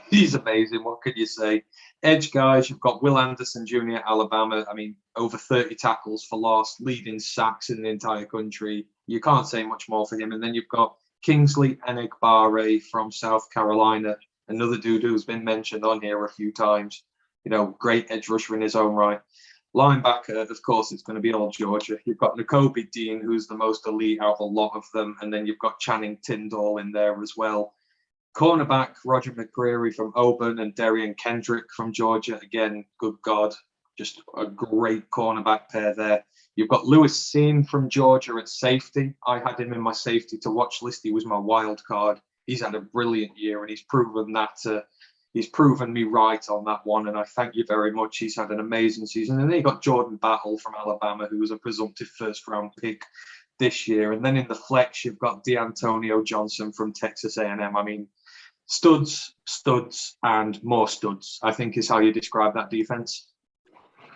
He's amazing. What could you say? Edge guys, you've got Will Anderson Jr. at Alabama. I mean, over 30 tackles for loss, leading sacks in the entire country. You can't say much more for him. And then you've got Kingsley Enagbare from South Carolina, another dude who's been mentioned on here a few times. Great edge rusher in his own right. Linebacker, of course, it's going to be all Georgia. You've got Nakobe Dean, who's the most elite out of a lot of them. And then you've got Channing Tindall in there as well. Cornerback, Roger McCreary from Auburn and Darian Kendrick from Georgia. Again, good God, just a great cornerback pair there. You've got Lewis Seen from Georgia at safety. I had him in my safety to watch list. He was my wild card. He's had a brilliant year, and he's proven me right on that one. And I thank you very much. He's had an amazing season. And then you got Jordan Battle from Alabama, who was a presumptive first-round pick this year. And then in the flex, you've got DeAntonio Johnson from Texas A&M. I mean, studs, and more studs, I think is how you describe that defense.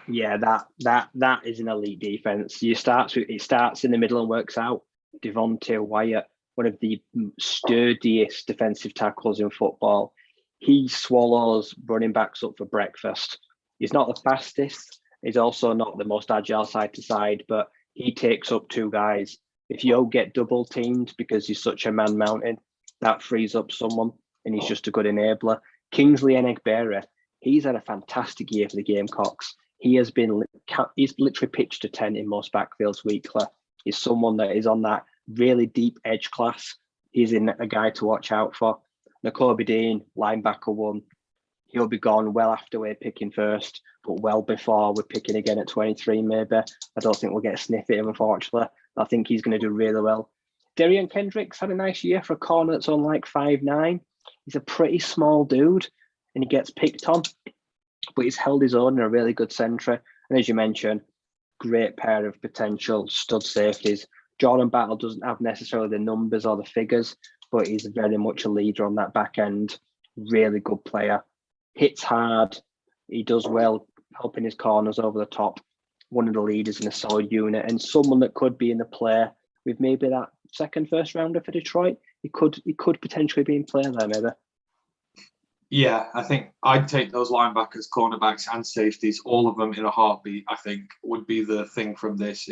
Yeah, that is an elite defense. It starts in the middle and works out. Devontae Wyatt, one of the sturdiest defensive tackles in football. He swallows running backs up for breakfast. He's not the fastest. He's also not the most agile side to side, but he takes up two guys. If you get double teamed because he's such a man mountain, that frees up someone, and he's just a good enabler. Kingsley Enagbare, he's had a fantastic year for the Gamecocks. He's literally pitched to 10 in most backfields weekly. He's someone that is on that really deep edge class. He's in a guy to watch out for. Nakobe Dean, linebacker 1. He'll be gone well after we're picking first, but well before we're picking again at 23 maybe. I don't think we'll get a sniff at him, unfortunately. I think he's going to do really well. Darian Kendrick's had a nice year for a corner that's on like 5'9". He's a pretty small dude, and he gets picked on, but he's held his own in a really good centre. And as you mentioned, great pair of potential stud safeties. Jordan Battle doesn't have necessarily the numbers or the figures, but he's very much a leader on that back end. Really good player. Hits hard. He does well helping his corners over the top. One of the leaders in a solid unit, and someone that could be in the play with maybe that second first rounder for Detroit. He could potentially be in play there, maybe. Yeah, I think I'd take those linebackers, cornerbacks, and safeties, all of them in a heartbeat. I think would be the thing from this.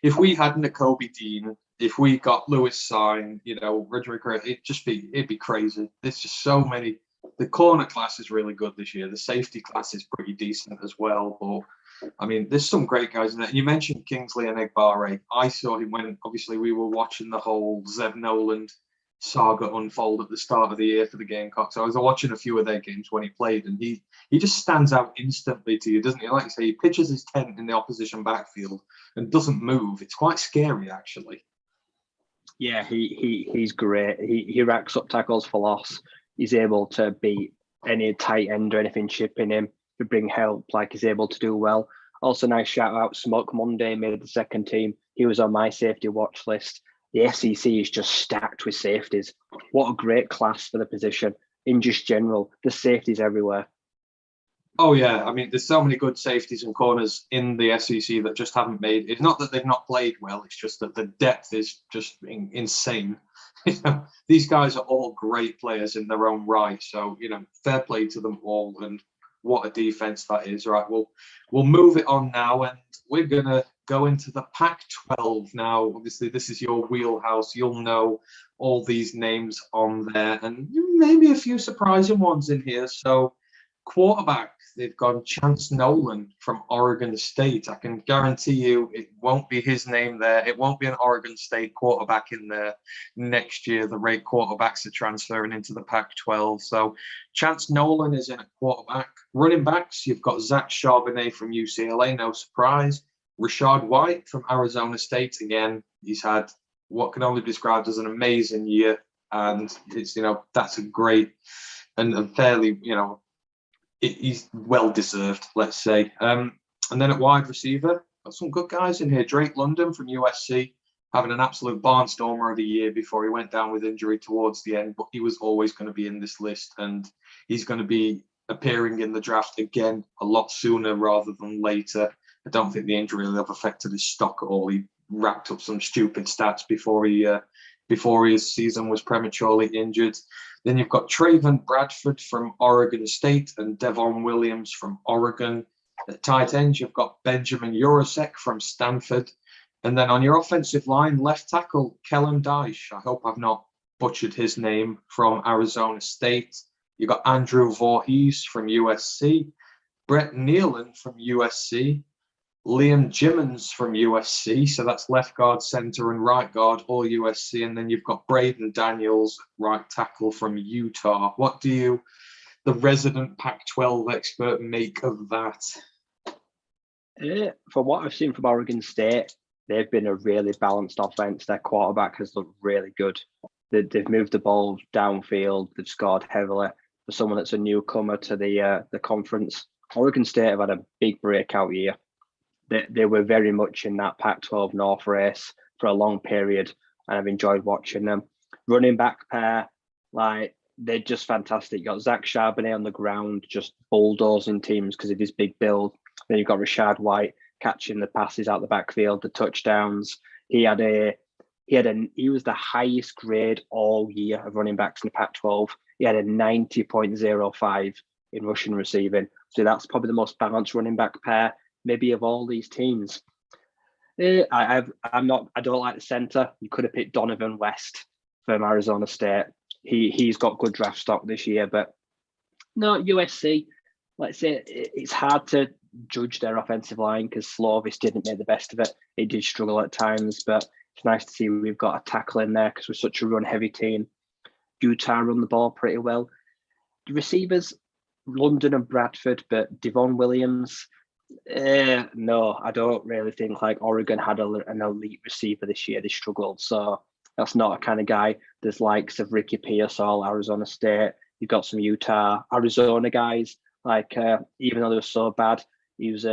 If we had Nakobe Dean, if we got Lewis Sign, Roderick, it'd be crazy. There's just so many. The corner class is really good this year. The safety class is pretty decent as well. But I mean, there's some great guys in there. You mentioned Kingsley and Egbare. I saw him when obviously we were watching the whole Zev Noland saga unfold at the start of the year for the Gamecocks. I was watching a few of their games when he played, and he just stands out instantly to you, doesn't he? Like you say, he pitches his tent in the opposition backfield and doesn't move. It's quite scary, actually. Yeah, he's great. He racks up tackles for loss. He's able to beat any tight end or anything chipping him to bring help, like he's able to do well. Also, nice shout out, Smoke Monday made the second team. He was on my safety watch list. The SEC is just stacked with safeties. What a great class for the position. In just general, the safeties everywhere. Oh, yeah. I mean, there's so many good safeties and corners in the SEC that just haven't made. It's not that they've not played well. It's just that the depth is just insane. These guys are all great players in their own right. So, fair play to them all. And what a defense that is. Right. We'll move it on now. And we're going to go into the Pac-12 now. Obviously, this is your wheelhouse. You'll know all these names on there and maybe a few surprising ones in here. So, quarterback, they've gone Chance Nolan from Oregon State. I can guarantee you it won't be his name there. It won't be an Oregon State quarterback in there next year. The rate quarterbacks are transferring into the Pac-12. So Chance Nolan is in at quarterback. Running backs, you've got Zach Charbonnet from UCLA, no surprise. Rashad White from Arizona State. Again, he's had what can only be described as an amazing year. And it's, that's a great and a fairly, he's well deserved, let's say. And then at wide receiver, got some good guys in here. Drake London from USC, having an absolute barnstormer of a year before he went down with injury towards the end, but he was always going to be in this list, and he's going to be appearing in the draft again a lot sooner rather than later. I don't think the injury will have affected his stock at all. He racked up some stupid stats before his season was prematurely injured. Then you've got Trayvon Bradford from Oregon State and Devon Williams from Oregon. At tight end, you've got Benjamin Urasek from Stanford. And then on your offensive line, left tackle, Kellen Dyche. I hope I've not butchered his name, from Arizona State. You've got Andrew Voorhees from USC. Brett Nealon from USC. Liam Jimmons from USC, so that's left guard, center, and right guard, all USC. And then you've got Braden Daniels, right tackle from Utah. What do you, the resident Pac-12 expert, make of that? From what I've seen from Oregon State, they've been a really balanced offense. Their quarterback has looked really good. They've moved the ball downfield. They've scored heavily. For someone that's a newcomer to the conference, Oregon State have had a big breakout year. They were very much in that Pac-12 North race for a long period, and I've enjoyed watching them. Running back pair, they're just fantastic. You got Zach Charbonnet on the ground, just bulldozing teams because of his big build. Then you've got Rashad White catching the passes out the backfield, the touchdowns. He was the highest grade all year of running backs in the Pac-12. He had a 90.05 in rushing receiving. So that's probably the most balanced running back pair maybe of all these teams. I don't like the center. You could have picked Donovan West from Arizona State. He's got good draft stock this year, but no, USC, let's say it's hard to judge their offensive line because Slovis didn't make the best of it. It did struggle at times, but it's nice to see we've got a tackle in there because we're such a run-heavy team. Utah run the ball pretty well. The receivers, London and Bradford, but Devon Williams, no, I don't really think Oregon had an elite receiver this year. They struggled, so that's not a kind of guy. There's likes of Ricky Pearsall, Arizona State. You've got some Utah, Arizona guys. Even though they were so bad, he was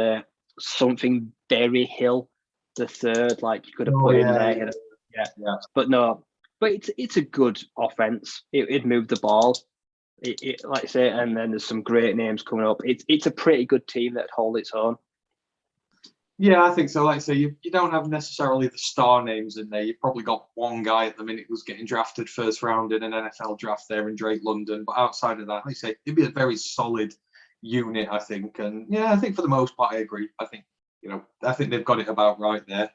something Berry Hill the third. You could have put in there. Yeah. But no, it's a good offense. It moved the ball. It like I say, and then there's some great names coming up. It's a pretty good team that hold its own. Yeah, I think so. Like I say, you don't have necessarily the star names in there. You've probably got one guy at the minute who's getting drafted first round in an NFL draft there in Drake London. But outside of that, like I say, it'd be a very solid unit, I think. And yeah, I think for the most part, I agree. I think I think they've got it about right there.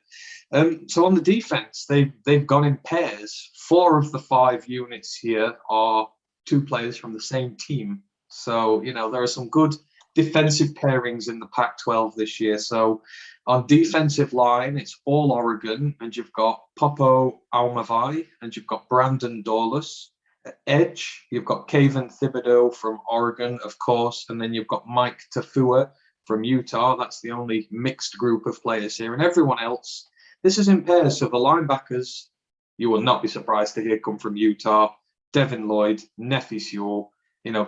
So on the defense, they've gone in pairs. 4 of the 5 units here are 2 players from the same team. So there are some good defensive pairings in the Pac-12 this year. So on defensive line, it's all Oregon, and you've got Popo Aumavae, and you've got Brandon Dorlus. At edge, you've got Kayvon Thibodeau from Oregon, of course, and then you've got Mike Tafua from Utah. That's the only mixed group of players here. And everyone else, this is in pairs. So the linebackers, you will not be surprised to hear come from Utah. Devin Lloyd, Nephi Sewell.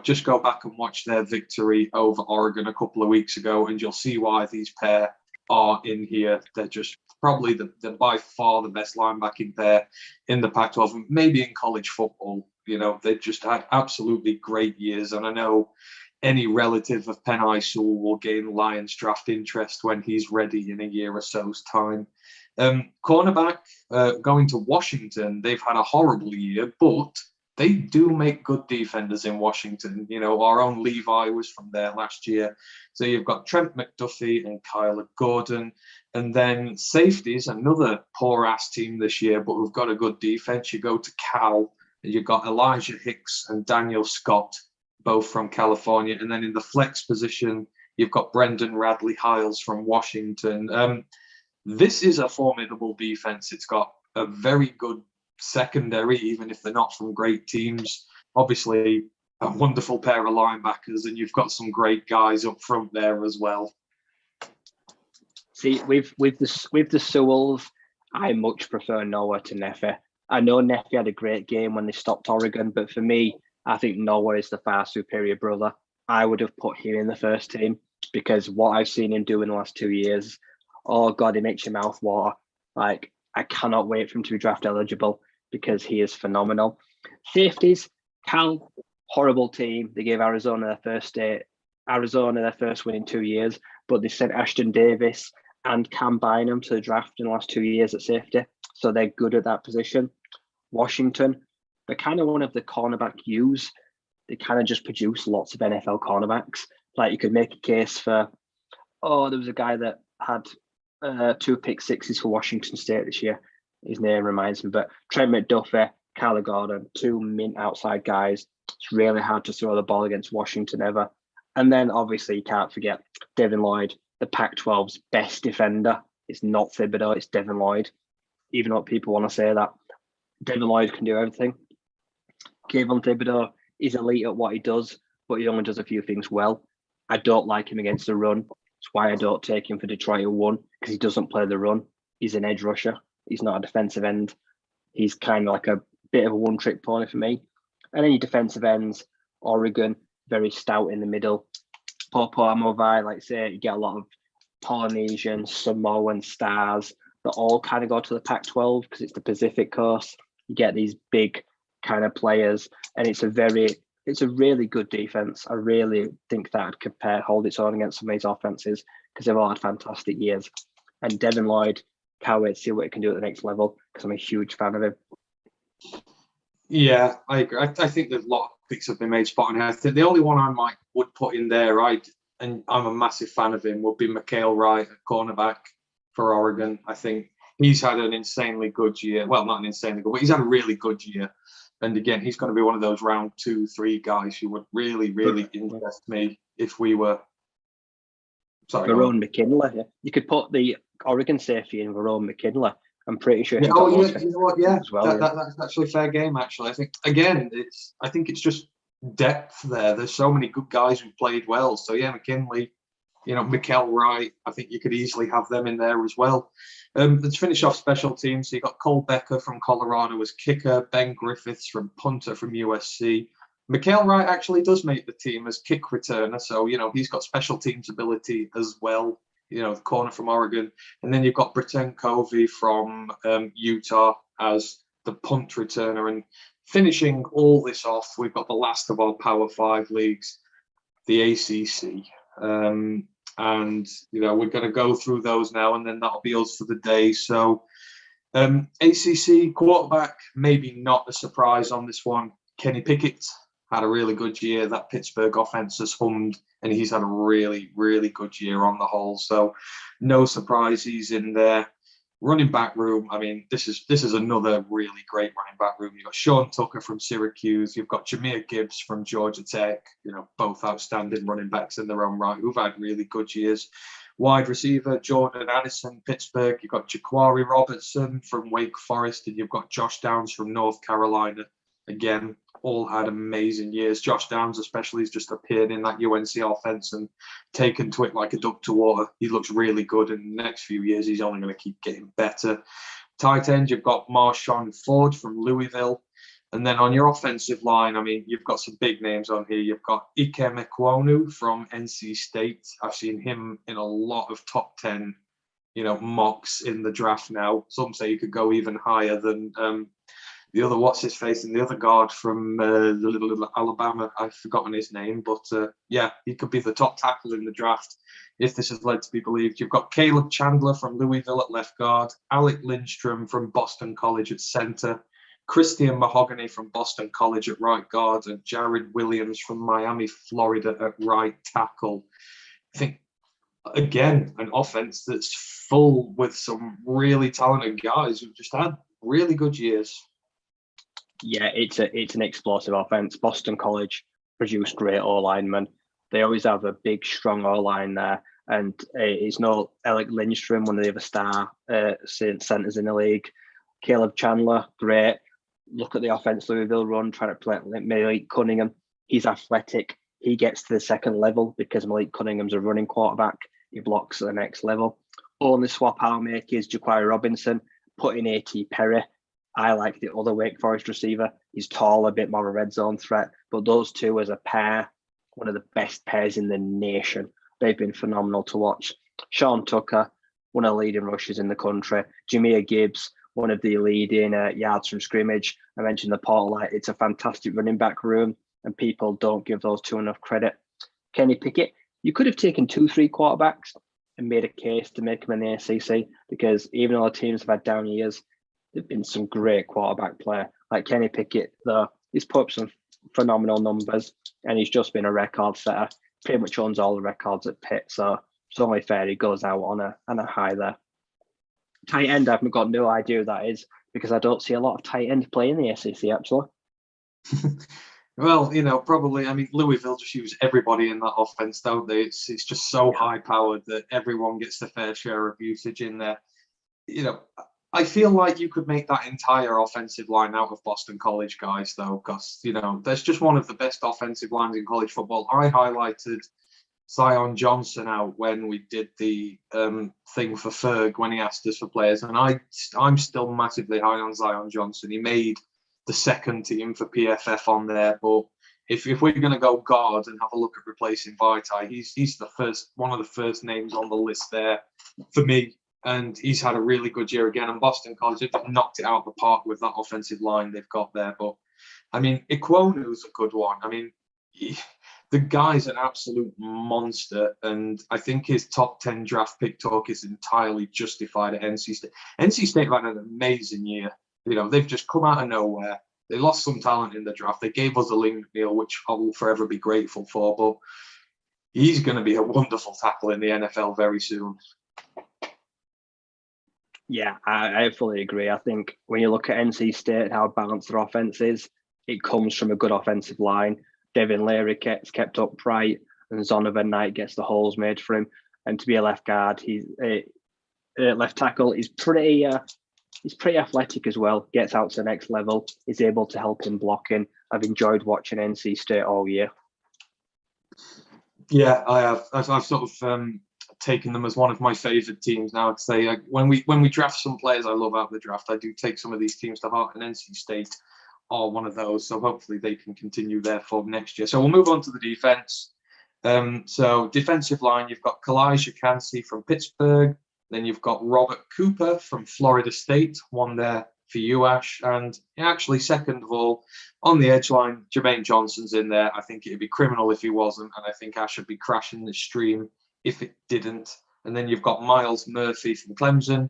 Just go back and watch their victory over Oregon a couple of weeks ago, and you'll see why these pair are in here. They're just probably they're by far the best linebacking pair in the Pac-12, maybe in college football. They've just had absolutely great years, and I know any relative of Penei Sewell will gain Lions draft interest when he's ready in a year or so's time. Cornerback, going to Washington, they've had a horrible year, but they do make good defenders in Washington. Our own Levi was from there last year. So you've got Trent McDuffie and Kyler Gordon. And then safeties, another poor-ass team this year, but we've got a good defense. You go to Cal, and you've got Elijah Hicks and Daniel Scott, both from California. And then in the flex position, you've got Brendan Radley-Hiles from Washington. This is a formidable defense. It's got a very good secondary, even if they're not from great teams. Obviously, a wonderful pair of linebackers, and you've got some great guys up front there as well. See, with the Sewells, I much prefer Noah to Nephi. I know Nephi had a great game when they stopped Oregon, but for me, I think Noah is the far superior brother. I would have put him in the first team because what I've seen him do in the last 2 years, oh God, it makes your mouth water. Like, I cannot wait for him to be draft eligible because he is phenomenal. Safeties, Cal, horrible team. They gave Arizona their first win in 2 years, but they sent Ashton Davis and Cam Bynum to the draft in the last 2 years at safety. So they're good at that position. Washington, they're kind of one of the cornerback U's. They kind of just produce lots of NFL cornerbacks. Like you could make a case for, there was a guy that had 2 pick sixes for Washington State this year. His name reminds me, but Trent McDuffie, Kyler Gordon, 2 mint outside guys. It's really hard to throw the ball against Washington ever. And then obviously you can't forget Devin Lloyd, the Pac-12's best defender. It's not Thibodeau, it's Devin Lloyd. Even though people want to say that, Devin Lloyd can do everything. Kayvon Thibodeau is elite at what he does, but he only does a few things well. I don't like him against the run. That's why I don't take him for Detroit 1, because he doesn't play the run. He's an edge rusher. He's not a defensive end. He's kind of like a bit of a one-trick pony for me. And then your defensive ends, Oregon, very stout in the middle. Popo Aumavae, like I say, you get a lot of Polynesian, Samoan stars that all kind of go to the Pac-12 because it's the Pacific Coast. You get these big kind of players, and it's a really good defense. I really think that could hold its own against some of these offenses because they've all had fantastic years. And Devin Lloyd, can't wait to see what he can do at the next level because I'm a huge fan of him. Yeah, I agree. I think there's a lot of picks have been made spot on here. I think the only one I would put in there, and I'm a massive fan of him, would be Mikael Wright at cornerback for Oregon. I think he's had an insanely good year. Well, not an insanely good, but he's had a really good year. And again, he's going to be one of those round 2, 3 guys who would really, really interest me if we were. Sorry, Verone McKinley. Yeah. You could put the Oregon safety in Verone McKinley. I'm pretty sure. Yeah, you know what? Yeah, as well, that's actually a fair game. Actually, I think again, it's just depth there. There's so many good guys who played well. So yeah, McKinley, Mikael Wright. I think you could easily have them in there as well. Let's finish off special teams. So you got Cole Becker from Colorado as kicker, Ben Griffiths from punter from USC. Mikael Wright actually does make the team as kick returner, so he's got special teams ability as well. The corner from Oregon, and then you've got Britton Covey from Utah as the punt returner. And finishing all this off, we've got the last of our Power 5 leagues, the ACC. And, we're going to go through those now, and then that'll be us for the day. So ACC quarterback, maybe not a surprise on this one. Kenny Pickett had a really good year. That Pittsburgh offense has hummed, and he's had a really, really good year on the whole. So no surprise he's in there. Running back room, I mean, this is another really great running back room. You've got Sean Tucker from Syracuse. You've got Jahmyr Gibbs from Georgia Tech. Both outstanding running backs in their own right who've had really good years. Wide receiver, Jordan Addison, Pittsburgh. You've got Jaquari Robertson from Wake Forest, and you've got Josh Downs from North Carolina. Again, all had amazing years. Josh Downs especially has just appeared in that UNC offense and taken to it like a duck to water. He looks really good, and in the next few years, he's only going to keep getting better. Tight end, you've got Marshawn Ford from Louisville. And then on your offensive line, I mean, you've got some big names on here. You've got Ike Mekwonu from NC State. I've seen him in a lot of top 10, mocks in the draft now. Some say he could go even higher than the other what's-his-face and the other guard from the little Alabama. I've forgotten his name, but yeah, he could be the top tackle in the draft if this is led to be believed. You've got Caleb Chandler from Louisville at left guard, Alec Lindstrom from Boston College at center, Christian Mahogany from Boston College at right guard, and Jared Williams from Miami, Florida at right tackle. I think, again, an offense that's full with some really talented guys who've just had really good years. Yeah, it's an explosive offense. Boston College produced great O-linemen. They always have a big, strong O-line there. And it's no Alec Lindstrom, one of the other star centers in the league. Caleb Chandler, great. Look at the offense Louisville run, trying to play Malik Cunningham. He's athletic. He gets to the second level because Malik Cunningham's a running quarterback. He blocks at the next level. Only swap I'll make is Jaquari Robinson, put in A.T. Perry. I like the other Wake Forest receiver. He's tall, a bit more of a red zone threat. But those two as a pair, one of the best pairs in the nation. They've been phenomenal to watch. Sean Tucker, one of the leading rushers in the country. Jahmyr Gibbs, one of the leading yards from scrimmage. I mentioned the portal. It's a fantastic running back room, and people don't give those two enough credit. Kenny Pickett, you could have taken 2-3 quarterbacks and made a case to make him in the ACC, because even though the teams have had down years, there've been some great quarterback play. Like Kenny Pickett, though, he's put up some phenomenal numbers, and he's just been a record setter. Pretty much owns all the records at Pitt, so it's only fair he goes out on a high there. Tight end, I've got no idea who that is, because I don't see a lot of tight end play in the ACC, actually. Well, probably, I mean, Louisville just use everybody in that offense, don't they? It's just so high-powered that everyone gets the fair share of usage in there. I feel like you could make that entire offensive line out of Boston College guys, though, because, there's just one of the best offensive lines in college football. I highlighted Zion Johnson out when we did the thing for Ferg when he asked us for players, and I'm still massively high on Zion Johnson. He made the second team for PFF on there, but if we're going to go guard and have a look at replacing Vitae, he's one of the first names on the list there for me. And he's had a really good year again. And Boston College, they've knocked it out of the park with that offensive line they've got there. But, I mean, Ikwonu's a good one. I mean, the guy's an absolute monster. And I think his top 10 draft pick talk is entirely justified at NC State. NC State had an amazing year. They've just come out of nowhere. They lost some talent in the draft. They gave us a Link deal, which I will forever be grateful for. But he's going to be a wonderful tackle in the NFL very soon. Yeah, I fully agree. I think when you look at NC State and how balanced their offense is, it comes from a good offensive line. Devin Leary gets kept upright, and Zonovan Knight gets the holes made for him. And to be a left guard, he's a left tackle. He's pretty athletic as well. Gets out to the next level. Is able to help in blocking. I've enjoyed watching NC State all year. Yeah, I have. I've sort of taken them as one of my favorite teams now. I'd say when we draft some players I love out of the draft, I do take some of these teams to heart, and NC State are one of those. So hopefully they can continue their form next year. So we'll move on to the defense. So defensive line, you've got Kalijah Cansey from Pittsburgh. Then you've got Robert Cooper from Florida State, one there for you, Ash. And actually, second of all, on the edge line, Jermaine Johnson's in there. I think it'd be criminal if he wasn't. And I think Ash would be crashing the stream if it didn't. And then you've got Miles Murphy from Clemson.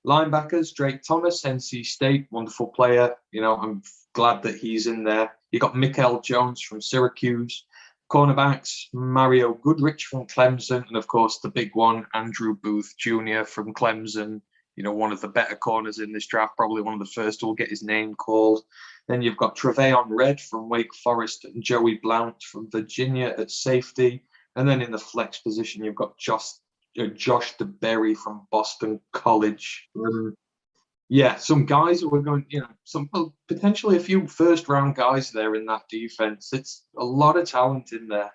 Linebackers, Drake Thomas, NC State, wonderful player. I'm glad that he's in there. You got Mikael Jones from Syracuse. Cornerbacks, Mario Goodrich from Clemson. And of course, the big one, Andrew Booth Jr. from Clemson. One of the better corners in this draft, probably one of the first who will get his name called. Then you've got Treveon Red from Wake Forest and Joey Blount from Virginia at safety. And then in the flex position, you've got Josh DeBerry from Boston College. Some guys who are going, potentially a few first-round guys there in that defense. It's a lot of talent in there.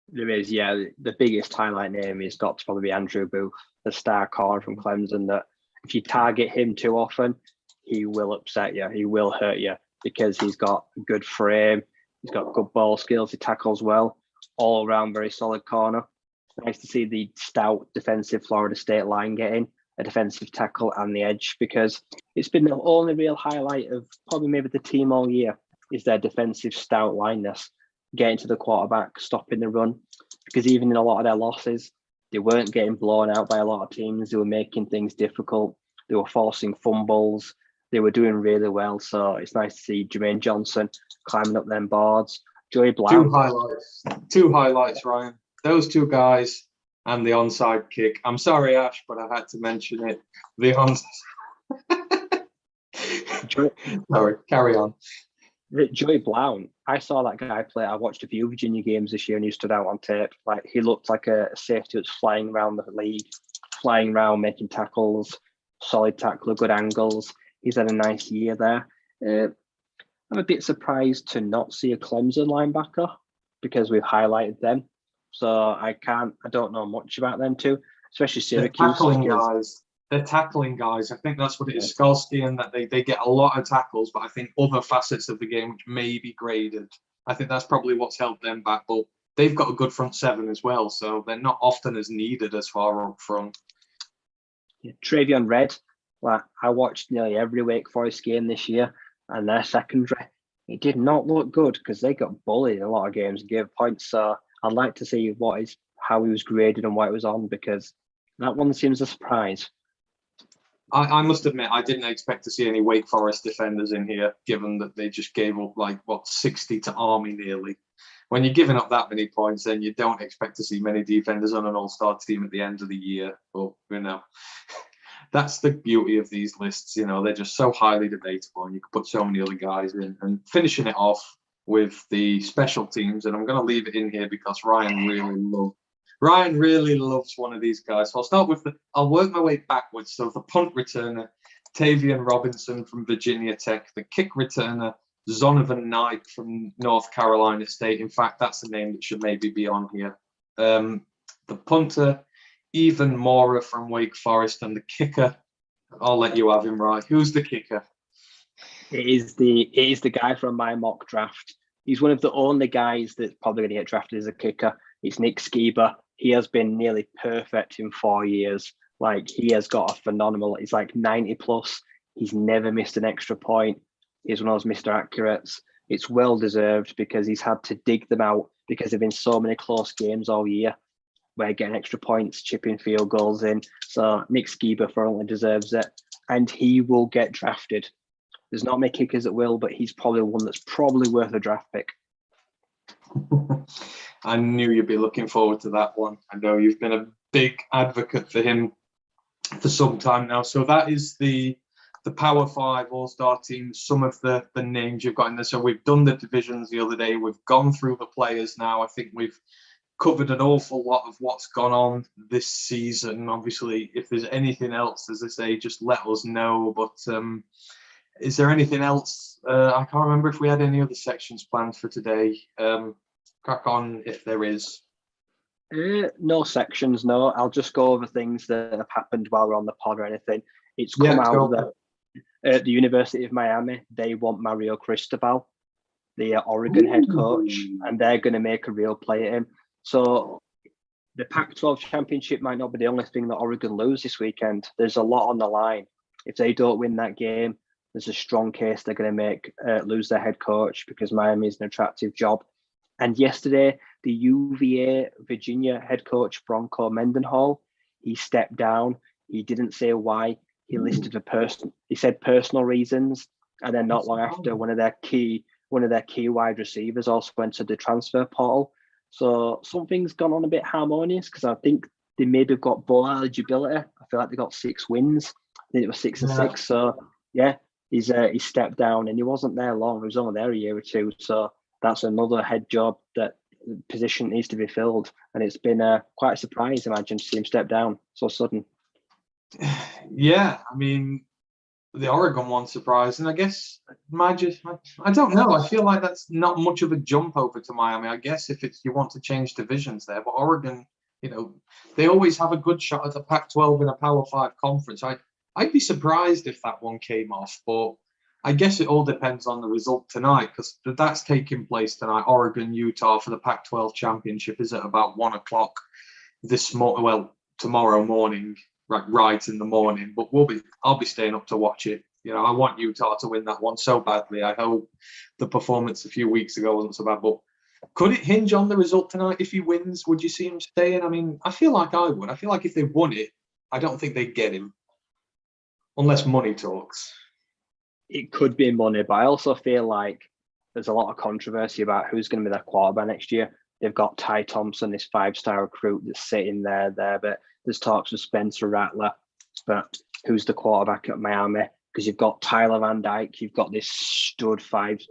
There is, yeah. The biggest highlight name has got to probably be Andrew Booth, the star corner from Clemson, that if you target him too often, he will upset you. He will hurt you because he's got a good frame. He's got good ball skills. He tackles well. All around very solid corner. Nice to see the stout defensive Florida State line getting a defensive tackle and the edge, because it's been the only real highlight of probably maybe the team all year is their defensive stout lineness, getting to the quarterback, stopping the run, because even in a lot of their losses, they weren't getting blown out by a lot of teams. They were making things difficult. They were forcing fumbles. They were doing really well. So it's nice to see Jermaine Johnson climbing up them boards. Joey Blount. Two highlights, Ryan. Those two guys and the onside kick. I'm sorry, Ash, but I had to mention it. The onside. Sorry, carry on. Joey Blount, I saw that guy play. I watched a few Virginia games this year and he stood out on tape. Like, he looked like a safety that's flying around the league, flying around, making tackles, solid tackler, good angles. He's had a nice year there. I'm a bit surprised to not see a Clemson linebacker because we've highlighted them. So I don't know much about them too, especially Syracuse. They're tackling guys. I think that's what it is. Skolsky, and that they get a lot of tackles, but I think other facets of the game which may be graded. I think that's probably what's held them back. But they've got a good front seven as well, so they're not often as needed as far up front. Yeah, Treveon Red. I watched nearly every Wake Forest game this year, and their secondary, it did not look good because they got bullied in a lot of games and gave points. So I'd like to see how he was graded and what it was on, because that one seems a surprise. I must admit, I didn't expect to see any Wake Forest defenders in here, given that they just gave up 60 to Army nearly. When you're giving up that many points, then you don't expect to see many defenders on an all-star team at the end of the year. But, that's the beauty of these lists. They're just so highly debatable, and you can put so many other guys in. And finishing it off with the special teams, and I'm going to leave it in here because Ryan really loves one of these guys. So I'll start with I'll work my way backwards. So the punt returner, Tavian Robinson from Virginia Tech, the kick returner, Zonovan Knight from North Carolina State. In fact, that's the name that should maybe be on here. The punter, Evan Mora from Wake Forest, and the kicker, I'll let you have him, right? Who's the kicker? It is the guy from my mock draft. He's one of the only guys that's probably going to get drafted as a kicker. It's Nick Skiba. He has been nearly perfect in 4 years. He has got a phenomenal, he's 90 plus. He's never missed an extra point. He's one of those Mr. Accurates. It's well deserved because he's had to dig them out because there have been so many close games all year where getting extra points, chipping field goals in. So Nick Skiba only deserves it. And he will get drafted. There's not many kickers that will, but he's probably one that's probably worth a draft pick. I knew you'd be looking forward to that one. I know you've been a big advocate for him for some time now. So that is the Power 5 All-Star teams, some of the names you've got in there. So we've done the divisions the other day. We've gone through the players now. I think we've covered an awful lot of what's gone on this season. Obviously, if there's anything else, as I say, just let us know. But is there anything else? I can't remember if we had any other sections planned for today. Crack on if there is. No sections, no. I'll just go over things that have happened while we're on the pod or anything. It's come out that at the University of Miami, they want Mario Cristobal, the Oregon head coach, and they're going to make a real play at him. So the Pac-12 championship might not be the only thing that Oregon lose this weekend. There's a lot on the line. If they don't win that game, there's a strong case they're going to lose their head coach because Miami is an attractive job. And yesterday, the UVA Virginia head coach, Bronco Mendenhall, he stepped down. He didn't say why. He listed he said personal reasons. And then not long after, one of their key wide receivers also went to the transfer portal. So something's gone on a bit harmonious, because I think they maybe have got bowl eligibility. I feel like they got 6 wins. I think it was 6 and 6. So yeah, he stepped down, and he wasn't there long. He was only there a year or two. So that's another head job that position needs to be filled. And it's been quite a surprise, imagine, to see him step down so sudden. Yeah, I mean, the Oregon one surprising. I guess I don't know. I feel like that's not much of a jump over to Miami. I guess if it's you want to change divisions there, but Oregon, they always have a good shot at the Pac-12 in a Power 5 conference. I'd be surprised if that one came off, but I guess it all depends on the result tonight, because that's taking place tonight. Oregon, Utah for the Pac-12 championship is at about 1:00 tomorrow morning. Right in the morning, but I'll be staying up to watch it. I want Utah to win that one so badly. I hope the performance a few weeks ago wasn't so bad, but could it hinge on the result tonight? If he wins, would you see him staying? I mean, I feel like I would. I feel like if they won it, I don't think they'd get him unless money talks. It could be money, but I also feel like there's a lot of controversy about who's going to be their quarterback next year. They've got Ty Thompson, this 5-star recruit that's sitting there, but there's talks with Spencer Rattler, but who's the quarterback at Miami? Because you've got Tyler Van Dyke, you've got this stud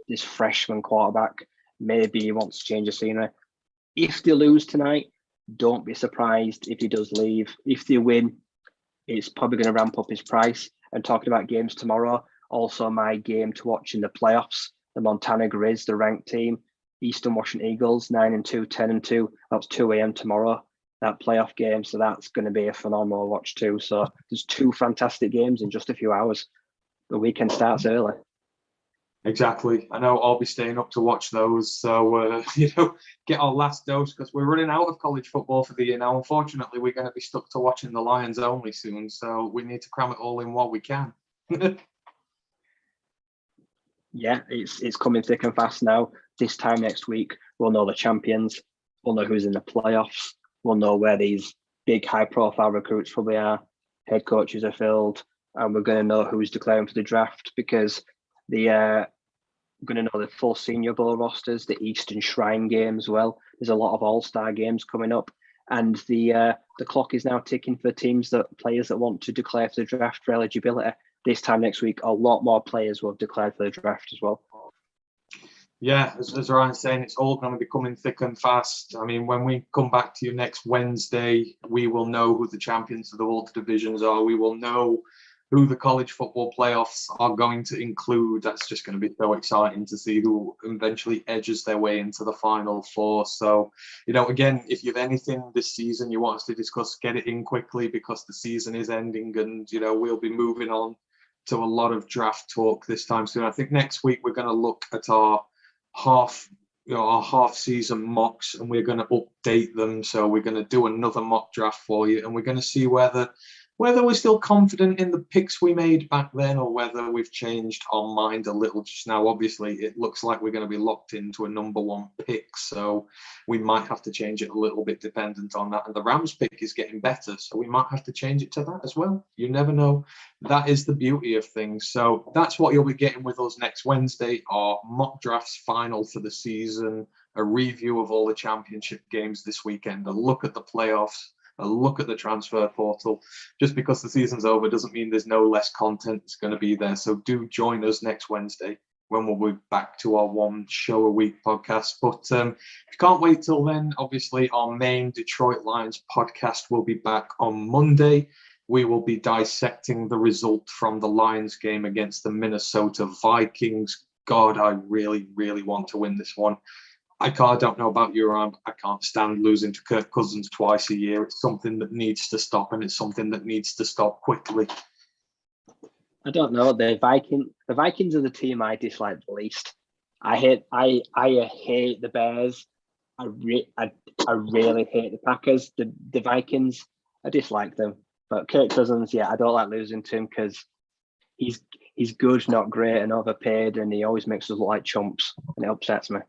this freshman quarterback. Maybe he wants to change the scenery. If they lose tonight, don't be surprised if he does leave. If they win, it's probably going to ramp up his price. And talking about games tomorrow, also my game to watch in the playoffs, the Montana Grizz, the ranked team, Eastern Washington Eagles, 9-2, 10-2. That's 2 a.m. tomorrow, that playoff game. So that's going to be a phenomenal watch too. So there's 2 fantastic games in just a few hours. The weekend starts early. Exactly. I know I'll be staying up to watch those. So, get our last dose, because we're running out of college football for the year now. Unfortunately, we're going to be stuck to watching the Lions only soon. So we need to cram it all in while we can. Yeah, it's coming thick and fast now. This time next week, we'll know the champions. We'll know who's in the playoffs. We'll know where these big high-profile recruits probably are. Head coaches are filled. And we're going to know who's declaring for the draft, because we're going to know the full Senior Bowl rosters, the Eastern Shrine game as well. There's a lot of all-star games coming up. And the clock is now ticking for players that want to declare for the draft for eligibility. This time next week, a lot more players will have declared for the draft as well. Yeah, as Ryan's saying, it's all going to be coming thick and fast. I mean, when we come back to you next Wednesday, we will know who the champions of the Walter divisions are. We will know who the college football playoffs are going to include. That's just going to be so exciting to see who eventually edges their way into the Final Four. So, again, if you have anything this season you want us to discuss, get it in quickly, because the season is ending, and, we'll be moving on to a lot of draft talk this time soon. I think next week we're going to look at our half-season mocks, and we're going to update them. So we're going to do another mock draft for you, and we're going to see whether we're still confident in the picks we made back then, or whether we've changed our mind a little just now. Obviously, it looks like we're going to be locked into a number 1 pick, so we might have to change it a little bit dependent on that. And the Rams pick is getting better, so we might have to change it to that as well. You never know. That is the beauty of things. So that's what you'll be getting with us next Wednesday, our mock drafts final for the season, a review of all the championship games this weekend, a look at the playoffs, a look at the transfer portal. Just because the season's over doesn't mean there's no less content that's going to be there. So do join us next Wednesday, when we'll be back to our 1 show a week podcast. But if you can't wait till then, obviously our main Detroit Lions podcast will be back on Monday. We will be dissecting the result from the Lions game against the Minnesota Vikings. God, I really, really want to win this one. I don't know about you, Ryan, I can't stand losing to Kirk Cousins twice a year. It's something that needs to stop, and it's something that needs to stop quickly. I don't know. The Vikings are the team I dislike the least. I hate the Bears. I really hate the Packers. The Vikings, I dislike them. But Kirk Cousins, I don't like losing to him, because he's good, not great, and overpaid, and he always makes us look like chumps, and it upsets me.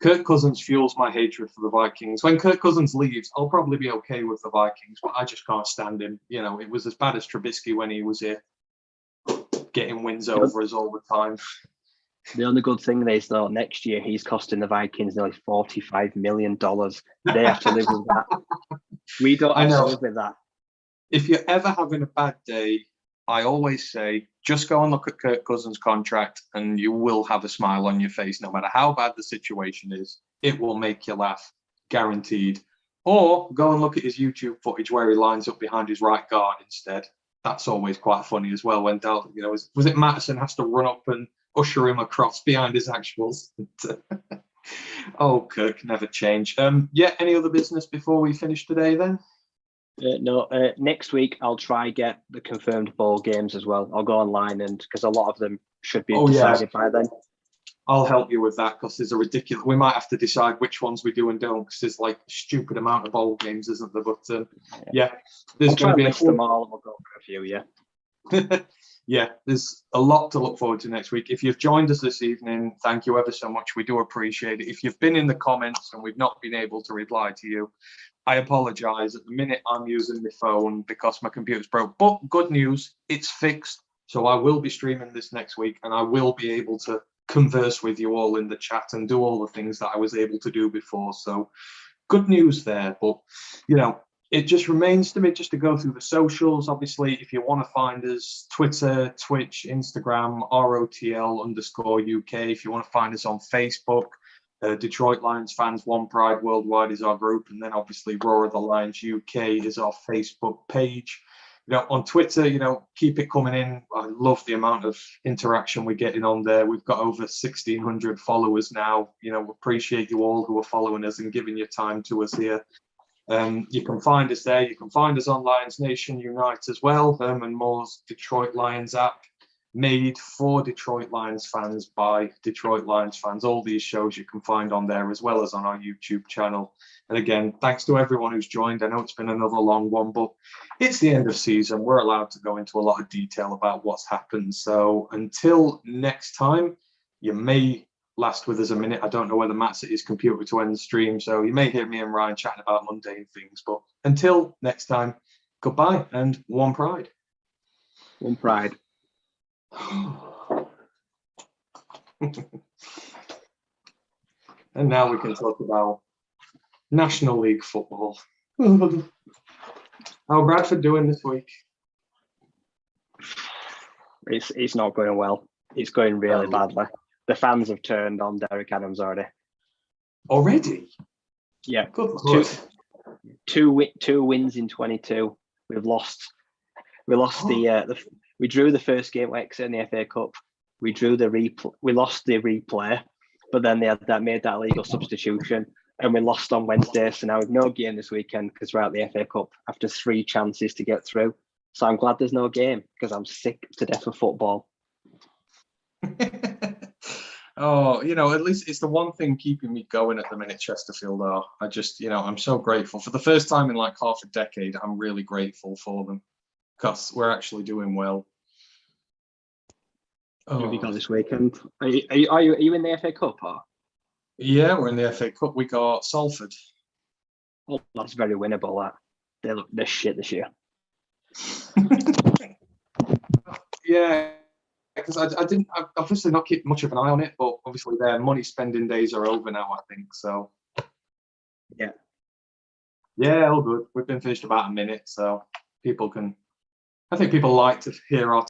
Kirk Cousins fuels my hatred for the Vikings. When Kirk Cousins leaves, I'll probably be okay with the Vikings, but I just can't stand him. You know, it was as bad as Trubisky when he was here, getting wins over us all the time. The only good thing is, though, next year he's costing the Vikings nearly $45 million. They have to live with that. We don't have to live with that. If you're ever having a bad day, I always say, just go and look at Kirk Cousins' contract and you will have a smile on your face. No matter how bad the situation is, it will make you laugh, guaranteed. Or go and look at his YouTube footage where he lines up behind his right guard instead. That's always quite funny as well. When Dal, you know, was it Madison has to run up and usher him across behind his actuals? Oh, Kirk, never change. Yeah, any other business before we finish today then? No, next week I'll try get the confirmed bowl games as well. I'll go online and because a lot of them should be decided by then. I'll help you with that because there's a ridiculous. We might have to decide which ones we do and don't because there's like a stupid amount of bowl games, isn't there? But yeah, there's going to be list them all. And we'll go for a few. Yeah. Yeah, there's a lot to look forward to next week. If you've joined us this evening, thank you ever so much. We do appreciate it. If you've been in the comments and we've not been able to reply to you, I apologize. At the minute, I'm using my phone because my computer's broke. But good news, it's fixed. So I will be streaming this next week and I will be able to converse with you all in the chat and do all the things that I was able to do before. So good news there. But, you know, it just remains to me just to go through the socials. Obviously, if you want to find us, Twitter, Twitch, Instagram, ROTL_UK. If you want to find us on Facebook, Detroit Lions Fans One Pride Worldwide is our group. And then obviously Roar of the Lions UK is our Facebook page. You know, on Twitter, you know, keep it coming in. I love the amount of interaction we're getting on there. We've got over 1,600 followers now. You know, we appreciate you all who are following us and giving your time to us here. You can find us there. You can find us on Lions Nation Unite as well, and Moore's Detroit Lions app, made for Detroit Lions fans by Detroit Lions fans. All these shows you can find on there as well as on our YouTube channel. And again, thanks to everyone who's joined. I know it's been another long one, but it's the end of season. We're allowed to go into a lot of detail about what's happened. So until next time, you may last with us a minute. I don't know whether Matt's at his computer to end the stream, so you may hear me and Ryan chatting about mundane things. But until next time, goodbye and one pride. One pride. And now we can talk about National League football. How Bradford doing this week? It's not going well. It's going really badly. The fans have turned on Derek Adams already. Already? Yeah. Good Lord. Two wins in 22. We lost we drew the first game exit in the FA Cup. We lost the replay, but then they made that illegal substitution and we lost on Wednesday. So now we've no game this weekend because we're out the FA Cup after 3 chances to get through. So I'm glad there's no game because I'm sick to death of football. Oh, you know, at least it's the one thing keeping me going at the minute, Chesterfield are. I just, you know, I'm so grateful. For the first time in like half a decade, I'm really grateful for them because we're actually doing well. Who have you got this weekend? Are you in the FA Cup? Or? Yeah, we're in the FA Cup. We got Salford. Oh, that's very winnable. They're shit this year. Yeah, because I've obviously not kept much of an eye on it, but obviously their money spending days are over now, I think. So yeah, all good. We've been finished about a minute, so I think people like to hear our